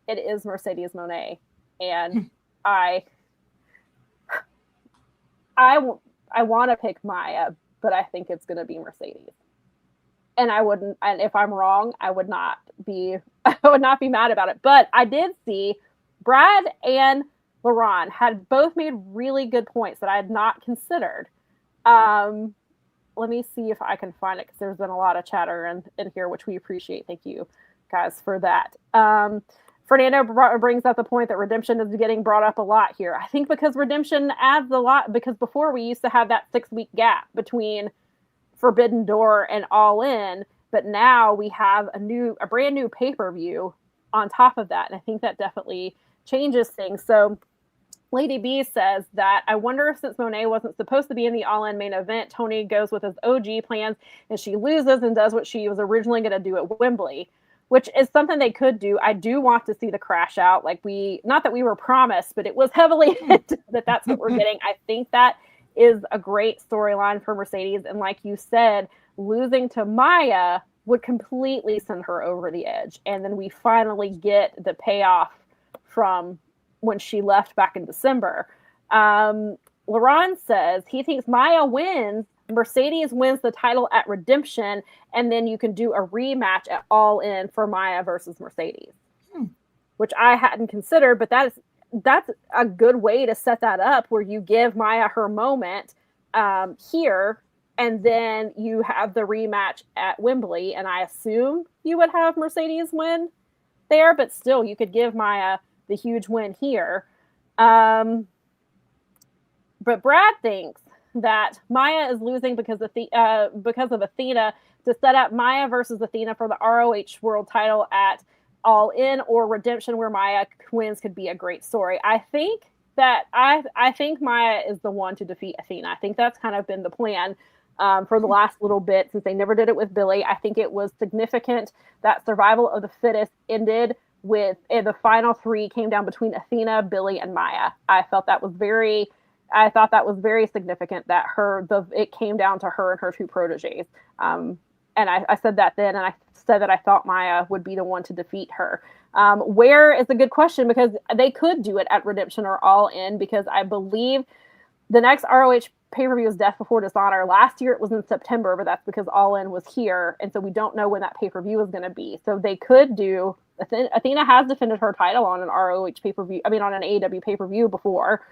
it is Mercedes Moné, and I want to pick Maya, but I think it's going to be Mercedes. And if I'm wrong, I would not be mad about it. But I did see Brad and LaRon had both made really good points that I had not considered. Let me see if I can find it, because there's been a lot of chatter in here, which we appreciate. Thank you guys for that. Fernando brings up the point that redemption is getting brought up a lot here. I think because redemption adds a lot, because before we used to have that 6-week gap between Forbidden Door and All In, but now we have a brand new pay-per-view on top of that, and I think that definitely changes things. So Lady B says that, I wonder if since Moné wasn't supposed to be in the All In main event, Tony goes with his OG plans and she loses and does what she was originally going to do at Wembley, which is something they could do. I do want to see the crash out. Not that we were promised, but it was heavily hinted that that's what we're getting. I think that is a great storyline for Mercedes. And like you said, losing to Maya would completely send her over the edge. And then we finally get the payoff from when she left back in December. LaRon says he thinks Maya wins, Mercedes wins the title at Redemption, and then you can do a rematch at All In for Maya versus Mercedes, which I hadn't considered, but that's a good way to set that up, where you give Maya her moment here, and then you have the rematch at Wembley, and I assume you would have Mercedes win there, but still you could give Maya the huge win here. But Brad thinks that Maya is losing because of Athena, to set up Maya versus Athena for the ROH World title at All In or Redemption, where Maya wins, could be a great story. I think Maya is the one to defeat Athena. I think that's kind of been the plan for the last little bit, since they never did it with Billy. I think it was significant that survival of the fittest ended with the final 3 came down between Athena, Billy, and Maya. I thought that was very significant that it came down to her and her 2 proteges. And I said that then, and I said that I thought Maya would be the one to defeat her. Where is a good question, because they could do it at Redemption or All In, because I believe the next ROH pay-per-view is Death Before Dishonor. Last year it was in September, but that's because All In was here, and so we don't know when that pay-per-view is going to be. So they could do. Athena has defended her title on an ROH pay-per-view. I mean, on an AEW pay-per-view before,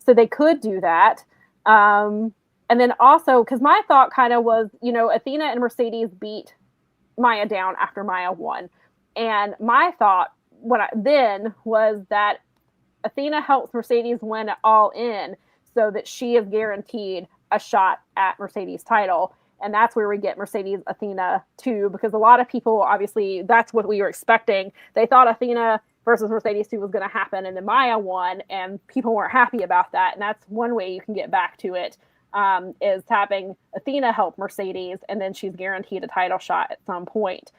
so they could do that. And then also, because my thought kind of was, Athena and Mercedes beat Maya down after Maya won, and my thought then was that Athena helps Mercedes win at All In, so that she is guaranteed a shot at Mercedes' title. And that's where we get Mercedes Athena 2, because a lot of people, obviously, that's what we were expecting. They thought Athena versus Mercedes 2 was going to happen, and then Maya won, and people weren't happy about that. And that's one way you can get back to it, is having Athena help Mercedes, and then she's guaranteed a title shot at some point.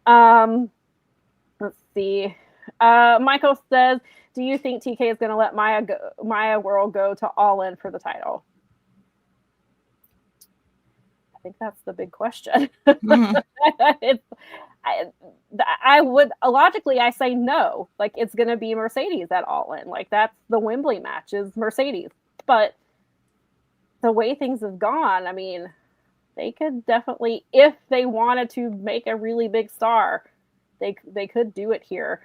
Let's see. Michael says, do you think TK is going to let Maya World go to All In for the title? I think that's the big question. I would logically, I say no. Like, it's going to be Mercedes at All In. Like, that's the Wembley match is Mercedes. But the way things have gone, I mean, they could definitely, if they wanted to make a really big star, they could do it here.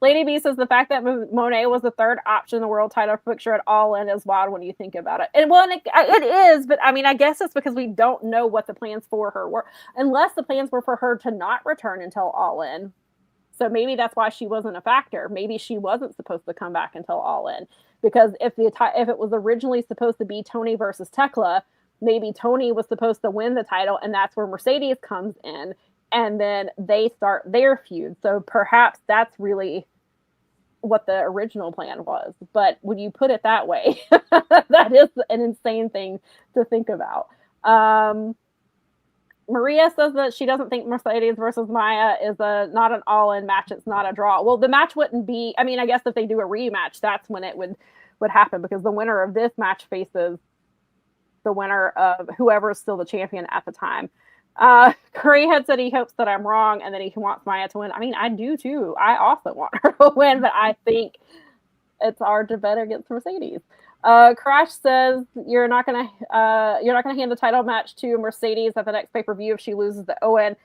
Lady B says the fact that Moné was the 3rd option in the world title picture at All In is wild when you think about it. And well, it is, but I mean, I guess it's because we don't know what the plans for her were, unless the plans were for her to not return until All In. So maybe that's why she wasn't a factor. Maybe she wasn't supposed to come back until All In, because if it was originally supposed to be Tony versus Thekla, maybe Tony was supposed to win the title, and that's where Mercedes comes in, and then they start their feud. So perhaps that's really what the original plan was. But when you put it that way, that is an insane thing to think about. Maria says that she doesn't think Mercedes versus Maya is not an all-in match. It's not a draw. Well, the match wouldn't be. I mean, I guess if they do a rematch, that's when it would happen, because the winner of this match faces the winner of whoever is still the champion at the time. Curry had said he hopes that I'm wrong and that he wants Maya to win. I mean, I do too. I also want her to win, but I think it's hard to bet against Mercedes. Crash says you're not gonna hand the title match to Mercedes at the next pay-per-view if she loses to Owen.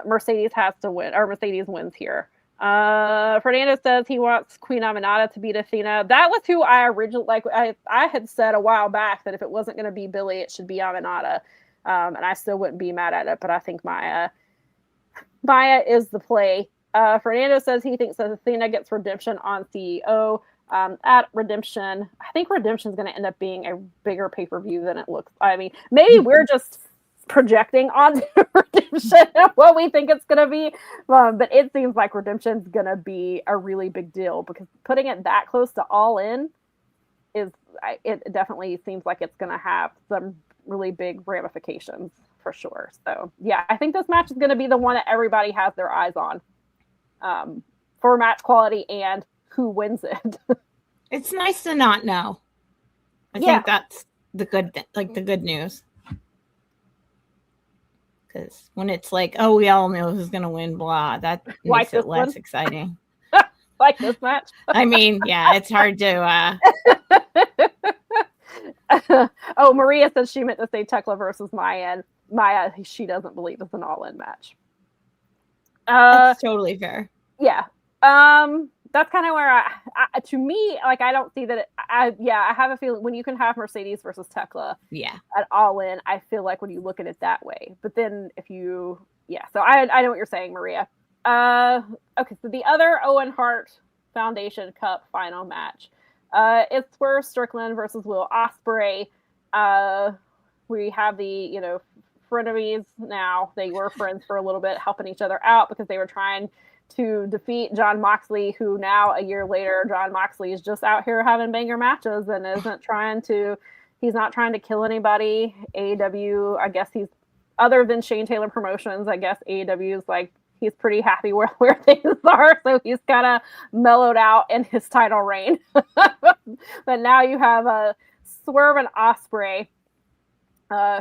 Mercedes has to win, or Mercedes wins here. Fernando says he wants Queen Aminata to beat Athena. That was who I originally I had said a while back that if it wasn't going to be Billy, it should be Aminata, and I still wouldn't be mad at it. But I think Maya is the play. Fernando says he thinks that Athena gets redemption on CEO. At Redemption, I think Redemption is going to end up being a bigger pay-per-view than it looks. I mean, maybe we're just projecting on Redemption what we think it's going to be, but it seems like Redemption's going to be a really big deal, because putting it that close to All In it definitely seems like it's going to have some really big ramifications for sure. So yeah, I think this match is going to be the one that everybody has their eyes on, for match quality and who wins it. It's nice to not know. I think that's the good news. Because when it's like, oh, we all know who's going to win, blah, that makes it less exciting. Like this match. I mean, yeah, it's hard to. Oh, Maria says she meant to say Thekla versus Maya. And Maya, she doesn't believe it's an all-in match. That's totally fair. Yeah. That's kind of where to me, like, I don't see that. I have a feeling when you can have Mercedes versus Thekla, at All In, I feel like when you look at it that way. But then if you, so I know what you're saying, Maria. Okay, so the other Owen Hart Foundation Cup final match, it's Swerve Strickland versus Will Ospreay. We have the frenemies now. They were friends for a little bit, helping each other out because they were trying to defeat John Moxley, who now a year later, John Moxley is just out here having banger matches and he's not trying to kill anybody. AEW, I guess other than Shane Taylor Promotions, I guess AEW is like, he's pretty happy where things are. So he's kind of mellowed out in his title reign. But now you have Swerve and Ospreay,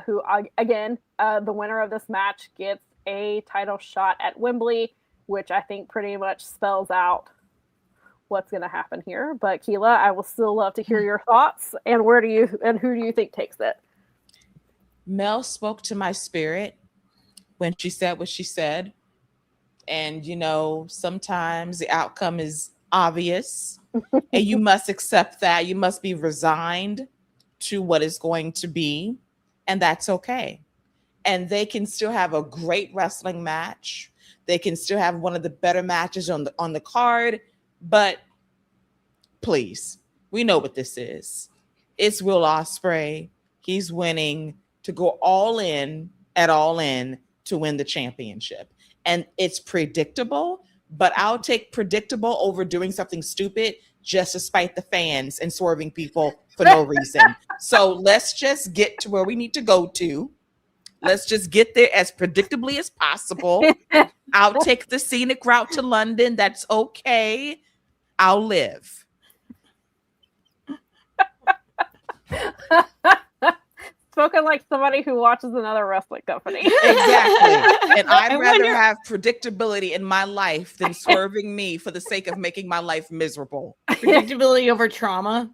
who again, the winner of this match gets a title shot at Wembley, which I think pretty much spells out what's going to happen here. But Keela, I will still love to hear your thoughts. And who do you think takes it? Mel spoke to my spirit when she said what she said. And, sometimes the outcome is obvious and you must accept that. You must be resigned to what is going to be. And that's okay. And they can still have a great wrestling match. They can still have one of the better matches on the card, but please, we know what this is. It's Will Ospreay. He's winning to go all in to win the championship. And it's predictable, but I'll take predictable over doing something stupid just to spite the fans and swerving people for no reason. So let's just get to where we need to go to. Let's just get there as predictably as possible. I'll take the scenic route to London. That's okay. I'll live. Spoken like somebody who watches another wrestling company. Exactly. And I'd rather have predictability in my life than swerving me for the sake of making my life miserable. Predictability over trauma.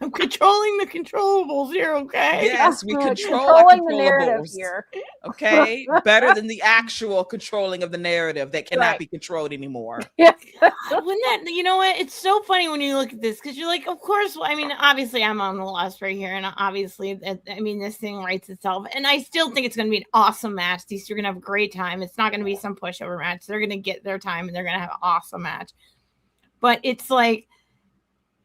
I'm controlling the controllables here, okay? Yes, we controlling the narrative here. Okay, better than the actual controlling of the narrative that cannot be controlled anymore. Wouldn't that? You know what? It's so funny when you look at this because you're like, of course. I mean, obviously, I'm on the loss right here, and obviously, this thing writes itself. And I still think it's going to be an awesome match. These two are going to have a great time. It's not going to be some pushover match. They're going to get their time, and they're going to have an awesome match. But it's like,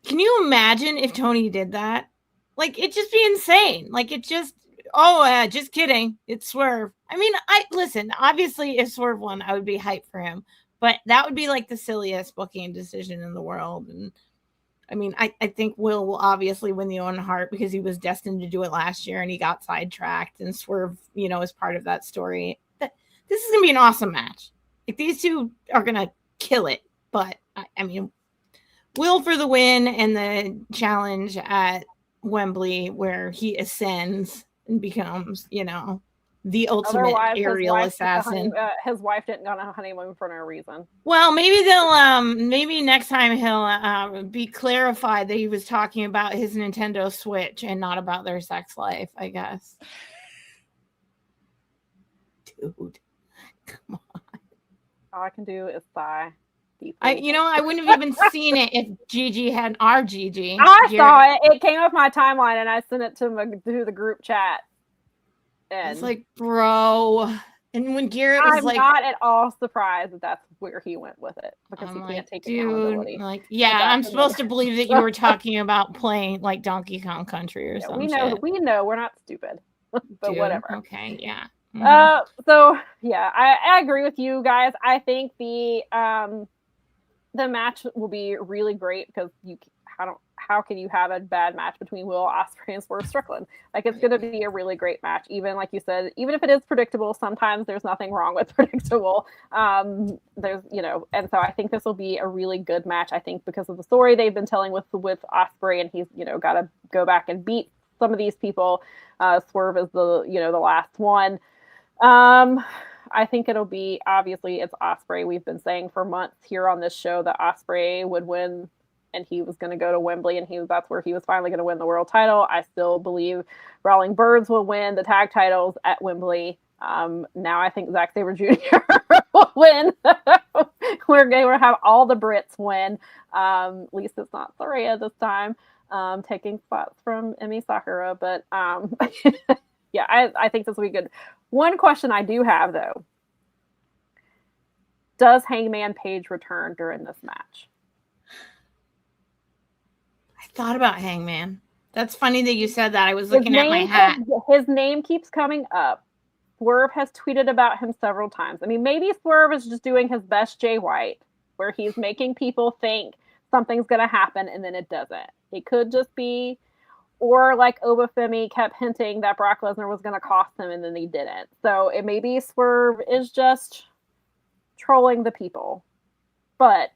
can you imagine if Tony did that? Like, it'd just be insane. Like, it just, just kidding. It's Swerve. I mean, listen, obviously, if Swerve won, I would be hyped for him. But that would be like the silliest booking decision in the world. And I mean, I think Will obviously win the Owen Hart because he was destined to do it last year and he got sidetracked, and Swerve, is part of that story. This is going to be an awesome match. Like, these two are going to kill it. But, I mean, Will for the win and the challenge at Wembley where he ascends and becomes, the ultimate aerial assassin. His wife didn't go on a honeymoon for no reason. Well, maybe next time he'll be clarified that he was talking about his Nintendo Switch and not about their sex life, I guess. Dude, come on. All I can do is sigh. I wouldn't have even seen it if Gigi had our Gigi. I saw it. It came up my timeline, and I sent it to the group chat. And it's like, bro. And when Garrett was I'm not at all surprised that that's where he went with it, because he can't take accountability. I'm supposed to believe that you were talking about playing like Donkey Kong Country or something. We know we're not stupid, but whatever. Okay, yeah. So yeah, I agree with you guys. I think the match will be really great because how can you have a bad match between Will Ospreay and Swerve Strickland? Like, it's going to be a really great match. Even like you said, even if it is predictable, sometimes there's nothing wrong with predictable. There's and so I think this will be a really good match. I think because of the story they've been telling with Ospreay, and he's got to go back and beat some of these people. Swerve is the last one. I think it'll be, obviously it's Ospreay. We've been saying for months here on this show that Ospreay would win, and he was going to go to Wembley, and that's where he was finally going to win the world title. I still believe Brawling Birds will win the tag titles at Wembley. Now I think Zack Sabre Jr. will win. We're going to have all the Brits win. At least it's not Saraya this time, taking spots from Emi Sakura. But yeah, I think this will be good. One question I do have, though. Does Hangman Page return during this match? I thought about Hangman. That's funny that you said that. I was looking at my hat. His name keeps coming up. Swerve has tweeted about him several times. I mean, maybe Swerve is just doing his best Jay White, where he's making people think something's going to happen and then it doesn't. It could just be, or like Obafemi kept hinting that Brock Lesnar was going to cost him and then he didn't. So it may be Swerve is just trolling the people. But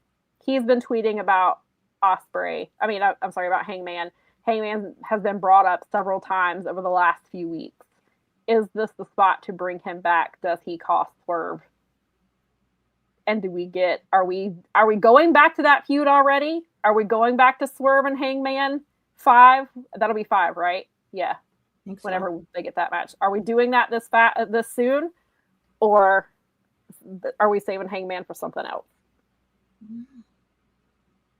he's been tweeting about Ospreay. I mean, I'm sorry, about Hangman. Hangman has been brought up several times over the last few weeks. Is this the spot to bring him back? Does he cost Swerve? And are we going back to that feud already? Are we going back to Swerve and Hangman 5? That'll be 5, right? Yeah. Whenever they get that match. Are we doing that this soon? Or are we saving Hangman for something else?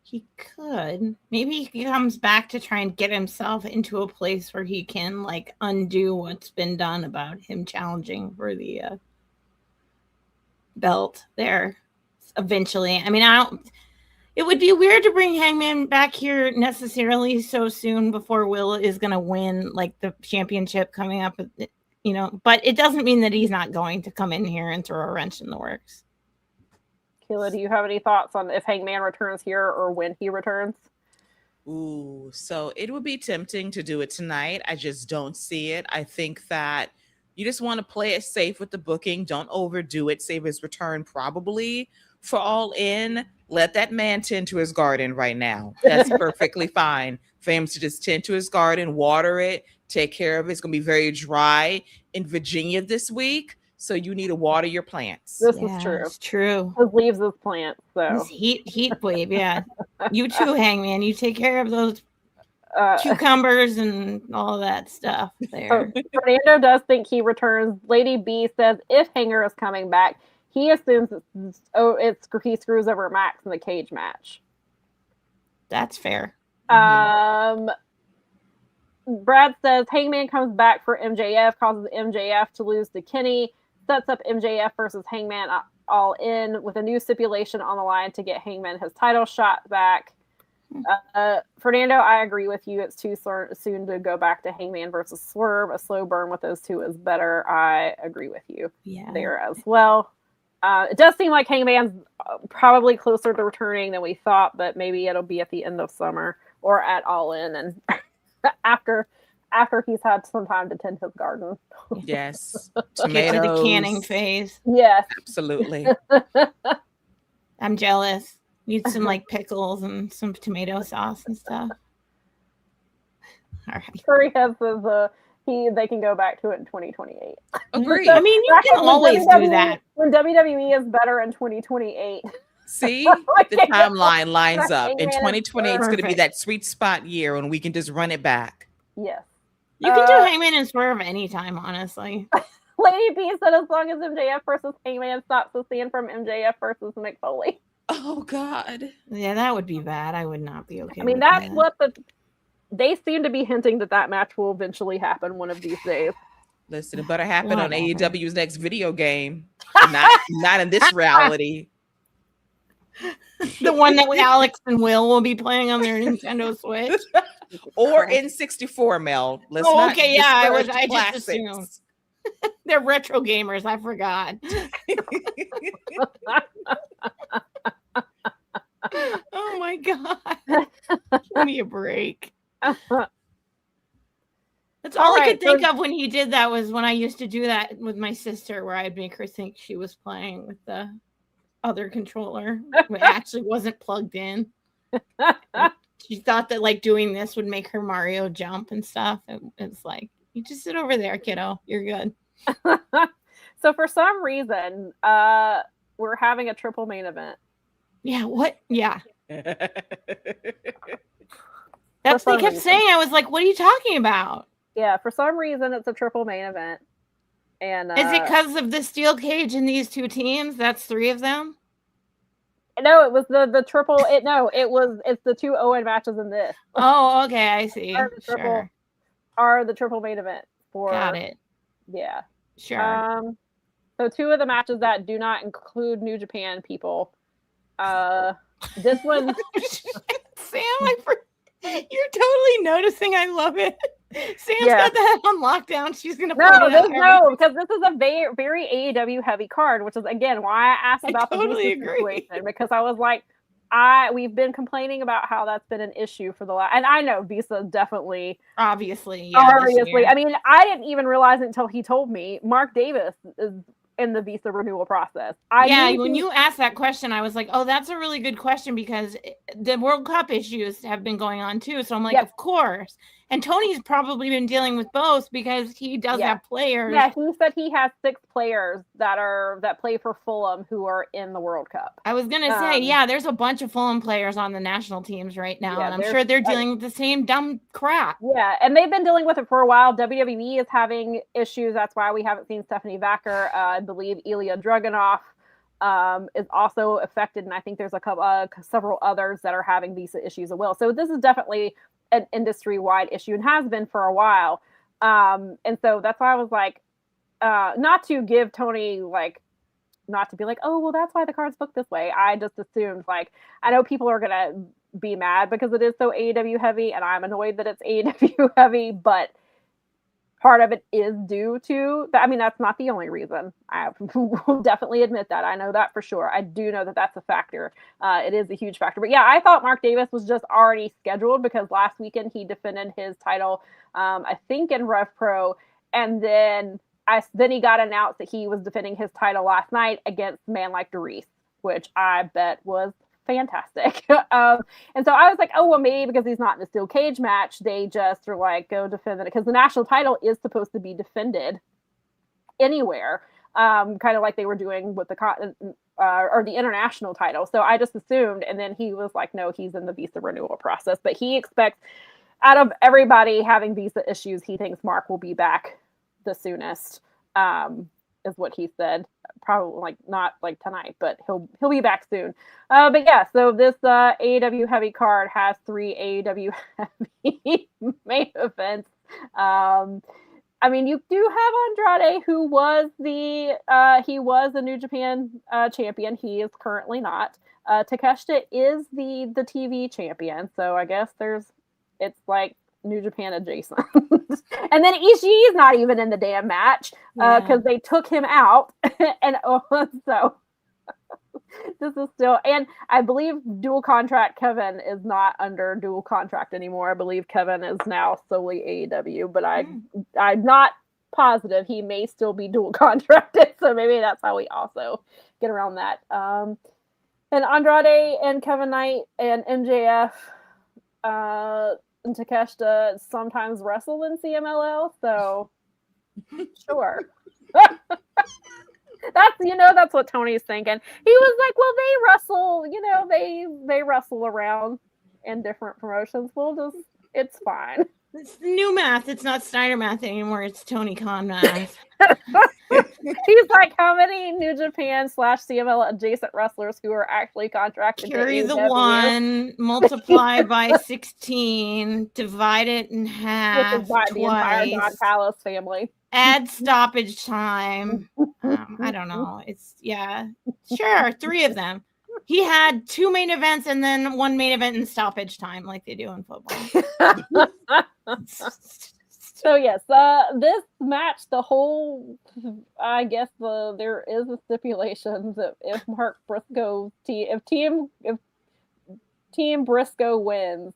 He could. Maybe he comes back to try and get himself into a place where he can like undo what's been done about him challenging for the belt there eventually. I mean, it would be weird to bring Hangman back here necessarily so soon before Will is going to win like the championship coming up, but it doesn't mean that he's not going to come in here and throw a wrench in the works. Kayla, do you have any thoughts on if Hangman returns here or when he returns? Ooh, so it would be tempting to do it tonight. I just don't see it. I think that you just want to play it safe with the booking. Don't overdo it. Save his return probably for All In. Let that man tend to his garden right now. That's perfectly fine for him to just tend to his garden, water it, take care of it. It's going to be very dry in Virginia this week. So you need to water your plants. This is true. It's true. His leaves his plants. So this heat wave, yeah. You too, Hangman. You take care of those cucumbers and all that stuff there. Fernando does think he returns. Lady B says if Hanger is coming back, he assumes he screws over Max in the cage match. That's fair. Brad says Hangman comes back for MJF, causes MJF to lose to Kenny. Sets up MJF versus Hangman All In with a new stipulation on the line to get Hangman his title shot back. Fernando, I agree with you. It's too soon to go back to Hangman versus Swerve. A slow burn with those two is better. I agree with you there as well. It does seem like Hangman's probably closer to returning than we thought, but maybe it'll be at the end of summer or at Allin, and after he's had some time to tend his garden. Yes. Get to the canning phase. Yes. Absolutely. I'm jealous. Need some like pickles and some tomato sauce and stuff. All right. Curry has they can go back to it in 2028. Agreed. I mean, you can always do that. When WWE is better in 2028. See, the timeline lines up. In 2028, it's going to be that sweet spot year when we can just run it back. Yes. You can do Hangman and Swerve anytime, honestly. Lady B said as long as MJF versus Hangman stops the scene from MJF versus Mick Foley. Oh, God. Yeah, that would be bad. I would not be okay. I mean, that's what they seem to be hinting that match will eventually happen one of these days. Listen, it better happen on AEW's next video game. Not in this reality. The one that Alex and Will be playing on their Nintendo Switch. Or N64, Mel. I just assumed. They're retro gamers. I forgot. Oh my God. Give me a break. That's all I could think of when he did that was when I used to do that with my sister, where I'd make her think she was playing with the other controller. It actually wasn't plugged in. She thought that like doing this would make her Mario jump and stuff. It's like, you just sit over there, kiddo. You're good. So for some reason, we're having a triple main event. Yeah, what? Yeah. That's what they kept saying. I was like, what are you talking about? Yeah, for some reason, it's a triple main event. And is it because of the steel cage in these two teams? That's three of them? No, it was the triple. It's the two Owen matches in this. Oh, okay, I see. Are the triple main event for? Got it. Yeah, sure. So two of the matches that do not include New Japan people. This one, Sam, you're totally noticing. I love it. Sam's got that on lockdown. She's gonna because this is a very, very AEW heavy card, which is again why I asked about the Visa situation, because I was like, we've been complaining about how that's been an issue for the last, and I know Visa definitely, obviously. I mean, I didn't even realize it until he told me Mark Davis is in the visa renewal process. When you asked that question, I was like, oh, that's a really good question, because the World Cup issues have been going on too. So I'm like, of course. And Tony's probably been dealing with both because he does have players. Yeah, he said he has 6 players that play for Fulham who are in the World Cup. I was gonna say, there's a bunch of Fulham players on the national teams right now, and I'm sure they're dealing with the same dumb crap. Yeah, and they've been dealing with it for a while. WWE is having issues. That's why we haven't seen Stephanie Vacker. I believe Ilya Dragunov is also affected, and I think there's several others that are having visa issues as well. So this is definitely an industry-wide issue and has been for a while. And so that's why I was like, not to give Tony, like, not to be like, oh, well, that's why the card's booked this way. I just assumed, like, I know people are going to be mad because it is so AEW heavy, and I'm annoyed that it's AEW heavy, but part of it is due to that. I mean, that's not the only reason. I will definitely admit that. I know that for sure. I do know that that's a factor. It is a huge factor. But yeah, I thought Mark Davis was just already scheduled because last weekend he defended his title, I think in Rev Pro, and then he got announced that he was defending his title last night against a man like Doris, which I bet was fantastic. And so I was like, oh, well, maybe because he's not in a steel cage match, they just are like, go defend it, because the national title is supposed to be defended anywhere, kind of like they were doing with or the international title. So I just assumed, and then he was like, no, he's in the visa renewal process, but he expects, out of everybody having visa issues, he thinks Mark will be back the soonest, is what he said. Probably like not like tonight, but he'll be back soon. But yeah, so this AEW heavy card has 3 AEW heavy main events. I mean, you do have Andrade, who was the New Japan champion. He is currently not. Takeshita is the TV champion. So I guess it's like New Japan adjacent. And then Ishii is not even in the damn match because they took him out. And so This is still, and I believe dual contract Kevin is not under dual contract anymore. I believe Kevin is now solely AEW, but I'm not positive. He may still be dual contracted, so maybe that's how we also get around that. And Andrade and Kevin Knight and MJF and Takeshita sometimes wrestle in CMLL, so sure. That's what Tony's thinking. He was like, well, they wrestle, they wrestle around in different promotions. It's fine. It's new math. It's not Snyder math anymore. It's Tony Khan math. He's like, how many New Japan / CML adjacent wrestlers who are actually contracted? Carry the one, multiply by 16, divide it in half twice. The entire Don Callis family. Add stoppage time. I don't know. Sure, 3 of them. He had 2 main events and then 1 main event in stoppage time, like they do in football. So yes, this match, I guess there is a stipulation that if Mark Briscoe, if Team Briscoe wins,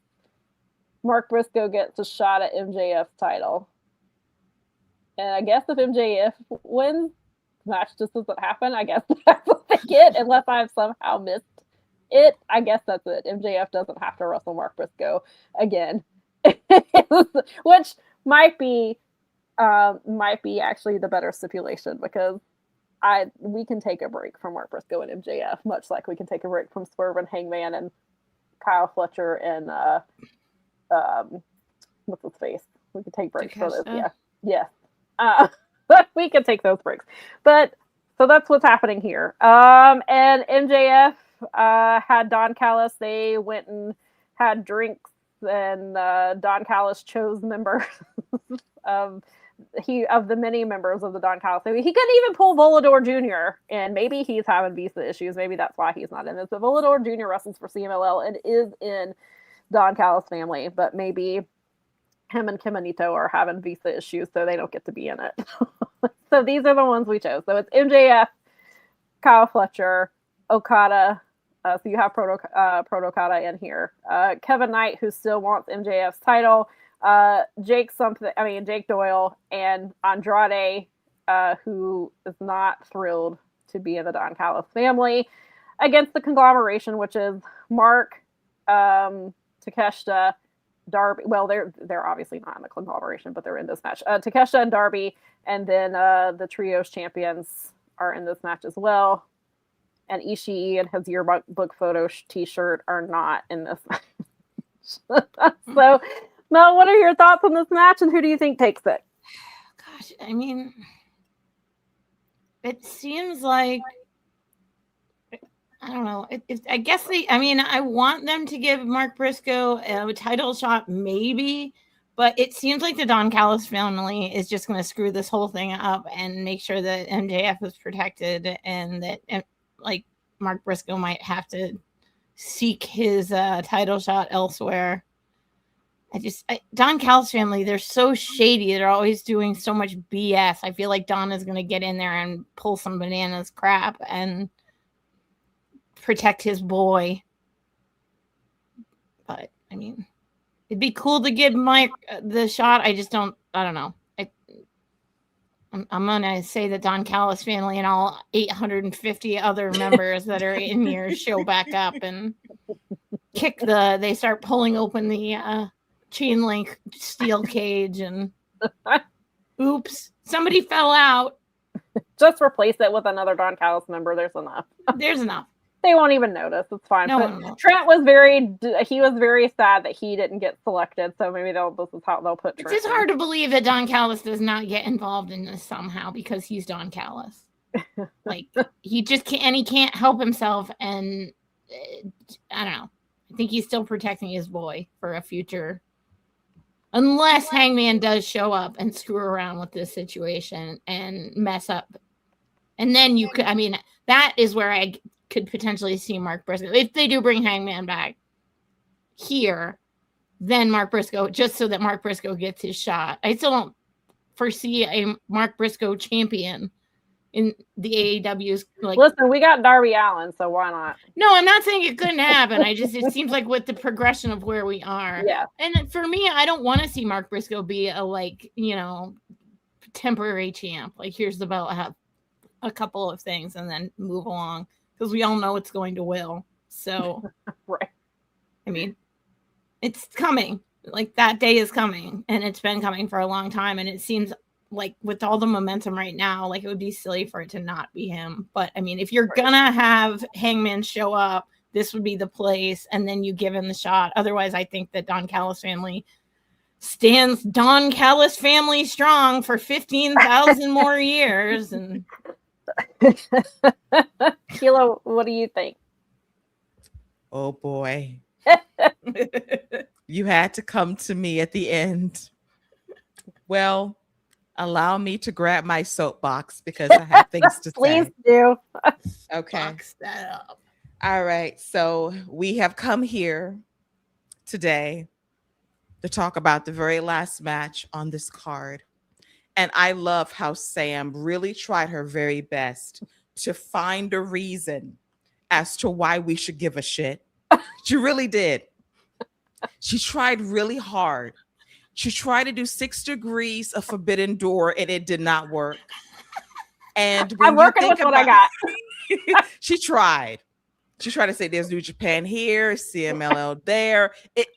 Mark Briscoe gets a shot at MJF's title. And I guess if MJF wins, the match just doesn't happen. I guess that's what they get, unless I've somehow missed it. I guess that's it. MJF doesn't have to wrestle Mark Briscoe again, which might be actually the better stipulation, because we can take a break from Mark Briscoe and MJF, much like we can take a break from Swerve and Hangman and Kyle Fletcher and what's his face? We can take breaks for this. Yeah. We can take those breaks. But so that's what's happening here. And MJF had Don Callis. They went and had drinks, and Don Callis chose members of the many members of the Don Callis. He couldn't even pull Volador Jr. and maybe he's having visa issues. Maybe that's why he's not in this. But Volador Jr. wrestles for CMLL and is in Don Callis family, but maybe him and Kimonito are having visa issues, so they don't get to be in it. So these are the ones we chose. So it's MJF, Kyle Fletcher, Okada. So you have Proto Okada in here. Kevin Knight, who still wants MJF's title. Jake Doyle, and Andrade, who is not thrilled to be in the Don Callis family, against the conglomeration, which is Mark, Takeshita, Darby. Well, they're obviously not in the conglomeration, but they're in this match. Takeshita and Darby, and then the trios champions are in this match as well. And Ishii and his yearbook photo t-shirt are not in this match. So, Mel, what are your thoughts on this match, and who do you think takes it? Gosh, I mean, it seems like, I don't know. I guess I want them to give Mark Briscoe a title shot, maybe, but it seems like the Don Callis family is just going to screw this whole thing up and make sure that MJF is protected, and that Mark Briscoe might have to seek his title shot elsewhere. Don Callis family, they're so shady. They're always doing so much BS. I feel like Don is going to get in there and pull some bananas crap and protect his boy. But I mean, it'd be cool to give Mike the shot. I don't know. I'm gonna say that Don Callis family and all 850 other members that are in here show back up and they start pulling open the chain link steel cage, and oops, somebody fell out. Just replace it with another Don Callis member. There's enough. They won't even notice. It's fine. No, Trent was very sad that he didn't get selected. So maybe this is how they'll put Trent. It's just hard to believe that Don Callis does not get involved in this somehow, because he's Don Callis. He just can't, and he can't help himself. And I don't know. I think he's still protecting his boy for a future, unless Hangman does show up and screw around with this situation and mess up. And then that is where I could potentially see Mark Briscoe. If they do bring Hangman back here, then Mark Briscoe, just so that Mark Briscoe gets his shot. I still don't foresee a Mark Briscoe champion in the AEW's like. Listen, we got Darby Allin, so why not? No, I'm not saying it couldn't happen. It seems like with the progression of where we are. Yeah. And for me, I don't want to see Mark Briscoe be a temporary champ. Like, here's the belt, have a couple of things and then move along, because we all know it's going to Will. So right. I mean, it's coming. Like, that day is coming, and it's been coming for a long time, and it seems like with all the momentum right now, like, it would be silly for it to not be him. But I mean, if you're gonna have Hangman show up, this would be the place, and then you give him the shot. Otherwise, I think that Don Callis family stands Don Callis family strong for 15,000 more years. And Kilo, what do you think? Oh boy. You had to come to me at the end. Well, allow me to grab my soapbox because I have things to say. Please do. Okay. Box that up. All right. So we have come here today to talk about the very last match on this card. And I love how Sam really tried her very best to find a reason as to why we should give a shit. She really did. She tried really hard. She tried to do 6 degrees of Forbidden Door, and it did not work. And I'm working with what I got. She tried. She tried to say there's New Japan here, CMLL there.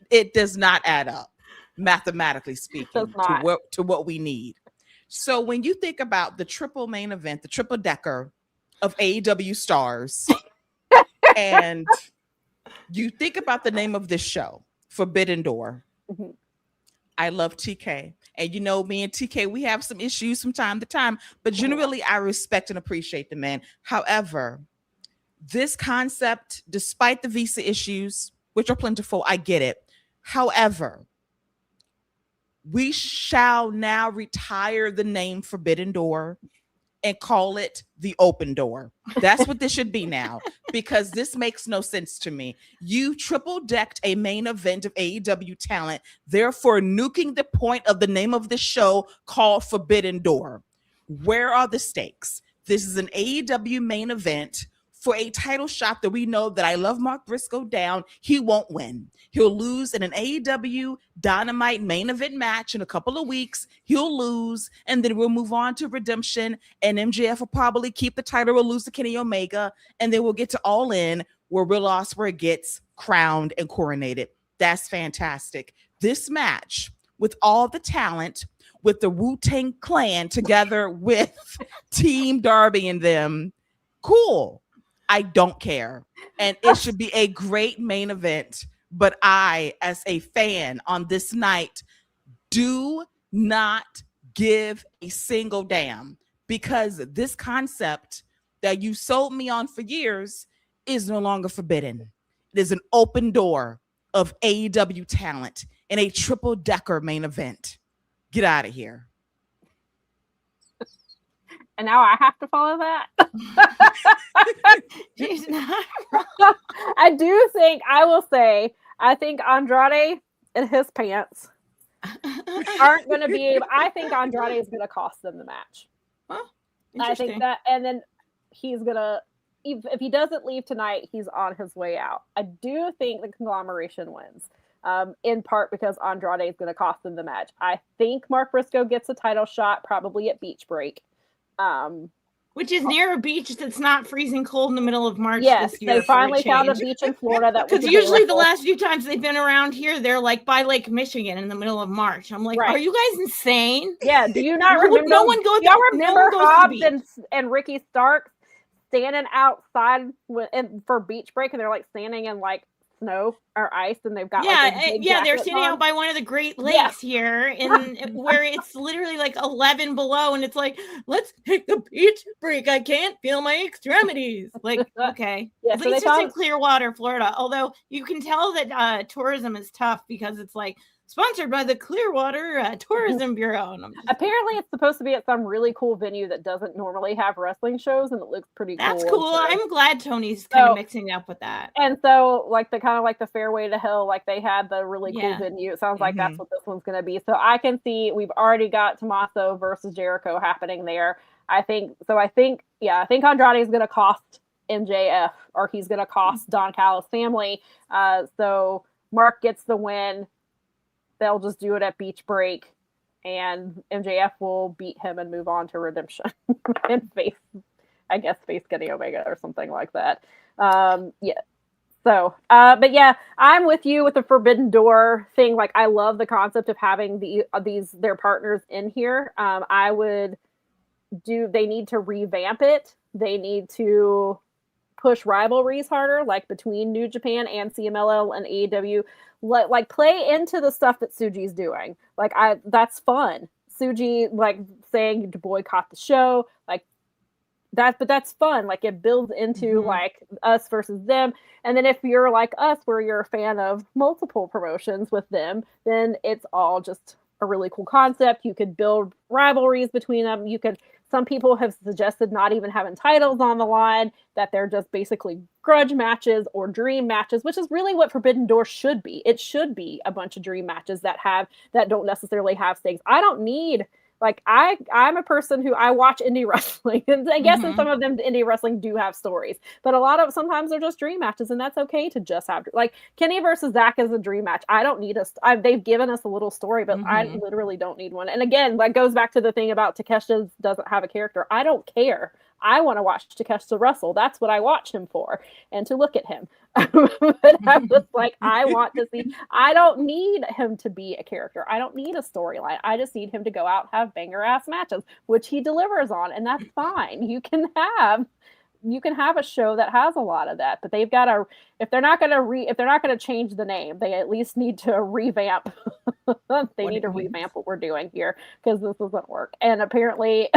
It does not add up, mathematically speaking, to what we need. So when you think about the triple main event, the triple decker of AEW stars, and you think about the name of this show, Forbidden Door. Mm-hmm. I love TK. And you know, me and TK, we have some issues from time to time, but generally I respect and appreciate the man. However, this concept, despite the visa issues, which are plentiful, I get it. However, we shall now retire the name Forbidden Door and call it the Open Door. That's what this should be now, because this makes no sense to me. You triple decked a main event of AEW talent, therefore nuking the point of the name of the show called Forbidden Door. Where are the stakes? This is an AEW main event for a title shot that we know that I love Mark Briscoe down. He won't win. He'll lose in an AEW Dynamite main event match in a couple of weeks. He'll lose, and then we'll move on to Redemption, and MJF will probably keep the title or lose to Kenny Omega, and then we'll get to All In, where Will Ospreay gets crowned and coronated. That's fantastic. This match, with all the talent, with the Wu-Tang Clan together with Team Darby and them, cool. I don't care. And it should be a great main event. But I, as a fan on this night, do not give a single damn, because this concept that you sold me on for years is no longer forbidden. It is an open door of AEW talent in a triple decker main event. Get out of here. And now I have to follow that. She's not wrong. I do think, I will say, I think Andrade and his pants aren't going to be able, I think Andrade is going to cost them the match. Well, I think that, and then he's going to, if he doesn't leave tonight, he's on his way out. I do think the conglomeration wins. In part because Andrade is going to cost them the match. I think Mark Briscoe gets a title shot, probably at Beach Break. Which is near a beach that's not freezing cold in the middle of March. Yes, this year they finally found a beach in Florida that was because usually the last few times they've been around here, they're like by Lake Michigan in the middle of March. I'm like, Are you guys insane? Yeah, do you not remember? No one goes. Y'all remember Hobbs and Ricky Stark standing outside for Beach Break, and they're like standing in like snow or ice, and they've got they're standing out by one of the Great Lakes here in where it's literally like 11 below, and it's like, let's take the beach break. I can't feel my extremities. Like, okay, at least it's in Clearwater, Florida. Although you can tell that tourism is tough because it's like sponsored by the Clearwater Tourism Bureau. And apparently it's supposed to be at some really cool venue that doesn't normally have wrestling shows, and it looks pretty cool. That's cool. So, I'm glad Tony's kind of mixing it up with that. And so like the kind of like the Fairway to Hell, like they had the really cool venue. It sounds like that's what this one's going to be. So I can see we've already got Tommaso versus Jericho happening there. I think Andrade is going to cost MJF, or he's going to cost Don Callis' family. So Mark gets the win. They'll just do it at Beach Break, and MJF will beat him and move on to Redemption and face Kenny Omega or something like that. Yeah. So, but yeah, I'm with you with the Forbidden Door thing. Like, I love the concept of having their partners in here. They need to revamp it. They need to push rivalries harder, like between New Japan and CMLL and AEW. Like, play into the stuff that Tsuji's doing. Like, that's fun. Tsuji, like, saying to boycott the show, like, but that's fun. Like, it builds into like us versus them. And then if you're like us, where you're a fan of multiple promotions with them, then it's all just a really cool concept. You could build rivalries between them. Some people have suggested not even having titles on the line, that they're just basically grudge matches or dream matches, which is really what Forbidden Door should be. It should be a bunch of dream matches that don't necessarily have stakes. I don't need, like, I'm a person who I watch indie wrestling, and I guess in some of them indie wrestling do have stories, but sometimes they're just dream matches, and that's okay to just have, like, Kenny versus Zach is a dream match. I don't need they've given us a little story, but I literally don't need one. And again, that goes back to the thing about Takeshita doesn't have a character. I don't care. I want to watch Takeshita wrestle. That's what I watch him for, and to look at him. But I was like, I want to see. I don't need him to be a character. I don't need a storyline. I just need him to go out and have banger ass matches, which he delivers on, and that's fine. You can have a show that has a lot of that, but they've got to. If they're not going to change the name, they at least need to revamp. They need to revamp what we're doing here, because this doesn't work. And apparently.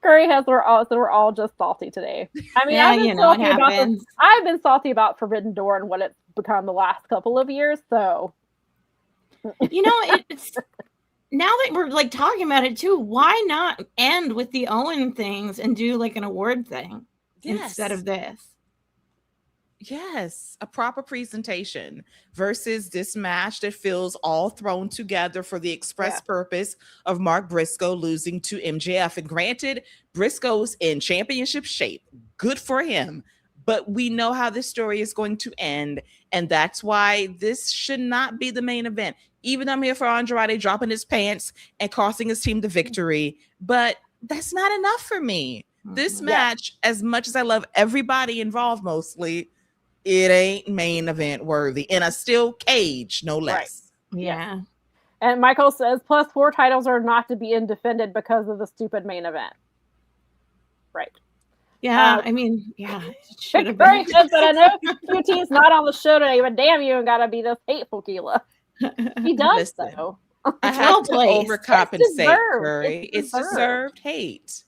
Curry has we're all just salty today. I mean, yeah, I've been salty about Forbidden Door and what it's become the last couple of years. So, it's now that we're like talking about it too. Why not end with the Owen things and do like an award thing instead of this? Yes, a proper presentation versus this match that feels all thrown together for the express purpose of Mark Briscoe losing to MJF. And granted, Briscoe's in championship shape. Good for him. But we know how this story is going to end. And that's why this should not be the main event. Even I'm here for Andrade dropping his pants and costing his team the victory. But that's not enough for me. This match, as much as I love everybody involved mostly, it ain't main event worthy in a steel cage, no less. Right. Yeah. And Michael says, plus 4 titles are not to be defended because of the stupid main event. Right. Yeah. I mean, yeah. It should have been. I know QT's not on the show today, but damn, you ain't got to be this hateful, Keela. He does, though. I have to overcompensate, Curry. It's deserved hate.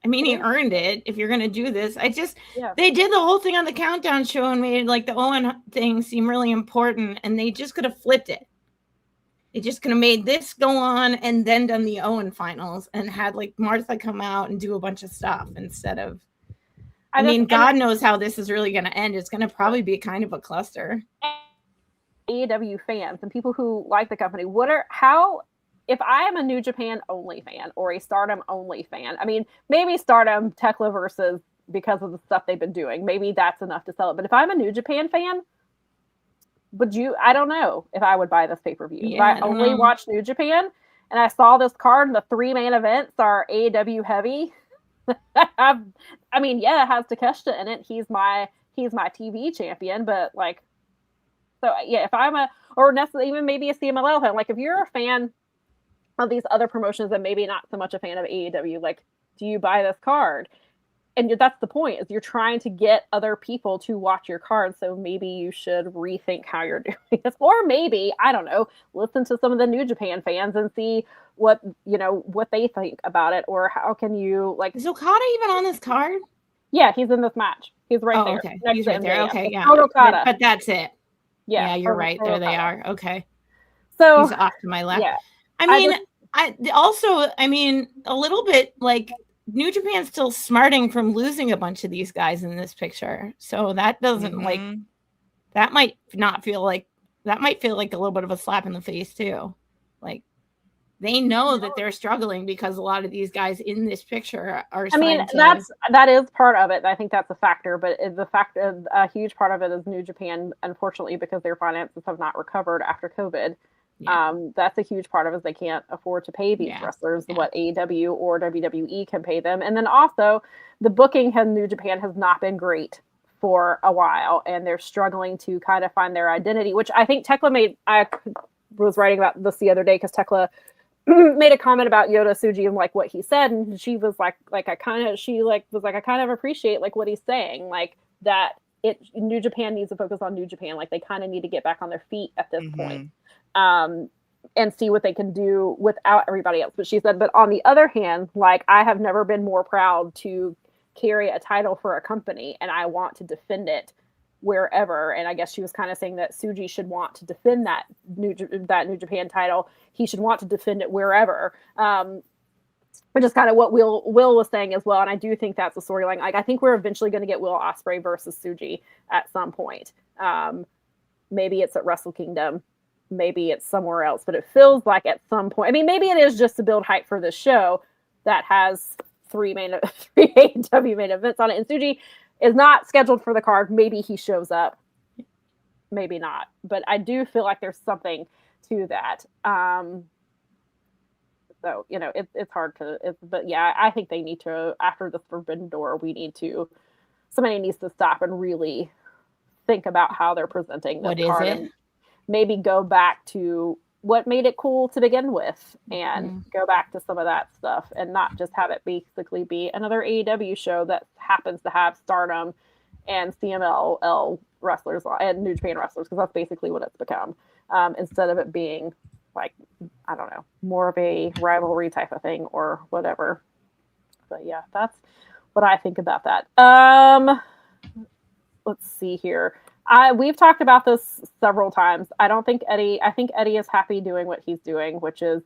I mean, he earned it. If you're going to do this, they did the whole thing on the countdown show and made like the Owen thing seem really important, and they just could have flipped it. They just could have made this go on and then done the Owen finals and had like Martha come out and do a bunch of stuff instead of. I mean, God knows how this is really going to end. It's going to probably be kind of a cluster. AEW fans and people who like the company, if I am a New Japan only fan or a Stardom only fan, I mean, maybe Stardom, Thekla versus, because of the stuff they've been doing, maybe that's enough to sell it. But if I'm a New Japan fan, I don't know if I would buy this pay-per-view. Yeah, if I only watch New Japan and I saw this card and the 3 main events are AEW heavy, I mean, yeah, it has Takeshita in it. He's my TV champion, but like, so yeah, if I'm even maybe a CMLL fan, like if you're a fan of these other promotions and maybe not so much a fan of AEW, like, do you buy this card? And that's the point, is you're trying to get other people to watch your card. So maybe you should rethink how you're doing this, or maybe, I don't know, listen to some of the New Japan fans and see what they think about it, or how can you like. Is Okada even on this card? Yeah, he's in this match. He's right there. Okay, he's right there. Okay, yeah. Okada. But that's it. Yeah, you're right. There they are. Okay. So he's off to my left. Yeah. I mean, I mean, a little bit like New Japan's still smarting from losing a bunch of these guys in this picture. So that doesn't that might feel like a little bit of a slap in the face too. Like, they know that they're struggling because a lot of these guys in this picture are. I mean, that is part of it. I think that's a factor, but a huge part of it is New Japan, unfortunately, because their finances have not recovered after COVID. Yeah. That's a huge part of it. Is they can't afford to pay these wrestlers what AEW or WWE can pay them, and then also the booking in New Japan has not been great for a while, and they're struggling to kind of find their identity, which I think Thekla made. I was writing about this the other day because Thekla made a comment about Yota Tsuji and like what he said, and she was like I kind of appreciate like what he's saying, like that New Japan needs to focus on New Japan, like they kind of need to get back on their feet at this point, and see what they can do without everybody else. But she said, but on the other hand, like I have never been more proud to carry a title for a company, and I want to defend it wherever. And I guess she was kind of saying that Tsuji should want to defend that New Japan title. He should want to defend it wherever, which is kind of what Will was saying as well. And I do think that's a storyline. Like I think we're eventually going to get Will Ospreay versus Tsuji at some point. Maybe it's at Wrestle Kingdom, maybe it's somewhere else, but it feels like at some point. I mean, maybe it is just to build hype for this show that has three AEW main events on it, and Tsuji is not scheduled for the card. Maybe he shows up, maybe not. But I do feel like there's something to that. So, it's hard to, but yeah, I think they need to, after the Forbidden Door, somebody needs to stop and really think about how they're presenting this card. And maybe go back to what made it cool to begin with and go back to some of that stuff and not just have it basically be another AEW show that happens to have Stardom and CMLL wrestlers and New Japan wrestlers, because that's basically what it's become, instead of it being like, I don't know, more of a rivalry type of thing or whatever. But yeah, that's what I think about that. Let's see here. We've talked about this several times. I think Eddie is happy doing what he's doing, which is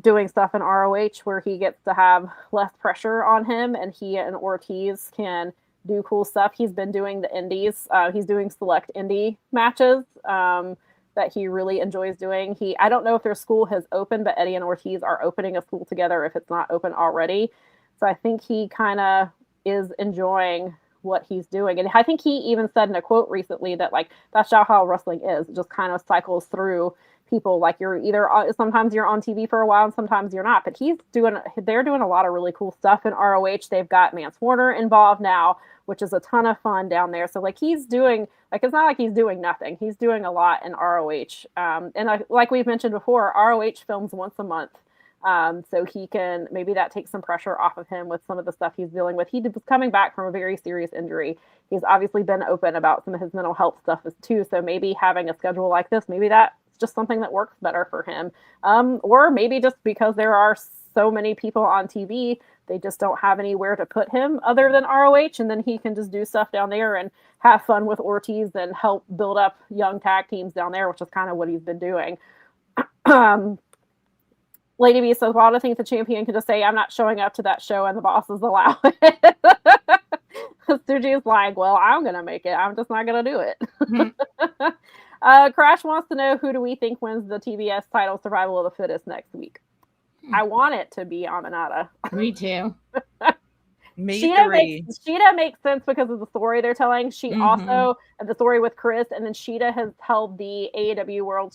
doing stuff in ROH where he gets to have less pressure on him, and he and Ortiz can do cool stuff. He's been doing the indies. He's doing select indie matches that he really enjoys doing. I don't know if their school has opened, but Eddie and Ortiz are opening a school together if it's not open already. So I think he kind of is enjoying what he's doing. And I think he even said in a quote recently that like that's how wrestling is. It just kind of cycles through people. Like sometimes you're on TV for a while and sometimes you're not. But they're doing a lot of really cool stuff in ROH. They've got Mance Warner involved now, which is a ton of fun down there. So like he's doing, like it's not like he's doing nothing. He's doing a lot in ROH. And like we've mentioned before, ROH films once a month. So he can, maybe that takes some pressure off of him with some of the stuff he's dealing with. He was coming back from a very serious injury. He's obviously been open about some of his mental health stuff too. So maybe having a schedule like this, maybe that's just something that works better for him. Or maybe just because there are so many people on TV, they just don't have anywhere to put him other than ROH. And then he can just do stuff down there and have fun with Ortiz and help build up young tag teams down there, which is kind of what he's been doing. Lady B says, well, I think the champion can just say, I'm not showing up to that show and the bosses allow it. Tsuji's like, well, I'm going to make it. I'm just not going to do it. Mm-hmm. Crash wants to know, who do we think wins the TBS title Survival of the Fittest next week? I want it to be Aminata. Me too. Shota makes sense because of the story they're telling. She also, the story with Chris, and then Shota has held the AEW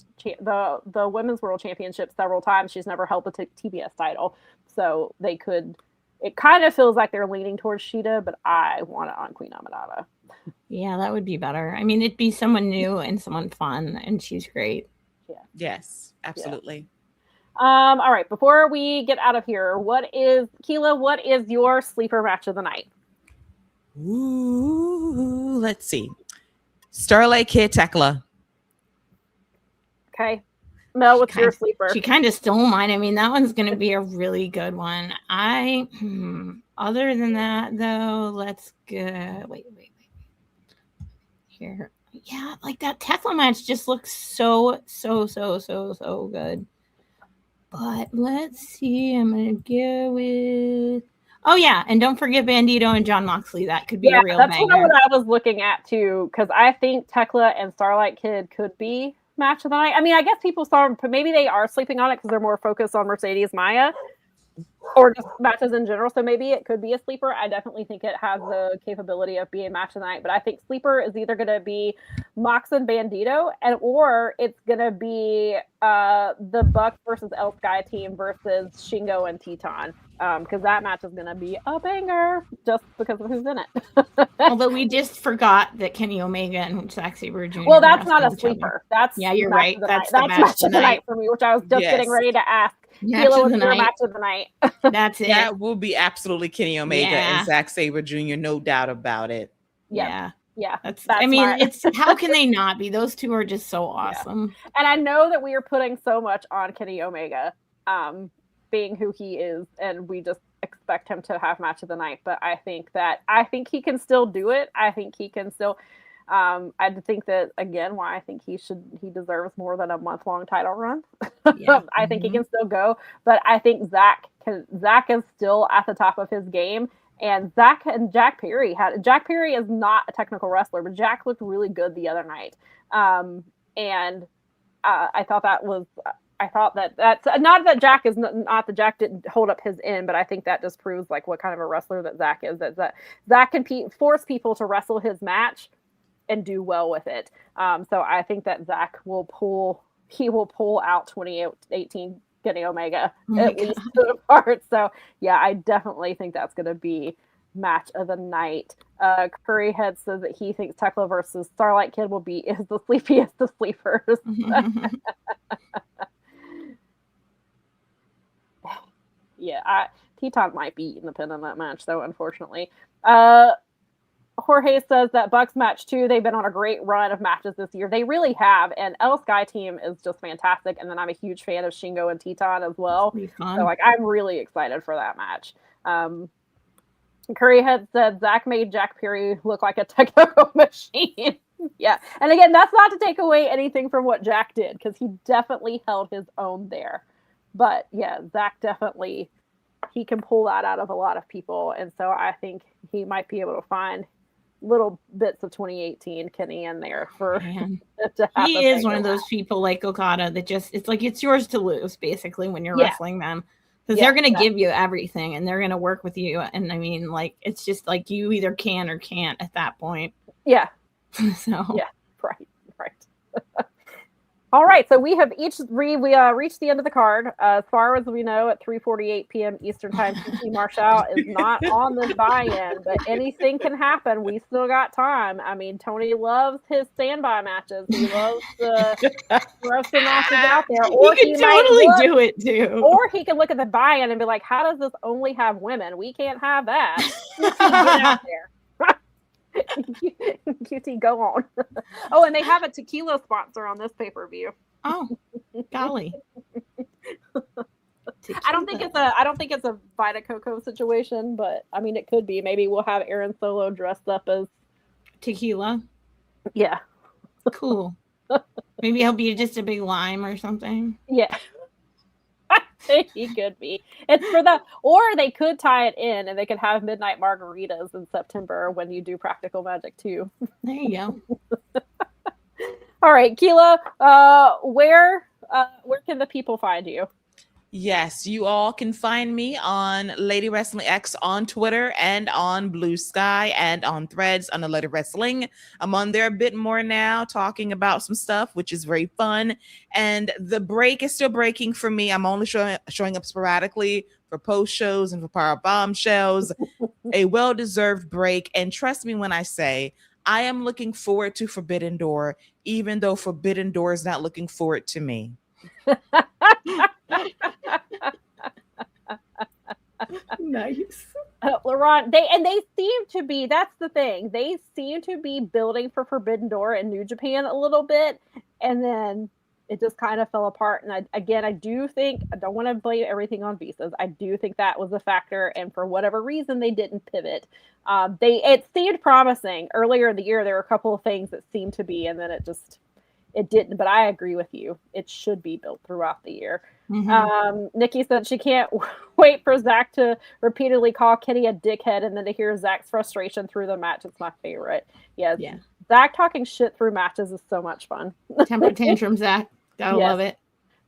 the Women's World Championship several times. She's never held the TBS title. So it kind of feels like they're leaning towards Shota, but I want it on Queen Aminata. Yeah, that would be better. I mean, it'd be someone new and someone fun, and she's great. Yeah. Yes, absolutely. Yeah. All right, before we get out of here, Keela, what is your sleeper match of the night? Ooh, let's see. Starlight Kid Thekla. Okay. Mel, what's your sleeper? She kind of stole mine. I mean, that one's going to be a really good one. Other than that, though, let's go. Wait. Here. Yeah, like that Thekla match just looks so good. But let's see. I'm going to go with... Oh, yeah. And don't forget Bandido and John Moxley. That could be a real banger. That's what I was looking at, too. Because I think Thekla and Starlight Kid could be match of the night. I mean, I guess people saw, maybe they are sleeping on it because they're more focused on Mercedes Maya or just matches in general. So maybe it could be a sleeper. I definitely think it has the capability of being match of the night, but I think sleeper is either going to be Mox and Bandido, or it's going to be the Bucks versus El Sky team versus Shingo and Teton. Because that match is going to be a banger just because of who's in it. Although we just forgot that Kenny Omega and Zack Sabre Jr. Well, that's not a sleeper. That's you're right. That's match of the night for me, which I was just getting ready to ask. Match of the night. Match of the night. That's it. That will be absolutely Kenny Omega and Zack Sabre Jr. No doubt about it. Yeah. That's I mean, it's how can they not be? Those two are just so awesome. Yeah. And I know that we are putting so much on Kenny Omega, being who he is, and we just expect him to have match of the night. But I think he can still do it. I think he can still. I think that again, why I think he deserves more than a month-long title run. Yeah. I think he can still go, but I think Zack is still at the top of his game. And Zack and Jack Perry is not a technical wrestler, but Jack looked really good the other night. And I thought that's not that Jack is not that Jack didn't hold up his end, but I think that just proves like what kind of a wrestler that Zack is. That Zack can force people to wrestle his match and do well with it. So I think that Zack will pull out 2018 Kenny Omega at least to the part. So yeah, I definitely think that's going to be match of the night. Curryhead says that he thinks Thekla versus Starlight Kid is the sleepiest of sleepers. Yeah, Teton might be eating the pin in that match, though, unfortunately. Jorge says that Bucks match 2, they've been on a great run of matches this year. They really have, and El Sky team is just fantastic, and then I'm a huge fan of Shingo and Teton as well. So, I'm really excited for that match. Curryhead said Zack made Jack Perry look like a technical machine. Yeah, and again, that's not to take away anything from what Jack did, because he definitely held his own there. But yeah, Zack definitely, he can pull that out of a lot of people, and so I think he might be able to find little bits of 2018 Kenny in there for he is one of those people like Okada that just it's yours to lose basically when you're wrestling them, because they're going to give you everything and they're going to work with you, and I mean, like, it's just like you either can or can't at that point. So right All right, so we have reached the end of the card. As far as we know, at 3:48 p.m. Eastern Time, TC Marshall is not on this buy-in, but anything can happen. We still got time. I mean, Tony loves his standby matches. He loves the wrestling matches out there. Or he can totally do it too. Or he can look at the buy-in and be like, "How does this only have women? We can't have that." Get out there. QT, go on. Oh, and they have a tequila sponsor on this pay-per-view. Oh, golly. I don't think it's a Vita Coco situation, but I mean, it could be. Maybe we'll have Aaron Solo dressed up as tequila. Yeah. Cool. Maybe he'll be just a big lime or something. Yeah. He could be. It's for or they could tie it in and they could have midnight margaritas in September when you do Practical Magic 2. There you go. All right, Keela, where can the people find you? Yes, you all can find me on Lady Wrestling X on Twitter and on Blue Sky and on Threads under Lady Wrestling. I'm on there a bit more now talking about some stuff, which is very fun. And the break is still breaking for me. I'm only showing up sporadically for post shows and for Powerbombshells. A well-deserved break. And trust me when I say I am looking forward to Forbidden Door, even though Forbidden Door is not looking forward to me. Nice. Laurent, they seem to be, that's the thing, they seem to be building for Forbidden Door in New Japan a little bit, and then it just kind of fell apart. And I do think, I don't want to blame everything on visas. I do think that was a factor, and for whatever reason they didn't pivot. It seemed promising earlier in the year. There were a couple of things that seemed to be, and then it didn't. But I agree with you, it should be built throughout the year. Mm-hmm. Nikki said she can't wait for Zack to repeatedly call Kenny a dickhead and then to hear Zack's frustration through the match. It's my favorite. Yeah. Zach talking shit through matches is so much fun. Temper tantrum, Zach. Gotta Yes. love it.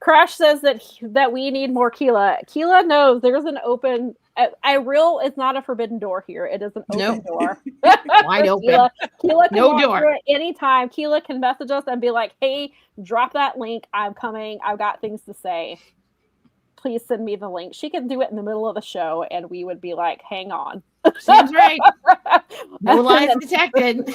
Crash says that we need more Keela. Keela knows there's an open. It's not a forbidden door here. It is an open door. Wide open. Keela can No walk door. through it anytime. Keela can message us and be like, "Hey, drop that link. I'm coming. I've got things to say. Please send me the link." She can do it in the middle of the show, and we would be like, "Hang on." Seems right. No lies detected.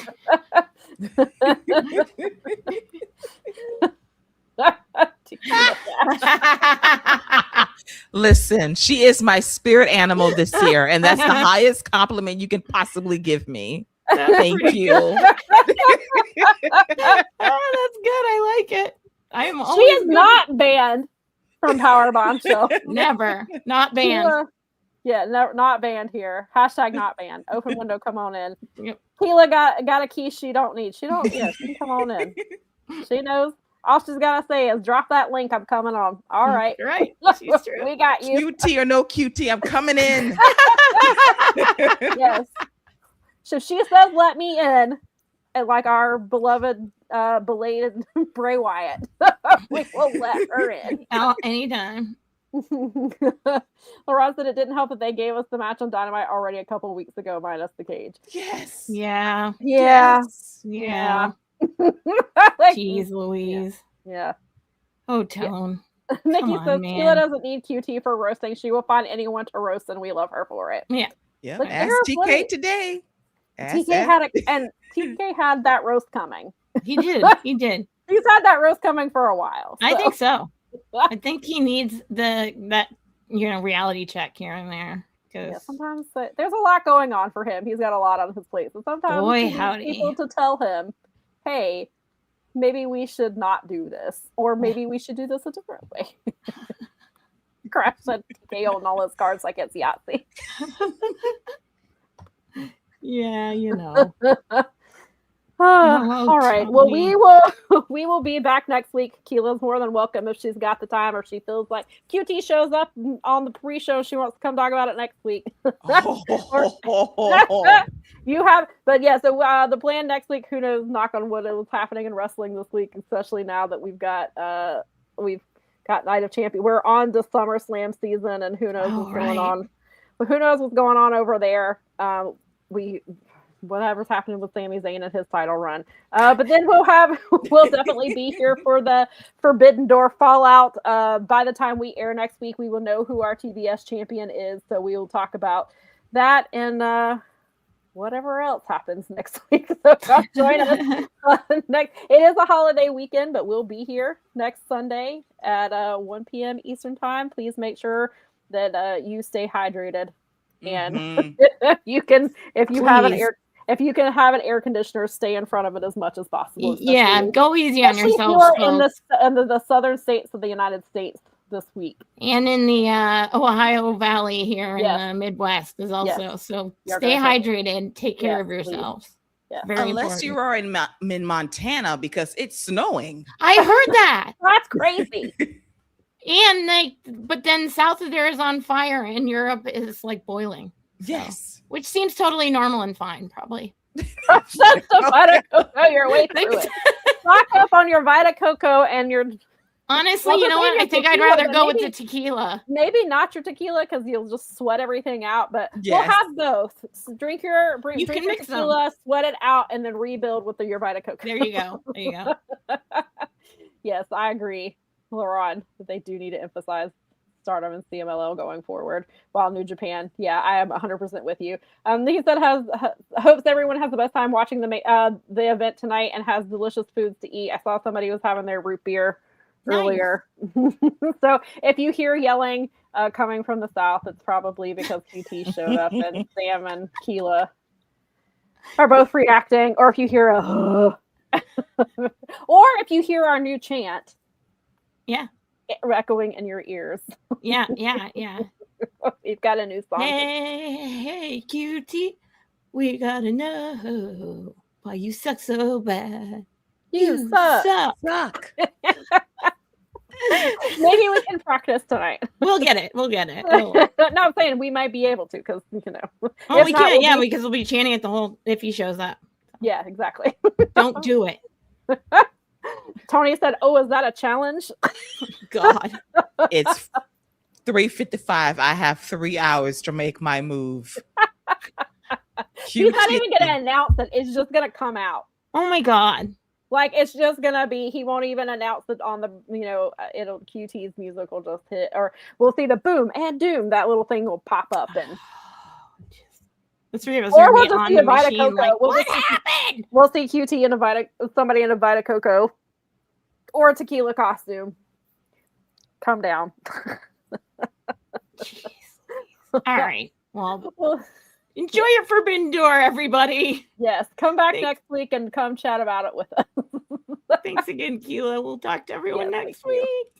Listen, she is my spirit animal this year, and that's the highest compliment you can possibly give me. Thank you. That's good. I like it. I am She always is not banned from Powerbomb Show. never not banned. Keela, not banned here. Hashtag not banned. Open window, come on in. Yep. Keela got a key she don't need. She can come on in. She knows. All she's gotta say is drop that link. I'm coming on. All right. Right. She's true. We got you. QT or no QT, I'm coming in. Yes. So she says, "Let me in," and like our beloved, belated Bray Wyatt, we will let her in. Anytime. Laurent said it didn't help that they gave us the match on Dynamite already a couple weeks ago, minus the cage. Yes. Yeah. Yeah. Yeah. Like, Jeez Louise. yeah. Oh, Tone. Nikki Come on, says man. Keela doesn't need QT for roasting. She will find anyone to roast, and we love her for it. Yeah. Yeah. Like, Ask they're TK funny. today. TK had that roast coming. He did. He did. He's had that roast coming for a while. I so. think so. I think he needs that reality check here and there. Yeah, sometimes there's a lot going on for him. He's got a lot on his plate. So sometimes Boy, he needs howdy. people to tell him, "Hey, maybe we should not do this, or maybe we should do this a different way." Crash said TK on all his cards like it's Yahtzee. Yeah, you know. All right. Well, we will be back next week. Keela's more than welcome if she's got the time or she feels like QT shows up on the pre-show. She wants to come talk about it next week. You have, but yeah. So the plan next week. Who knows? Knock on wood. It was happening in wrestling this week, especially now that we've got Night of Champions. We're on the SummerSlam season, and who knows what's going on. But who knows what's going on over there? Whatever's happening with Sami Zayn and his title run. But then we'll definitely be here for the Forbidden Door Fallout. By the time we air next week, we will know who our TBS champion is. So we will talk about that and whatever else happens next week. So join us next. It is a holiday weekend, but we'll be here next Sunday at 1 p.m. Eastern time. Please make sure that you stay hydrated. And you can, if you can have an air conditioner, stay in front of it as much as possible. Yeah, go easy on yourself. If you are in the southern states of the United States this week, and in the Ohio Valley here in the Midwest is also. So stay hydrated. Take care of yourselves. Yeah. Very Unless important. you are in Montana because it's snowing. I heard that. That's crazy. And but then south of there is on fire, and Europe is like boiling. Yes, which seems totally normal and fine, probably. Shut the Vita Coco your way through it. Stock up on your Vita Coco and your. Honestly, you know what? I think I'd rather go with the tequila. Maybe not your tequila because you'll just sweat everything out. But we'll have both. Drink your tequila, sweat it out, and then rebuild with your Vita Coco. There you go. There you go. Yes, I agree, Laurent, that they do need to emphasize Stardom and CMLL going forward. While New Japan, yeah, I am 100% with you. He said hopes everyone has the best time watching the event tonight and has delicious foods to eat. I saw somebody was having their root beer earlier. So if you hear yelling coming from the south, it's probably because QT showed up and Sam and Keela are both reacting. Or if you hear or if you hear our new chant, echoing in your ears. Yeah. We've got a new song. Hey, QT, we gotta know why you suck so bad. You suck. Maybe we can practice tonight. We'll get it. No, I'm saying we might be able to because Oh, we can. Yeah, because we'll be chanting it if he shows up. Yeah, exactly. Don't do it. Tony said, "Oh, is that a challenge?" God. It's 3:55. I have 3 hours to make my move. He's not even going to announce it. It's just going to come out. Oh my God. Like, it's just going to be, he won't even announce it on the, it'll, QT's music will just hit, or we'll see the boom and doom. That little thing will pop up and. The three of us Or are we'll going just to see be on the Vita machine Coco. like, what happened? We'll see QT and somebody in a Vita Coco or a tequila costume. Come down. Jeez. All right. Well, enjoy your Forbidden Door, everybody. Yes. Come back next week and come chat about it with us. Thanks again, Keela. We'll talk to everyone next thank you. week.